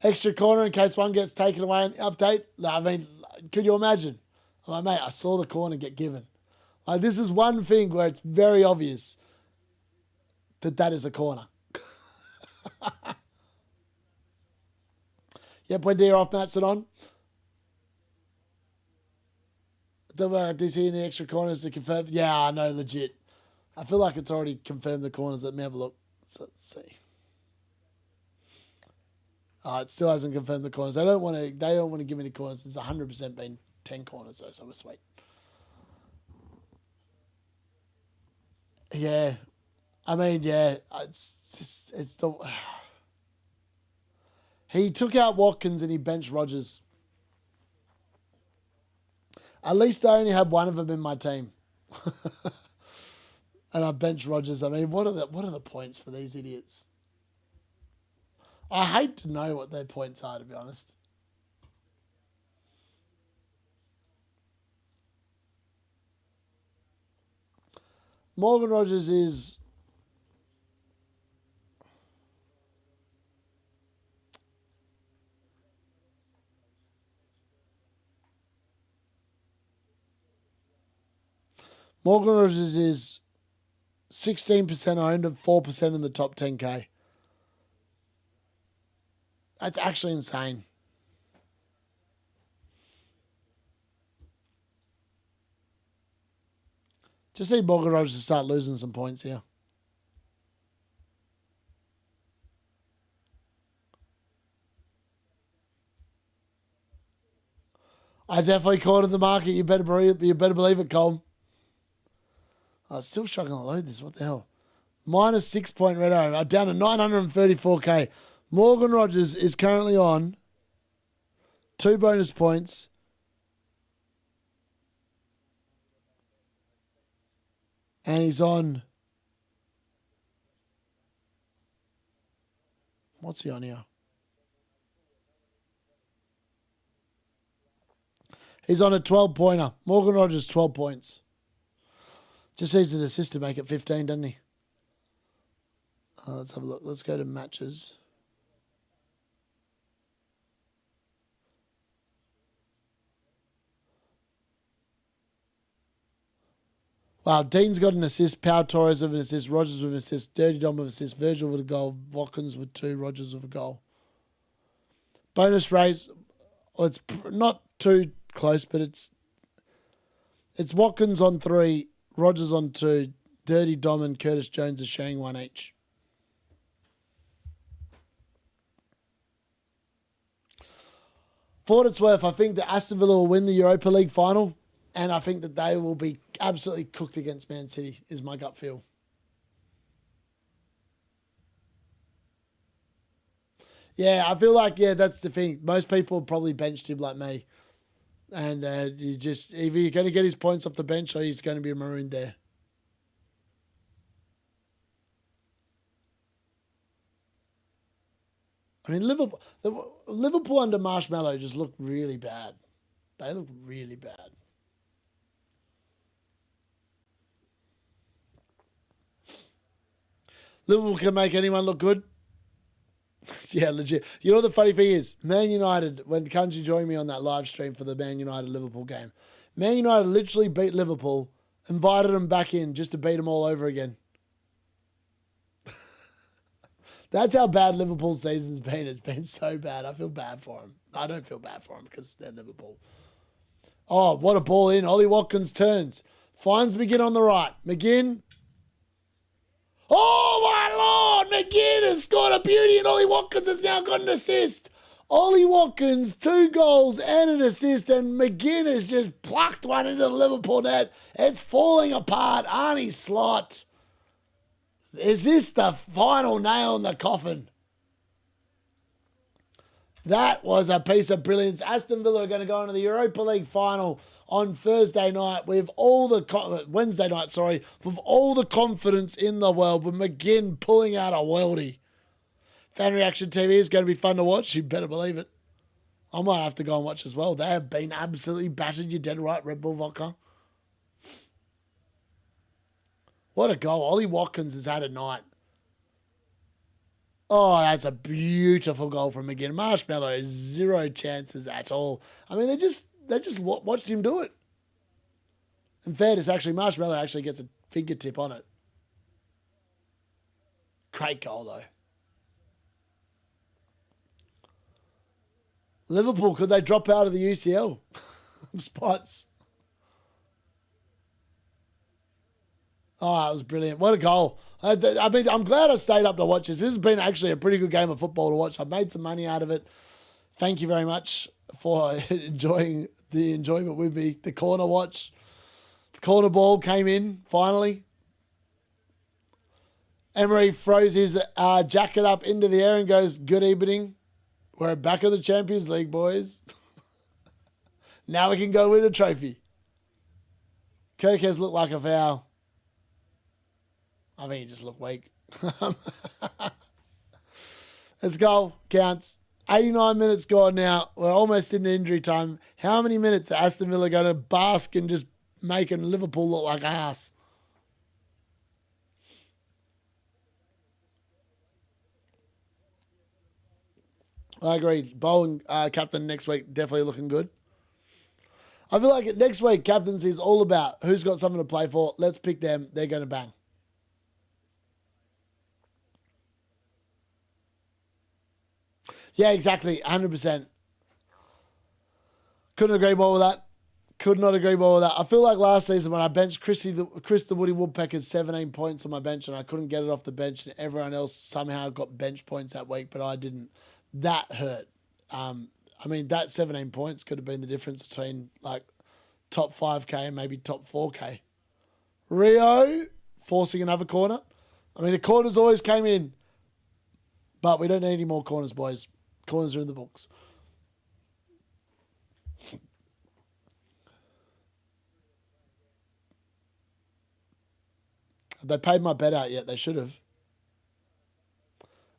Extra corner in case one gets taken away in the update. I mean, could you imagine? I'm like, mate, I saw the corner get given. Like, this is one thing where it's very obvious that is a corner. Yeah, Buendia off Matson on. Do you see any extra corners to confirm? Yeah, I know, legit. I feel like it's already confirmed the corners. Let me have a look. Let's see. It still hasn't confirmed the corners. They don't want to give me the corners. There's 100% been 10 corners though, so we're sweet. Yeah. I mean, yeah, it's the he took out Watkins and he benched Rogers. At least I only had one of them in my team. And I benched Rogers. I mean, what are the points for these idiots? I hate to know what their points are, to be honest. Morgan Rogers is... Morgan Rogers is 16% owned and 4% in the top 10K. That's actually insane. Just need Morgan Rogers to start losing some points here. I definitely caught in the market. You better believe it, Cole. I'm still struggling to load this. What the hell? Minus 6 point red arrow. Down to 934K. Morgan Rogers is currently on 2 bonus points. And he's on... What's he on here? He's on a 12-pointer. Morgan Rogers, 12 points. Just needs an assist to make it 15, doesn't he? Let's have a look. Let's go to matches. Wow, Dean's got an assist. Pau Torres with an assist. Rogers with an assist. Dirty Dom with an assist. Virgil with a goal. Watkins with 2. Rogers with a goal. Bonus race. Well, it's not too close, but it's Watkins on 3. Rogers on 2. Dirty Dom and Curtis Jones are sharing 1 each. For what it's worth, I think that Aston Villa will win the Europa League final, and I think that they will be absolutely cooked against Man City, is my gut feel. Yeah, I feel like, yeah, that's the thing. Most people probably benched him like me. And you just, either you're going to get his points off the bench or he's going to be marooned there. I mean, Liverpool under Marshmallow just looked really bad. They looked really bad. Liverpool can make anyone look good. Yeah, legit. You know what the funny thing is? Man United, when Kanji joined me on that live stream for the Man United-Liverpool game, Man United literally beat Liverpool, invited them back in just to beat them all over again. That's how bad Liverpool's season's been. It's been so bad. I feel bad for them. I don't feel bad for them because they're Liverpool. Oh, what a ball in. Ollie Watkins turns. Finds McGinn on the right. McGinn. Oh, my Lord. McGinn has scored a beauty and Ollie Watkins has now got an assist. Ollie Watkins, 2 goals and an assist, and McGinn has just plucked one into the Liverpool net. It's falling apart. Arnie Slot. Is this the final nail in the coffin? That was a piece of brilliance. Aston Villa are going to go into the Europa League final on Thursday night with all the Wednesday night, sorry, with all the confidence in the world, with McGinn pulling out a worldie. Fan Reaction TV is going to be fun to watch. You better believe it. I might have to go and watch as well. They have been absolutely battered. You're dead right, Red Bull Vodka. What a goal. Ollie Watkins has had a night. Oh, that's a beautiful goal from McGinn. Marshmallow, zero chances at all. I mean, they just watched him do it. In fairness, actually, Marshmallow actually gets a fingertip on it. Great goal, though. Liverpool, could they drop out of the UCL spots? Oh, that was brilliant. What a goal. I mean, I'm glad I stayed up to watch this. This has been actually a pretty good game of football to watch. I've made some money out of it. Thank you very much for enjoying the enjoyment with me. The corner watch. The corner ball came in, finally. Emery throws his jacket up into the air and goes, "Good evening. We're back in the Champions League, boys." Now we can go win a trophy. Kirk has looked like a foul. I think he just looked weak. Let's go. Counts. 89 minutes gone now. We're almost in injury time. How many minutes are Aston Villa going to bask in just making Liverpool look like ass? I agree. Bowling captain next week, definitely looking good. I feel like next week, captaincy is all about who's got something to play for. Let's pick them. They're going to bang. Yeah, exactly. 100%. Couldn't agree more with that. Could not agree more with that. I feel like last season when I benched Chris the Woody Woodpecker's 17 points on my bench and I couldn't get it off the bench and everyone else somehow got bench points that week, but I didn't. That hurt. I mean, that 17 points could have been the difference between like top 5K and maybe top 4K. Rio forcing another corner. I mean, the corners always came in, but we don't need any more corners, boys. Corners are in the books. Have they paid my bet out yet? They should have.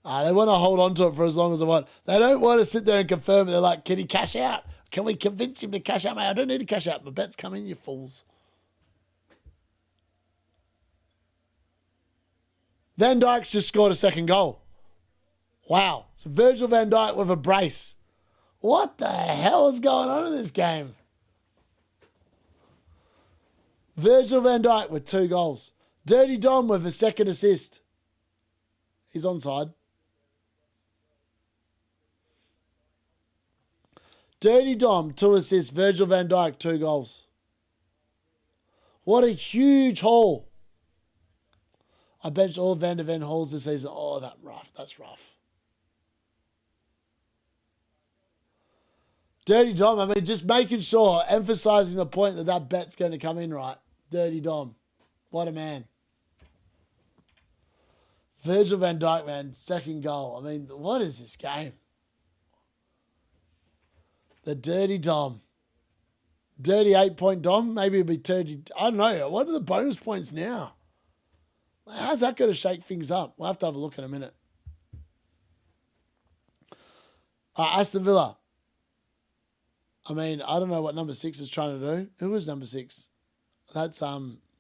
They want to hold on to it for as long as they want. They don't want to sit there and confirm it. They're like, can he cash out? Can we convince him to cash out? Mate, I don't need to cash out. My bet's coming, you fools. Van Dijk's just scored a second goal. Wow. So Virgil van Dijk with a brace. What the hell is going on in this game? Virgil van Dijk with 2 goals. Dirty Dom with a second assist. He's onside. Dirty Dom, 2 assists. Virgil van Dijk, 2 goals. What a huge haul. I benched all Van der Ven hauls this season. Oh, that's rough. Dirty Dom, I mean, just making sure, emphasizing the point that bet's going to come in right. Dirty Dom. What a man. Virgil van Dijk, man, second goal. I mean, what is this game? The Dirty Dom. Dirty 8-point Dom. Maybe it'll be 30. I don't know. What are the bonus points now? How's that going to shake things up? We'll have to have a look in a minute. Aston Villa. I mean, I don't know what number 6 is trying to do. Who is number 6? That's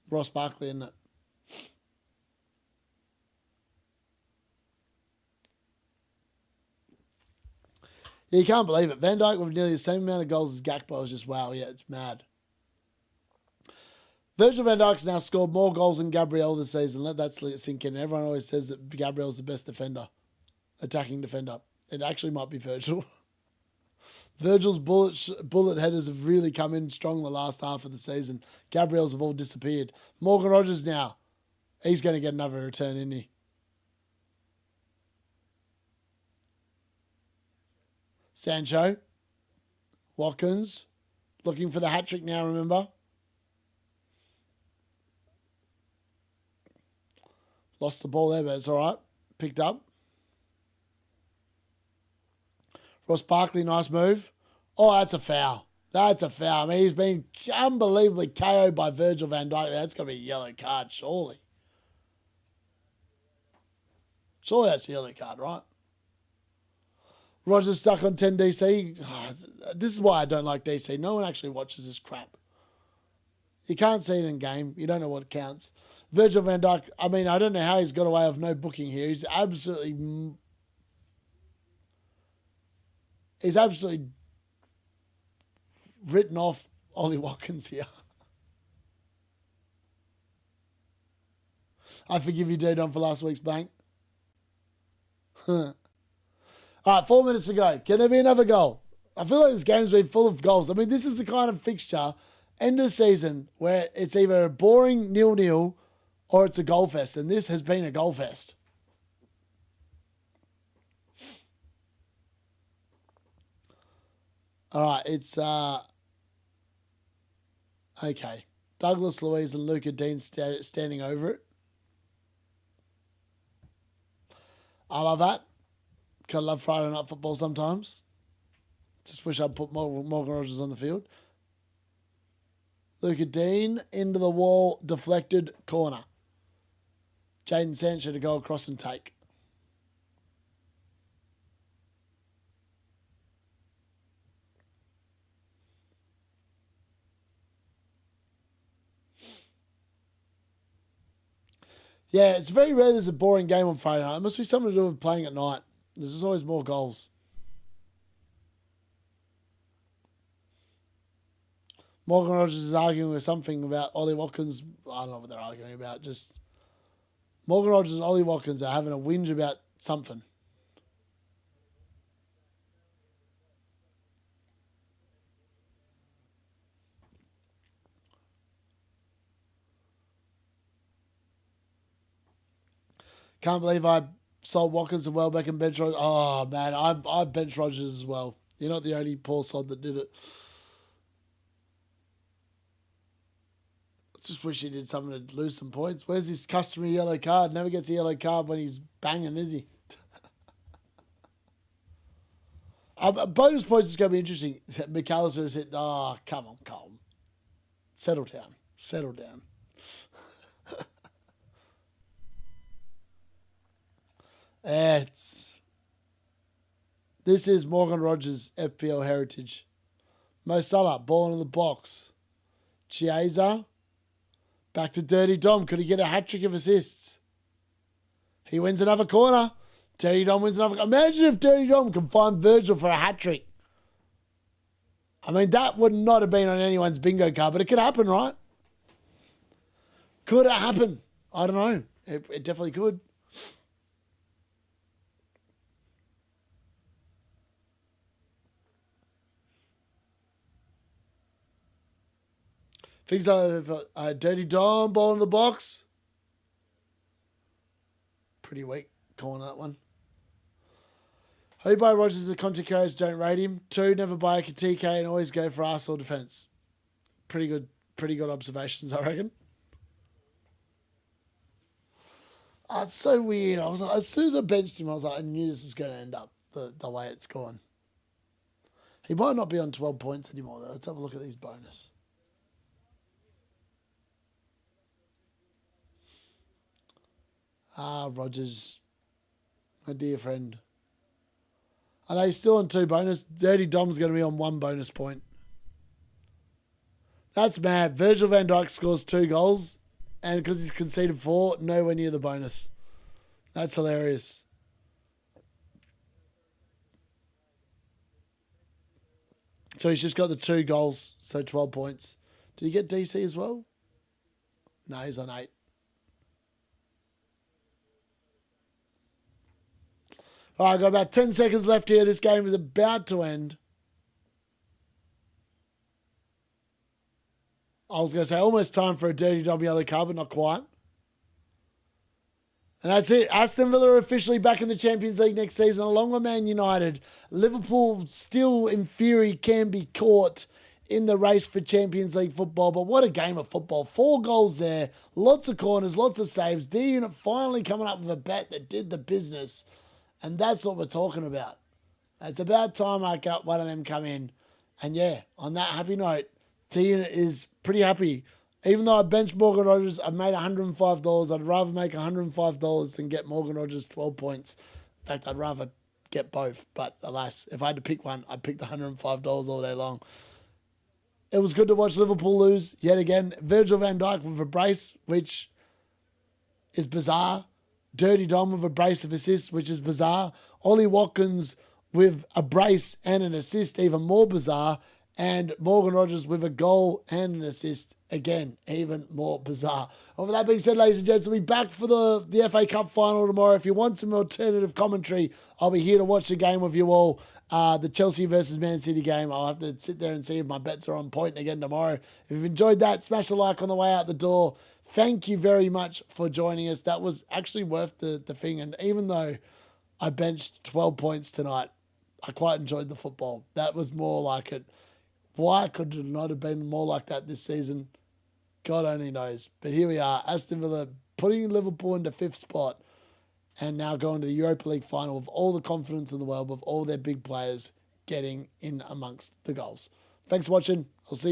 Ross Barkley, isn't it? Yeah, you can't believe it. Van Dijk with nearly the same amount of goals as Gakpo is just wow. Yeah, it's mad. Virgil van Dijk's now scored more goals than Gabriel this season. Let that sink in. Everyone always says that Gabriel's the best defender, attacking defender. It actually might be Virgil. Virgil's bullet headers have really come in strong the last half of the season. Gabriel's have all disappeared. Morgan Rogers now. He's going to get another return, isn't he? Sancho. Watkins. Looking for the hat-trick now, remember? Lost the ball there, but it's all right. Picked up. Ross Barkley, nice move. Oh, that's a foul. That's a foul. I mean, he's been unbelievably KO'd by Virgil van Dijk. That's got to be a yellow card, surely. Surely that's a yellow card, right? Roger's stuck on 10 DC. Oh, this is why I don't like DC. No one actually watches this crap. You can't see it in game. You don't know what counts. Virgil van Dijk, I mean, I don't know how he's got away with no booking here. He's absolutely written off Ollie Watkins here. I forgive you, D-Don, for last week's bank. All right, 4 minutes to go. Can there be another goal? I feel like this game's been full of goals. I mean, this is the kind of fixture, end of season, where it's either a boring 0-0 or it's a goal fest, and this has been a goal fest. All right, it's okay. Douglas Luiz and Luca Dean standing over it. I love that. Gotta love Friday night football sometimes. Just wish I'd put Morgan Rogers on the field. Luca Dean into the wall, deflected corner. Jadon Sancho to go across and take. Yeah, it's very rare there's a boring game on Friday night. It must be something to do with playing at night. There's always more goals. Morgan Rogers is arguing with something about Ollie Watkins. I don't know what they're arguing about. Just Morgan Rogers and Ollie Watkins are having a whinge about something. Can't believe I sold Watkins and Welbeck and bench Rogers. Oh, man, I benched Rogers as well. You're not the only poor sod that did it. I just wish he did something to lose some points. Where's his customary yellow card? Never gets a yellow card when he's banging, is he? Bonus points is going to be interesting. McAllister has hit. Oh, come on, Colm. Settle down. Settle down. This is Morgan Rogers' FPL heritage. Mo Salah, ball in the box. Chiesa, back to Dirty Dom. Could he get a hat-trick of assists? He wins another corner. Dirty Dom wins another. Imagine if Dirty Dom can find Virgil for a hat-trick. I mean, that would not have been on anyone's bingo card, but it could happen, right? Could it happen? I don't know. It definitely could. Things like Dirty Dom, ball in the box. Pretty weak calling that one. How do you buy Rogers? The content creators don't rate him. 2, never buy a TK and always go for Arsenal defence. Pretty good observations, I reckon. Oh, it's so weird. I was like, as soon as I benched him, I was like, I knew this was going to end up the way it's gone. He might not be on 12 points anymore, though. Let's have a look at these bonus. Rogers, my dear friend. I know he's still on 2 bonus. Dirty Dom's going to be on 1 bonus point. That's mad. Virgil van Dijk scores 2 goals, and because he's conceded 4, nowhere near the bonus. That's hilarious. So he's just got the 2 goals, so 12 points. Did he get DC as well? No, he's on 8. All right, I've got about 10 seconds left here. This game is about to end. I was going to say almost time for a Dirty Dom yellow card, but not quite. And that's it. Aston Villa are officially back in the Champions League next season, along with Man United. Liverpool still, in theory, can be caught in the race for Champions League football, but what a game of football. 4 goals there, lots of corners, lots of saves. D-Unit finally coming up with a bet that did the business, and that's what we're talking about. It's about time I got one of them come in. And yeah, on that happy note, D-Unit is pretty happy. Even though I benched Morgan Rogers, I've made $105. I'd rather make $105 than get Morgan Rogers 12 points. In fact, I'd rather get both. But alas, if I had to pick one, I'd pick the $105 all day long. It was good to watch Liverpool lose yet again. Virgil van Dijk with a brace, which is bizarre. Dirty Dom with a brace of assists, which is bizarre. Ollie Watkins with a brace and an assist, even more bizarre. And Morgan Rogers with a goal and an assist, again, even more bizarre. And with that being said, ladies and gents, we'll be back for the FA Cup final tomorrow. If you want some alternative commentary, I'll be here to watch the game with you all. The Chelsea versus Man City game. I'll have to sit there and see if my bets are on point again tomorrow. If you've enjoyed that, smash a like on the way out the door. Thank you very much for joining us. That was actually worth the thing. And even though I benched 12 points tonight, I quite enjoyed the football. That was more like it. Why could it not have been more like that this season? God only knows. But here we are, Aston Villa putting Liverpool into 5th spot and now going to the Europa League final with all the confidence in the world, with all their big players getting in amongst the goals. Thanks for watching. I'll see you.